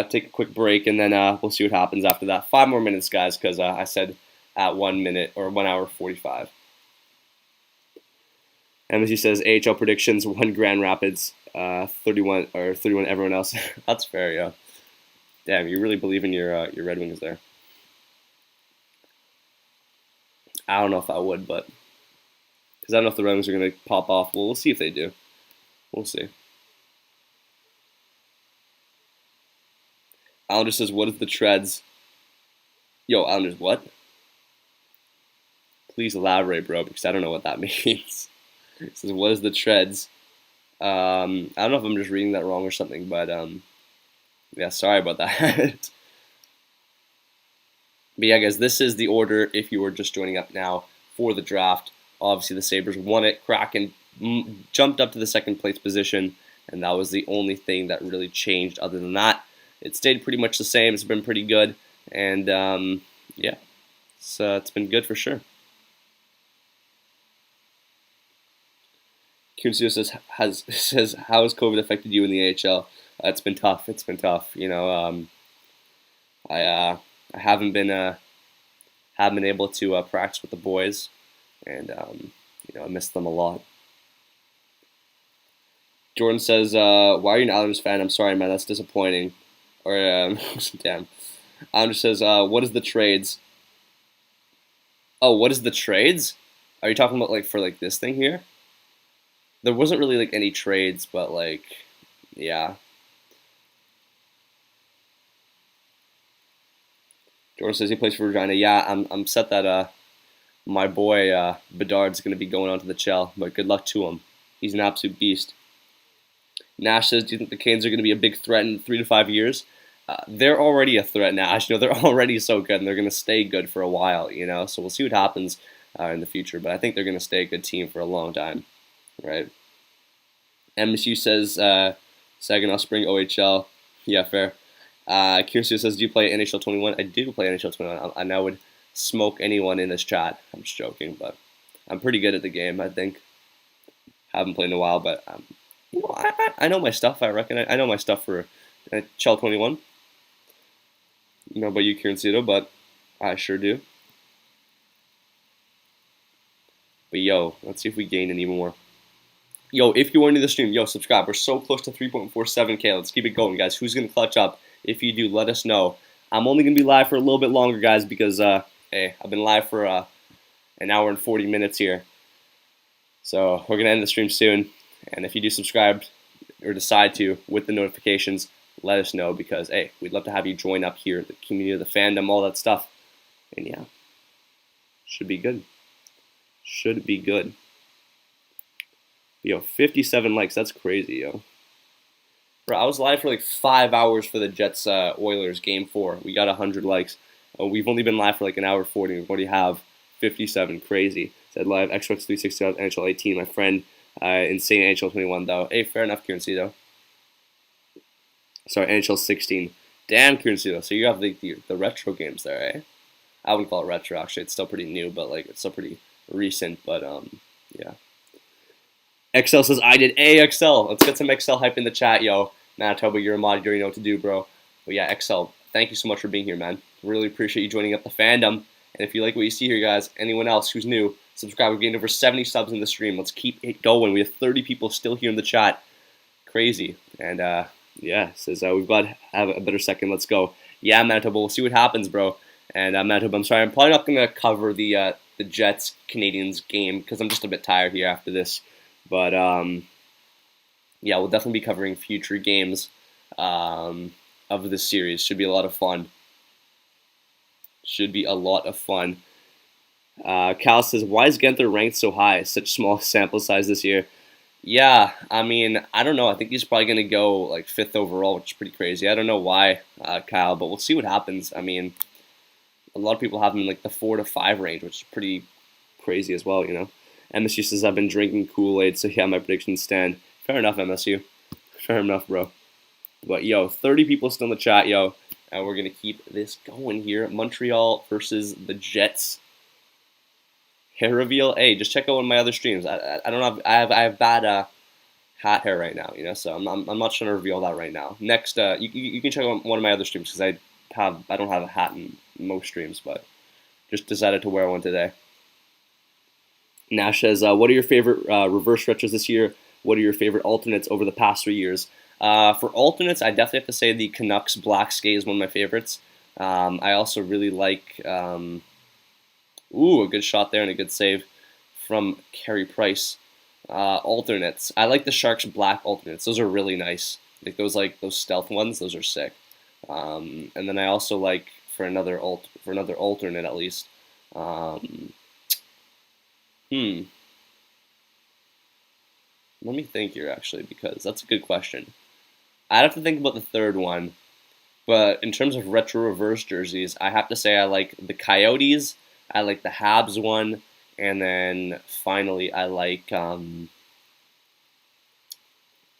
Take a quick break, and then we'll see what happens after that. 5 more minutes, guys, because I said at 1 minute, or 1 hour 45. MSU says AHL predictions, 1 Grand Rapids, 31 everyone else. That's fair, yo. Damn, you really believe in your Red Wings there. I don't know if I would, but because I don't know if the Red Wings are going to pop off. Well, we'll see if they do. We'll see. Islanders says, what is the Treads? Yo, Islanders, what? Please elaborate, bro, because I don't know what that means. It says, what is the Treads? I don't know if I'm just reading that wrong or something, but yeah, sorry about that. But yeah, guys, this is the order if you were just joining up now for the draft. Obviously, the Sabres won it. Kraken jumped up to the second place position, and that was the only thing that really changed. Other than that, it stayed pretty much the same. It's been pretty good, and yeah, it's been good for sure. Kunzio says, how has COVID affected you in the AHL? It's been tough. It's been tough. You know, I haven't been able to practice with the boys, and you know, I miss them a lot. Jordan says, why are you an Islanders fan? I'm sorry, man, that's disappointing. Or damn. Islanders says, what is the trades? Oh, what is the trades? Are you talking about like for like this thing here? There wasn't really like any trades, but like, yeah. Jordan says he plays for Regina. Yeah, I'm set that my boy Bedard's gonna be going on to the CHL, but good luck to him. He's an absolute beast. Nash says, do you think the Canes are gonna be a big threat in 3 to 5 years? They're already a threat, Nash. You know, they're already so good, and they're gonna stay good for a while. You know, so we'll see what happens in the future. But I think they're gonna stay a good team for a long time. Right. MSU says Saginaw Spring OHL. Yeah, fair. Kirsten says, do you play NHL 21? I do play NHL 21. And I would smoke anyone in this chat. I'm just joking, but I'm pretty good at the game, I think. Haven't played in a while, but you know, I know my stuff, I reckon. I know my stuff for NHL 21. You know about you, Kirsten, but I sure do. But yo, let's see if we gain any more. Yo, if you are new to the stream, yo, subscribe. We're so close to 3.47K. Let's keep it going, guys. Who's going to clutch up? If you do, let us know. I'm only going to be live for a little bit longer, guys, because, hey, I've been live for an hour and 40 minutes here. So we're going to end the stream soon. And if you do subscribe or decide to with the notifications, let us know because, hey, we'd love to have you join up here, the community, the fandom, all that stuff. And, yeah, should be good. Should be good. Yo, 57 likes. That's crazy, yo. Bro, I was live for like 5 hours for the Jets Oilers Game 4. We got 100 likes. We've only been live for like an hour 40. We already have 57. Crazy. Said live Xbox 360 on NHL 18. My friend, insane NHL 21 though. Hey, fair enough, Kieran. Sorry, NHL 16. Damn, Kieran. So you have the retro games there, eh? I wouldn't call it retro actually. It's still pretty new, but like it's still pretty recent. But yeah. XL says, I did. Hey, XL. Let's get some XL hype in the chat, yo. Manitoba, you're a mod. You already know what to do, bro. But yeah, XL, thank you so much for being here, man. Really appreciate you joining up the fandom. And if you like what you see here, guys, anyone else who's new, subscribe. We've gained over 70 subs in the stream. Let's keep it going. We have 30 people still here in the chat. Crazy. And, yeah, says, we've got to have a better second. Let's go. Yeah, Manitoba, we'll see what happens, bro. And, Manitoba, I'm sorry. I'm probably not going to cover the the Jets Canadians game because I'm just a bit tired here after this. But yeah, we'll definitely be covering future games of this series. Should be a lot of fun. Should be a lot of fun. Cal says, why is Genther ranked so high? Such small sample size this year. Yeah, I mean, I don't know. I think he's probably going to go like 5th overall, which is pretty crazy. I don't know why, Kyle, but we'll see what happens. I mean, a lot of people have him in like the 4 to 5 range, which is pretty crazy as well, you know. MSU says, I've been drinking Kool-Aid, so yeah, my predictions stand. Fair enough, MSU. Fair enough, bro. But, yo, 30 people still in the chat, yo. And we're going to keep this going here. Montreal versus the Jets. Hair reveal. Hey, just check out one of my other streams. I don't have I have bad hat hair right now, you know, so I'm not trying to reveal that right now. Next, you can check out one of my other streams because I don't have a hat in most streams, but just decided to wear one today. Nash says, what are your favorite reverse stretchers this year? What are your favorite alternates over the past 3 years? For alternates, I definitely have to say the Canucks Black Skate is one of my favorites. I also really like, a good shot there and a good save from Carey Price. Alternates, I like the Sharks Black alternates. Those are really nice. Like those stealth ones, those are sick. And then I also like for another alternate at least. Let me think here actually, because that's a good question. I'd have to think about the third one, but in terms of retro reverse jerseys, I have to say I like the Coyotes, I like the Habs one, and then finally I like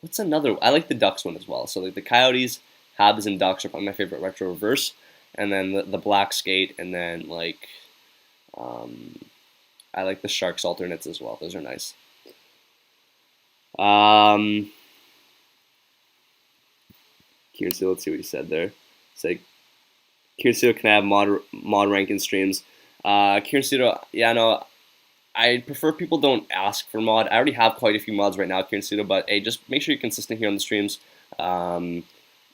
what's another? I like the Ducks one as well. So like the Coyotes, Habs, and Ducks are probably my favorite retro reverse, and then the Black Skate, and then like I like the Sharks alternates as well. Those are nice. Kirsten, let's see what he said there. It's like, Kirsten, can I have mod ranking streams? Kirsten, yeah, no, I prefer people don't ask for mod. I already have quite a few mods right now, Kirsten, but hey, just make sure you're consistent here on the streams, and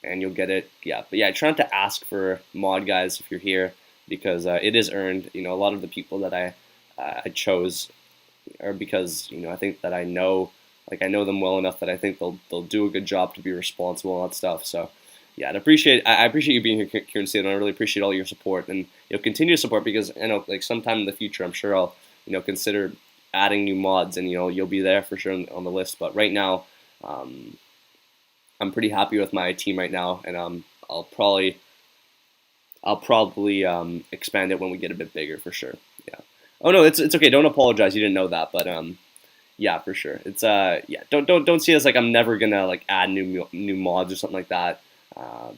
you'll get it. Yeah, but yeah, try not to ask for mod, guys, if you're here, because it is earned. You know, a lot of the people that I chose are because, you know, I think that I know them well enough that I think they'll do a good job to be responsible and all that stuff. So yeah, I appreciate you being here, Kieran Steele, and I really appreciate all your support, and continue to support, because I know like sometime in the future I'm sure I'll consider adding new mods, and you'll be there for sure on the list. But right now, I'm pretty happy with my team right now, and I'll probably expand it when we get a bit bigger for sure. Yeah. Oh no, it's okay. Don't apologize. You didn't know that, but yeah, for sure. It's yeah. Don't see it as like I'm never gonna like add new mods or something like that.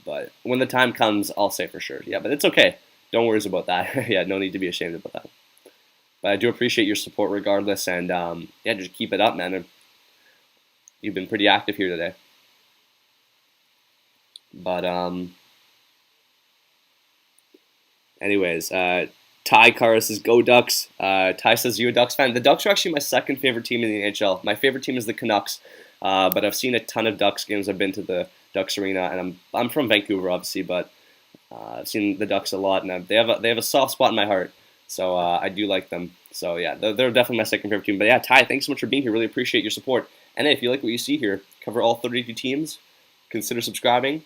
But when the time comes, I'll say for sure. Yeah, but it's okay. Don't worry about that. Yeah, no need to be ashamed about that. But I do appreciate your support regardless, and yeah, just keep it up, man. You've been pretty active here today. But anyways, Ty Carr says, "Go Ducks." Ty says, "You a Ducks fan?" The Ducks are actually my second favorite team in the NHL. My favorite team is the Canucks, but I've seen a ton of Ducks games. I've been to the Ducks arena, and I'm from Vancouver, obviously, but I've seen the Ducks a lot, and they have a soft spot in my heart. So I do like them. So yeah, they're definitely my second favorite team. But yeah, Ty, thanks so much for being here. Really appreciate your support. And hey, if you like what you see here, cover all 32 teams. Consider subscribing,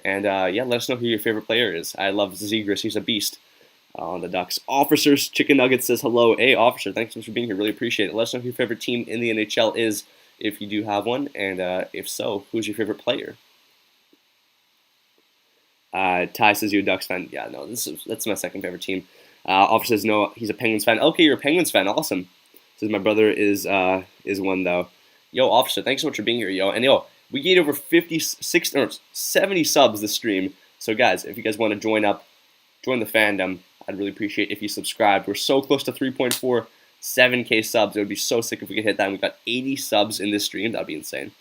and yeah, let us know who your favorite player is. I love Zegras; he's a beast on the Ducks. Officers Chicken Nuggets says hello. Hey, Officer, thanks so much for being here. Really appreciate it. Let us know who your favorite team in the NHL is, if you do have one, and if so, who's your favorite player? Ty says, "You a Ducks fan?" Yeah, no, that's my second favorite team. Officer says, "No, he's a Penguins fan." Okay, you're a Penguins fan. Awesome. Says my brother is one though. Yo, Officer, thanks so much for being here, yo. And yo, we gained over 56 or 70 subs this stream. So guys, if you guys want to join the fandom, I'd really appreciate if you subscribed. We're so close to 3.47K subs. It would be so sick if we could hit that. And we got 80 subs in this stream. That'd be insane.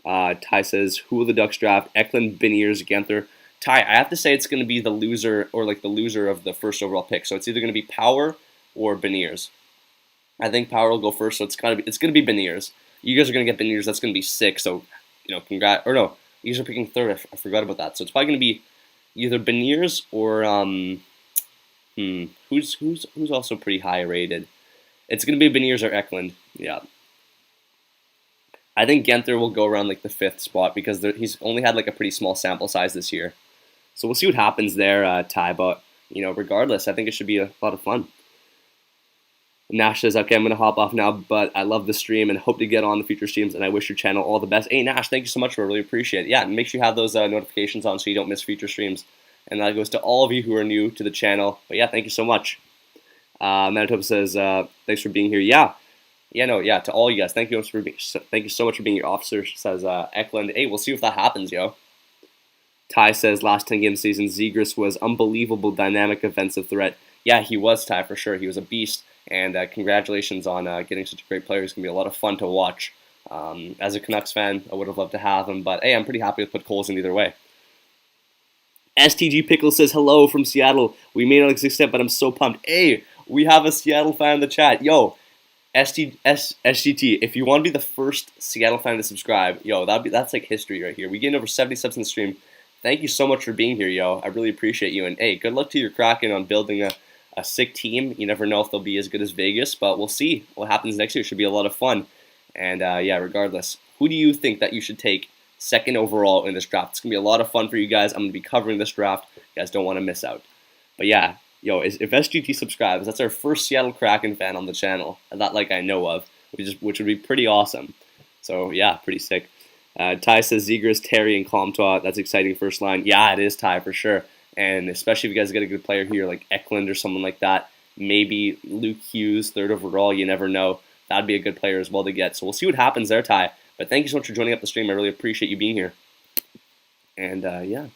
Ty says, "Who will the Ducks draft? Eklund, Beniers, Genther." Ty, I have to say it's going to be the loser, or like the loser of the first overall pick. So it's either going to be Power or Beniers. I think Power will go first, so it's going to be Beniers. You guys are going to get Beniers. That's going to be sick. So congrats. Or no, you guys are picking third. I forgot about that. So it's probably going to be either Beniers or Who's also pretty high rated? It's gonna be Beniers or Eklund. Yeah. I think Genther will go around like the 5th spot because he's only had like a pretty small sample size this year. So we'll see what happens there, Ty. But regardless, I think it should be a lot of fun. Nash says, okay, I'm going to hop off now, but I love the stream and hope to get on the future streams, and I wish your channel all the best. Hey, Nash, thank you so much, bro. I really appreciate it. Yeah, and make sure you have those notifications on so you don't miss future streams. And that goes to all of you who are new to the channel. But yeah, thank you so much. Manitoba says, thanks for being here. Yeah, to all you guys, thank you so much for being your officer, says Eklund. Hey, we'll see if that happens, yo. Ty says, last 10 game season, Zegras was unbelievable dynamic offensive threat. Yeah, he was, Ty, for sure. He was a beast, and congratulations on getting such a great player. It's going to be a lot of fun to watch. As a Canucks fan, I would have loved to have him, but hey, I'm pretty happy to put Coles in either way. STG Pickle says, hello from Seattle. We may not exist yet, but I'm so pumped. Hey, we have a Seattle fan in the chat. Yo, SGT, if you want to be the first Seattle fan to subscribe, yo, that's like history right here. We gained over 70 subs in the stream. Thank you so much for being here, yo. I really appreciate you. And hey, good luck to your Kraken on building a sick team. You never know if they'll be as good as Vegas, but we'll see what happens next year. It should be a lot of fun. And yeah, regardless, who do you think that you should take 2nd overall in this draft? It's going to be a lot of fun for you guys. I'm going to be covering this draft. You guys don't want to miss out. But yeah, yo, if SGT subscribes, that's our first Seattle Kraken fan on the channel, not like I know of, which would be pretty awesome. So yeah, pretty sick. Ty says Zegras, Terry, and Comtois. That's exciting first line. Yeah, it is, Ty, for sure. And especially if you guys get a good player here like Eklund or someone like that, maybe Luke Hughes, 3rd overall, you never know. That'd be a good player as well to get. So we'll see what happens there, Ty. But thank you so much for joining up the stream. I really appreciate you being here. And yeah.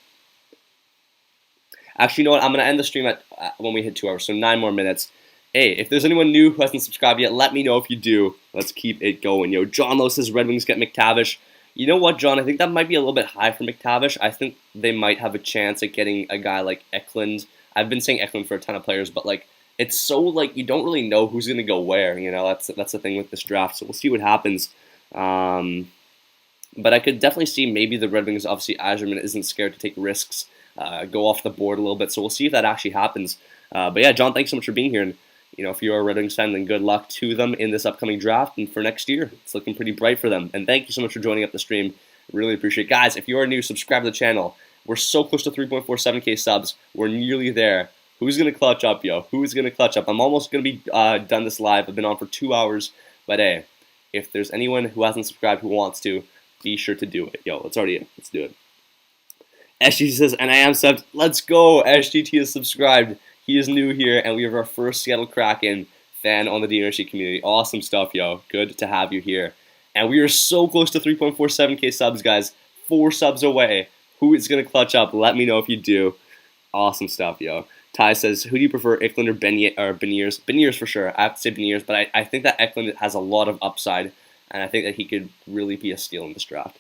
Actually, you know what? I'm going to end the stream at when we hit 2 hours, so 9 more minutes. Hey, if there's anyone new who hasn't subscribed yet, let me know if you do. Let's keep it going. Yo, John Lowe says Red Wings get McTavish. You know what, John? I think that might be a little bit high for McTavish. I think they might have a chance at getting a guy like Eklund. I've been saying Eklund for a ton of players, but like it's so like you don't really know who's going to go where. That's the thing with this draft. So we'll see what happens. But I could definitely see maybe the Red Wings. Obviously, Azerman isn't scared to take risks, go off the board a little bit. So we'll see if that actually happens. But yeah, John, thanks so much for being here. And if you're a Red Wings fan, then good luck to them in this upcoming draft and for next year. It's looking pretty bright for them. And thank you so much for joining up the stream. Really appreciate it. Guys, if you are new, subscribe to the channel. We're so close to 3.47K subs. We're nearly there. Who's going to clutch up, yo? Who's going to clutch up? I'm almost going to be done this live. I've been on for 2 hours. But hey, if there's anyone who hasn't subscribed who wants to, be sure to do it. Yo, let's do it. SGT says, and I am subbed. Let's go. SGT is subscribed. He is new here, and we have our first Seattle Kraken fan on the DNRC community. Awesome stuff, yo. Good to have you here. And we are so close to 3.47K subs, guys. 4 subs away. Who is going to clutch up? Let me know if you do. Awesome stuff, yo. Ty says, who do you prefer, Eklund or Beniers? Beniers for sure. I have to say Beniers, but I think that Eklund has a lot of upside, and I think that he could really be a steal in this draft.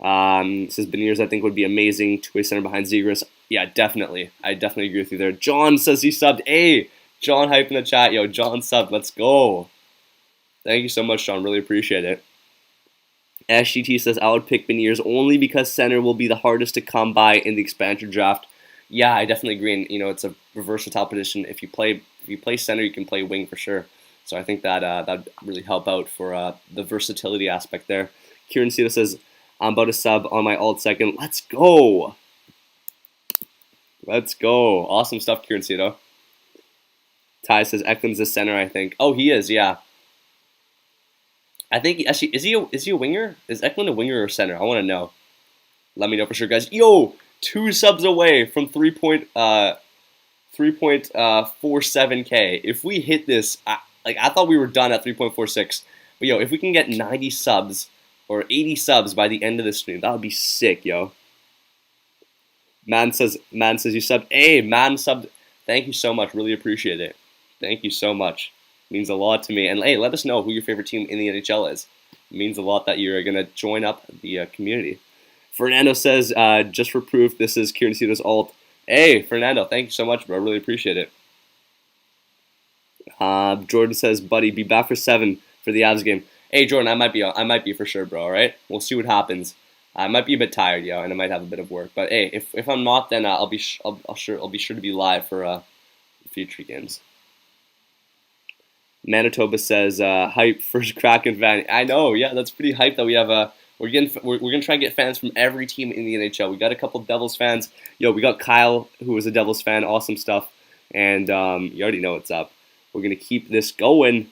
Says Beniers, I think, would be amazing. 2-way center behind Zegras. Yeah, definitely. I definitely agree with you there. John says he subbed. Hey, John hype in the chat. Yo, John subbed. Let's go. Thank you so much, John. Really appreciate it. SGT says, I would pick Beniers only because center will be the hardest to come by in the expansion draft. Yeah, I definitely agree. And, it's a versatile position. If you play center, you can play wing for sure. So I think that that'd really help out for the versatility aspect there. Kieran Cito says, I'm about to sub on my alt second. Let's go. Let's go. Awesome stuff, Kieran Cito. Ty says Eklund's the center, I think. Oh, he is, yeah. I think, actually, is he a winger? Is Eklund a winger or center? I want to know. Let me know for sure, guys. Yo, 2 subs away from 3.47K. If we hit this, I thought we were done at 3.46. But yo, if we can get 90 subs or 80 subs by the end of this stream, that would be sick, yo. Man says you subbed. Hey, man subbed. Thank you so much. Really appreciate it. Thank you so much. It means a lot to me. And hey, let us know who your favorite team in the NHL is. It means a lot that you're going to join up the community. Fernando says, just for proof, this is Kieran Cito's alt. Hey, Fernando, thank you so much, bro. I really appreciate it. Jordan says, buddy, be back for 7 for the Avs game. Hey, Jordan, I might be for sure, bro. All right, we'll see what happens. I might be a bit tired, yo, and I might have a bit of work. But hey, if I'm not, then I'll be sure to be live for future games. Manitoba says, hype first Kraken fan. I know, yeah, that's pretty hype that we have we're gonna try and get fans from every team in the NHL. We got a couple Devils fans. Yo, we got Kyle, who was a Devils fan. Awesome stuff. And you already know what's up. We're gonna keep this going.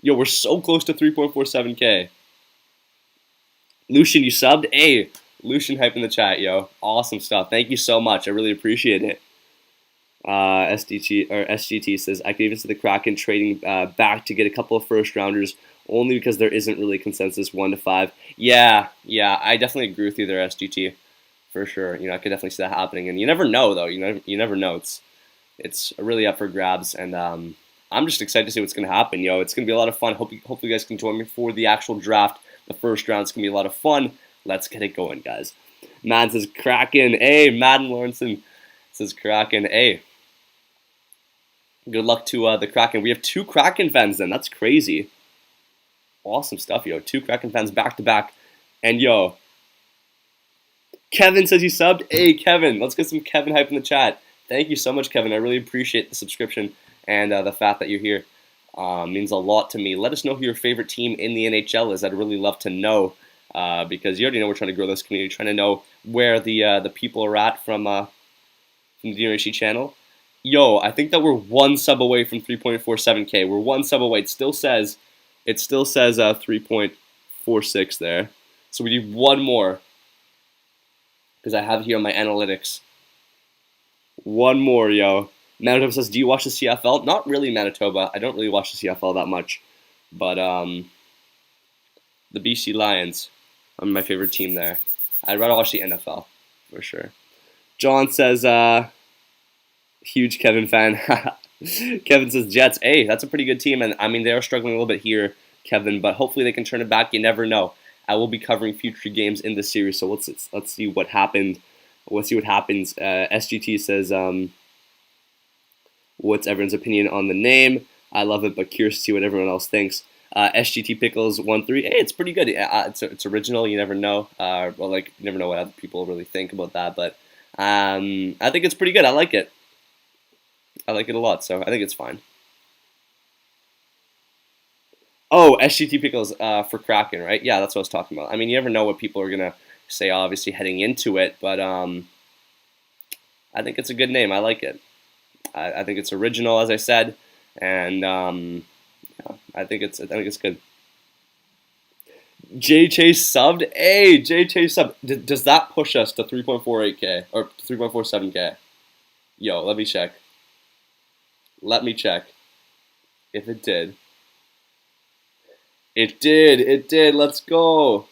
Yo, we're so close to 3.47K. Lucian, you subbed? Hey, Lucian hype in the chat, yo. Awesome stuff. Thank you so much. I really appreciate it. SGT says, I could even see the Kraken trading back to get a couple of first rounders, only because there isn't really consensus 1 to 5. Yeah, I definitely agree with you there, SGT, for sure. You know, I could definitely see that happening, and you never know though. You never know. It's really up for grabs, and I'm just excited to see what's gonna happen. Yo, it's gonna be a lot of fun. Hopefully you guys can join me for the actual draft. The first round's gonna be a lot of fun. Let's get it going, guys. Madden says Kraken. Hey, Madden Lawrenson says Kraken. Hey. Good luck to the Kraken. We have 2 Kraken fans then. That's crazy. Awesome stuff, yo. 2 Kraken fans back to back. And yo, Kevin says he subbed. Hey, Kevin. Let's get some Kevin hype in the chat. Thank you so much, Kevin. I really appreciate the subscription and the fact that you're here. Means a lot to me. Let us know who your favorite team in the NHL is. I'd really love to know because you already know we're trying to grow this community, trying to know where the people are at from the DNRC channel. Yo, I think that we're 1 sub away from 3.47K. We're 1 sub away. It still says 3.46 there. So we need 1 more. Because I have it here on my analytics. 1 more, yo. Manitoba says, do you watch the CFL? Not really, Manitoba. I don't really watch the CFL that much. But the BC Lions are my favorite team there. I'd rather watch the NFL, for sure. John says, huge Kevin fan. Kevin says Jets. Hey, that's a pretty good team, and I mean they are struggling a little bit here, Kevin, but hopefully they can turn it back. You never know. I will be covering future games in this series, so let's see what happened. Let's see what happens. SGT says, what's everyone's opinion on the name? I love it, but curious to see what everyone else thinks. SGT Pickles 13. Hey, it's pretty good. It's original. You never know. You never know what other people really think about that, but I think it's pretty good. I like it. I like it a lot, so I think it's fine. Oh, SGT Pickles for Kraken, right? Yeah, that's what I was talking about. I mean, you never know what people are going to say, obviously, heading into it, but I think it's a good name. I like it. I think it's original, as I said, and yeah, I think it's good. J Chase subbed? Hey, J Chase subbed. Does that push us to 3.48K or 3.47K? Yo, let me check. Let me check if it did. It did. Let's go.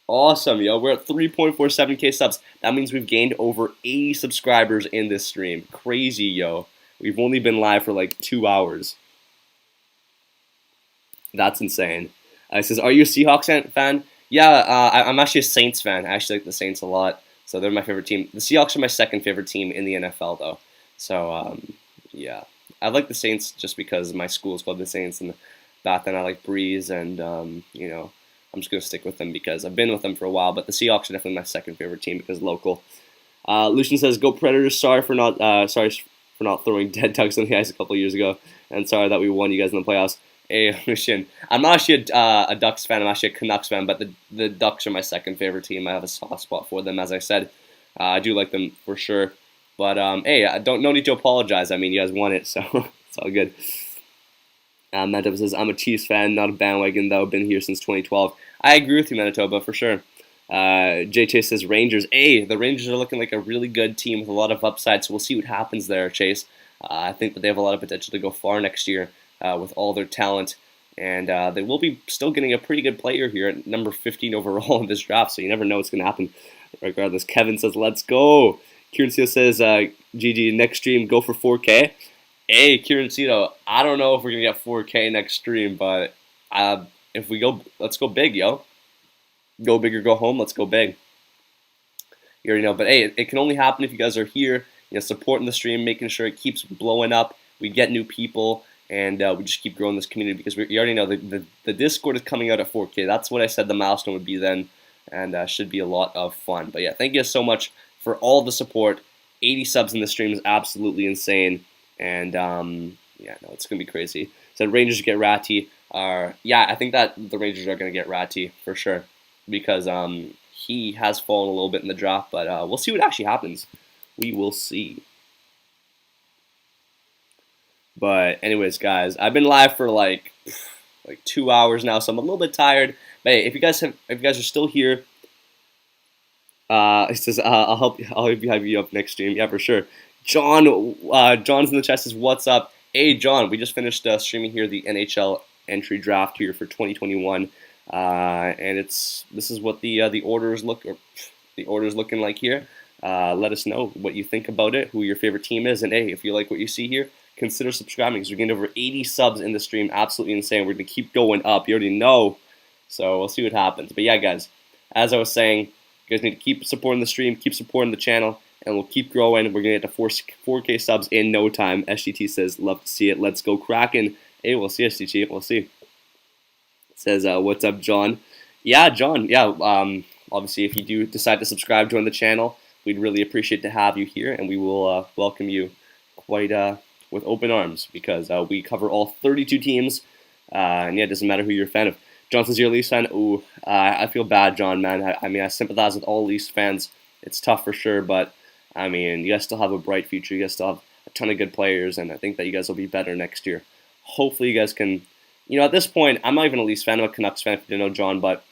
Awesome, yo. We're at 3.47K subs. That means we've gained over 80 subscribers in this stream. Crazy, yo. We've only been live for like 2 hours. That's insane. It says, are you a Seahawks fan? Yeah, I'm actually a Saints fan. I actually like the Saints a lot. So they're my favorite team. The Seahawks are my second favorite team in the NFL, though. So, yeah. I like the Saints just because my school is called the Saints, and back then I like Breeze, and, you know, I'm just going to stick with them because I've been with them for a while, but the Seahawks are definitely my second favorite team because local. Lucian says, go Predators, sorry for not throwing dead ducks on the ice a couple years ago, and sorry that we won you guys in the playoffs. Hey, Lucian, I'm not actually a Ducks fan, I'm actually a Canucks fan, but the Ducks are my second favorite team. I have a soft spot for them, as I said. I do like them for sure. But, hey, no need to apologize. I mean, you guys won it, so it's all good. Manitoba says, I'm a Chiefs fan, not a bandwagon, though. Been here since 2012. I agree with you, Manitoba, for sure. J Chase says, Rangers. Hey, the Rangers are looking like a really good team with a lot of upside, so we'll see what happens there, Chase. I think that they have a lot of potential to go far next year with all their talent. And they will be still getting a pretty good player here at number 15 overall in this draft, so you never know what's going to happen regardless. Kevin says, let's go. Kieran Cito says, GG, next stream, go for 4K. Hey, Kieran Cito, I don't know if we're going to get 4K next stream, but if we go, let's go big, yo. Go big or go home, let's go big. You already know, but hey, it can only happen if you guys are here, you know, supporting the stream, making sure it keeps blowing up, we get new people, and we just keep growing this community because you already know the Discord is coming out at 4K. That's what I said the milestone would be then, and should be a lot of fun. But yeah, thank you so much for all the support, 80 subs in the stream is absolutely insane. And yeah, no, it's gonna be crazy. Said Rangers get Ratty. Yeah, I think that the Rangers are gonna get Ratty for sure because he has fallen a little bit in the draft, but we'll see what actually happens. We will see. But anyways, guys, I've been live for like 2 hours now, so I'm a little bit tired. But hey, if you guys are still here, it says I'll have you up next stream. Yeah, for sure. John's in the chat says, "What's up?" Hey, John, we just finished streaming here the NHL entry draft here for 2021, and this is what the orders looking like here. Let us know what you think about it, who your favorite team is, and hey, if you like what you see here, consider subscribing because we're getting over 80 subs in the stream. Absolutely insane. We're gonna keep going up. You already know, so we'll see what happens. But yeah, guys, as I was saying, you guys need to keep supporting the stream, keep supporting the channel, and we'll keep growing. We're going to get to 4K subs in no time. SGT says, love to see it. Let's go Kraken. Hey, we'll see, SGT. We'll see. It says, what's up, John? Yeah, John. Yeah, obviously, if you do decide to subscribe, join the channel, we'd really appreciate to have you here, and we will welcome you quite with open arms because we cover all 32 teams, and yeah, it doesn't matter who you're a fan of. John says you're a Leafs fan. Ooh, I feel bad, John, man. I mean, I sympathize with all Leafs fans. It's tough for sure, but I mean, you guys still have a bright future. You guys still have a ton of good players, and I think that you guys will be better next year. Hopefully, you guys can. You know, at this point, I'm not even a Leafs fan. I'm a Canucks fan, if you didn't know, John. But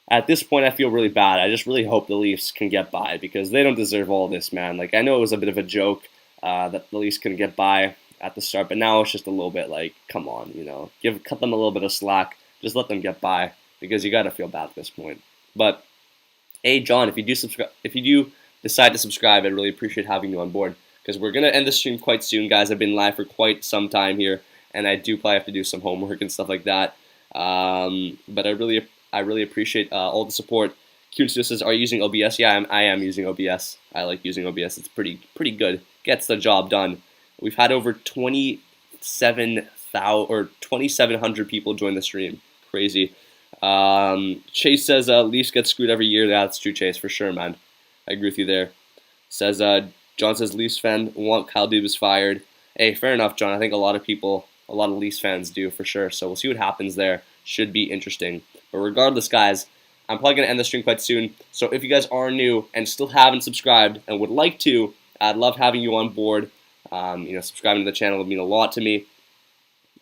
at this point, I feel really bad. I just really hope the Leafs can get by because they don't deserve all this, man. Like, I know it was a bit of a joke that the Leafs couldn't get by at the start, but now it's just a little bit like, come on, you know, cut them a little bit of slack. Just let them get by because you gotta feel bad at this point. But hey, John, if you do decide to subscribe, I'd really appreciate having you on board because we're gonna end the stream quite soon, guys. I've been live for quite some time here, and I do probably have to do some homework and stuff like that. But I really appreciate all the support. Q says, "Are you using OBS?" Yeah, I am using OBS. I like using OBS. It's pretty good. Gets the job done. We've had over 2,700 people join the stream. Crazy. Chase says Leafs get screwed every year. Yeah, that's true, Chase, for sure, man. I agree with you there. Says John says Leafs fan want Kyle Dubas fired. Hey, fair enough, John. I think a lot of Leafs fans do for sure. So we'll see what happens there. Should be interesting. But regardless, guys, I'm probably gonna end the stream quite soon. So if you guys are new and still haven't subscribed and would like to, I'd love having you on board. You know, subscribing to the channel would mean a lot to me.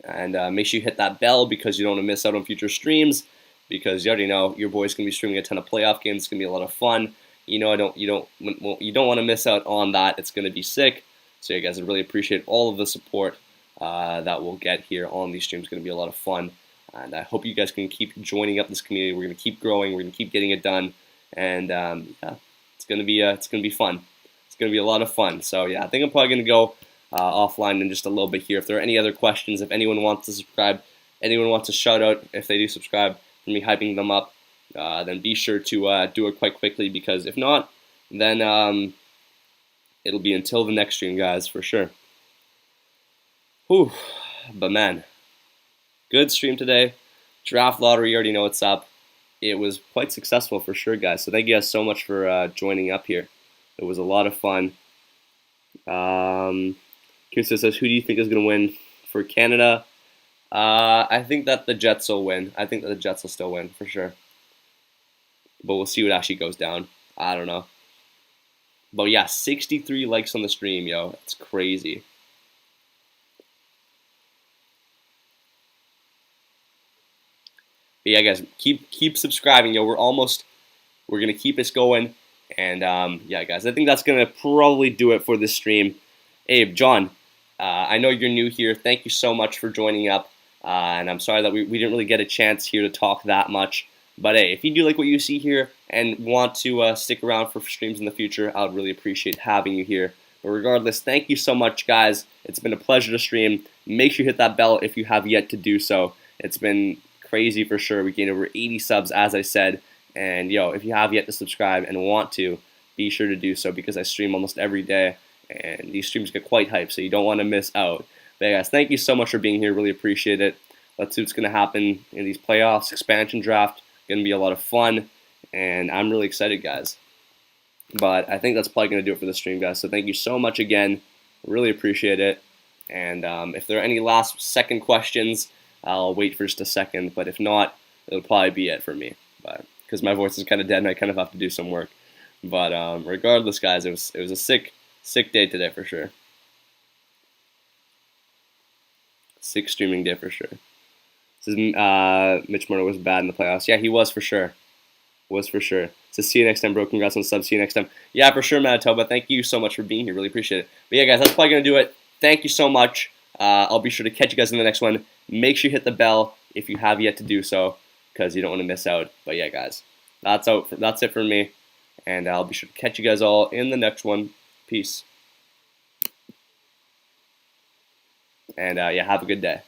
And make sure you hit that bell because you don't want to miss out on future streams. Because you already know your boy's gonna be streaming a ton of playoff games. It's gonna be a lot of fun. You know, you don't want to miss out on that. It's gonna be sick. So you guys, I really appreciate all of the support that we'll get here on these streams. It's gonna be a lot of fun, and I hope you guys can keep joining up this community. We're gonna keep growing. We're gonna keep getting it done, and yeah, it's gonna be fun. It's gonna be a lot of fun. So yeah, I think I'm probably gonna go offline in just a little bit here. If there are any other questions, if anyone wants to subscribe, anyone wants a shout out if they do subscribe, for me hyping them up, then be sure to do it quite quickly because if not, then it'll be until the next stream, guys, for sure. Whew. But man, good stream today. Draft lottery, you already know what's up. It was quite successful for sure, guys. So thank you guys so much for joining up here. It was a lot of fun. Kirsten says, who do you think is going to win for Canada? I think that the Jets will win. I think that the Jets will still win, for sure. But we'll see what actually goes down. I don't know. But yeah, 63 likes on the stream, yo. It's crazy. But yeah, guys, keep subscribing, yo. We're going to keep this going. And yeah, guys, I think that's going to probably do it for this stream. Hey, John, I know you're new here. Thank you so much for joining up. And I'm sorry that we didn't really get a chance here to talk that much. But hey, if you do like what you see here and want to stick around for streams in the future, I would really appreciate having you here. But regardless, thank you so much, guys. It's been a pleasure to stream. Make sure you hit that bell if you have yet to do so. It's been crazy for sure. We gained over 80 subs, as I said. And yo, if you have yet to subscribe and want to, be sure to do so because I stream almost every day. And these streams get quite hyped, so you don't want to miss out. But guys, thank you so much for being here. Really appreciate it. Let's see what's going to happen in these playoffs, expansion draft. Going to be a lot of fun, and I'm really excited, guys. But I think that's probably going to do it for the stream, guys. So thank you so much again. Really appreciate it. And if there are any last second questions, I'll wait for just a second. But if not, it'll probably be it for me. But because my voice is kind of dead and I kind of have to do some work. But regardless, guys, it was a sick day today for sure. Sick streaming day for sure. This is, Mitch Marner was bad in the playoffs. Yeah, he was for sure. So see you next time, bro. Congrats on the sub. See you next time. Yeah, for sure, Manitoba. Thank you so much for being here. Really appreciate it. But yeah, guys, that's probably going to do it. Thank you so much. I'll be sure to catch you guys in the next one. Make sure you hit the bell if you have yet to do so, because you don't want to miss out. But yeah, guys, that's it for me. And I'll be sure to catch you guys all in the next one. Peace. And yeah, have a good day.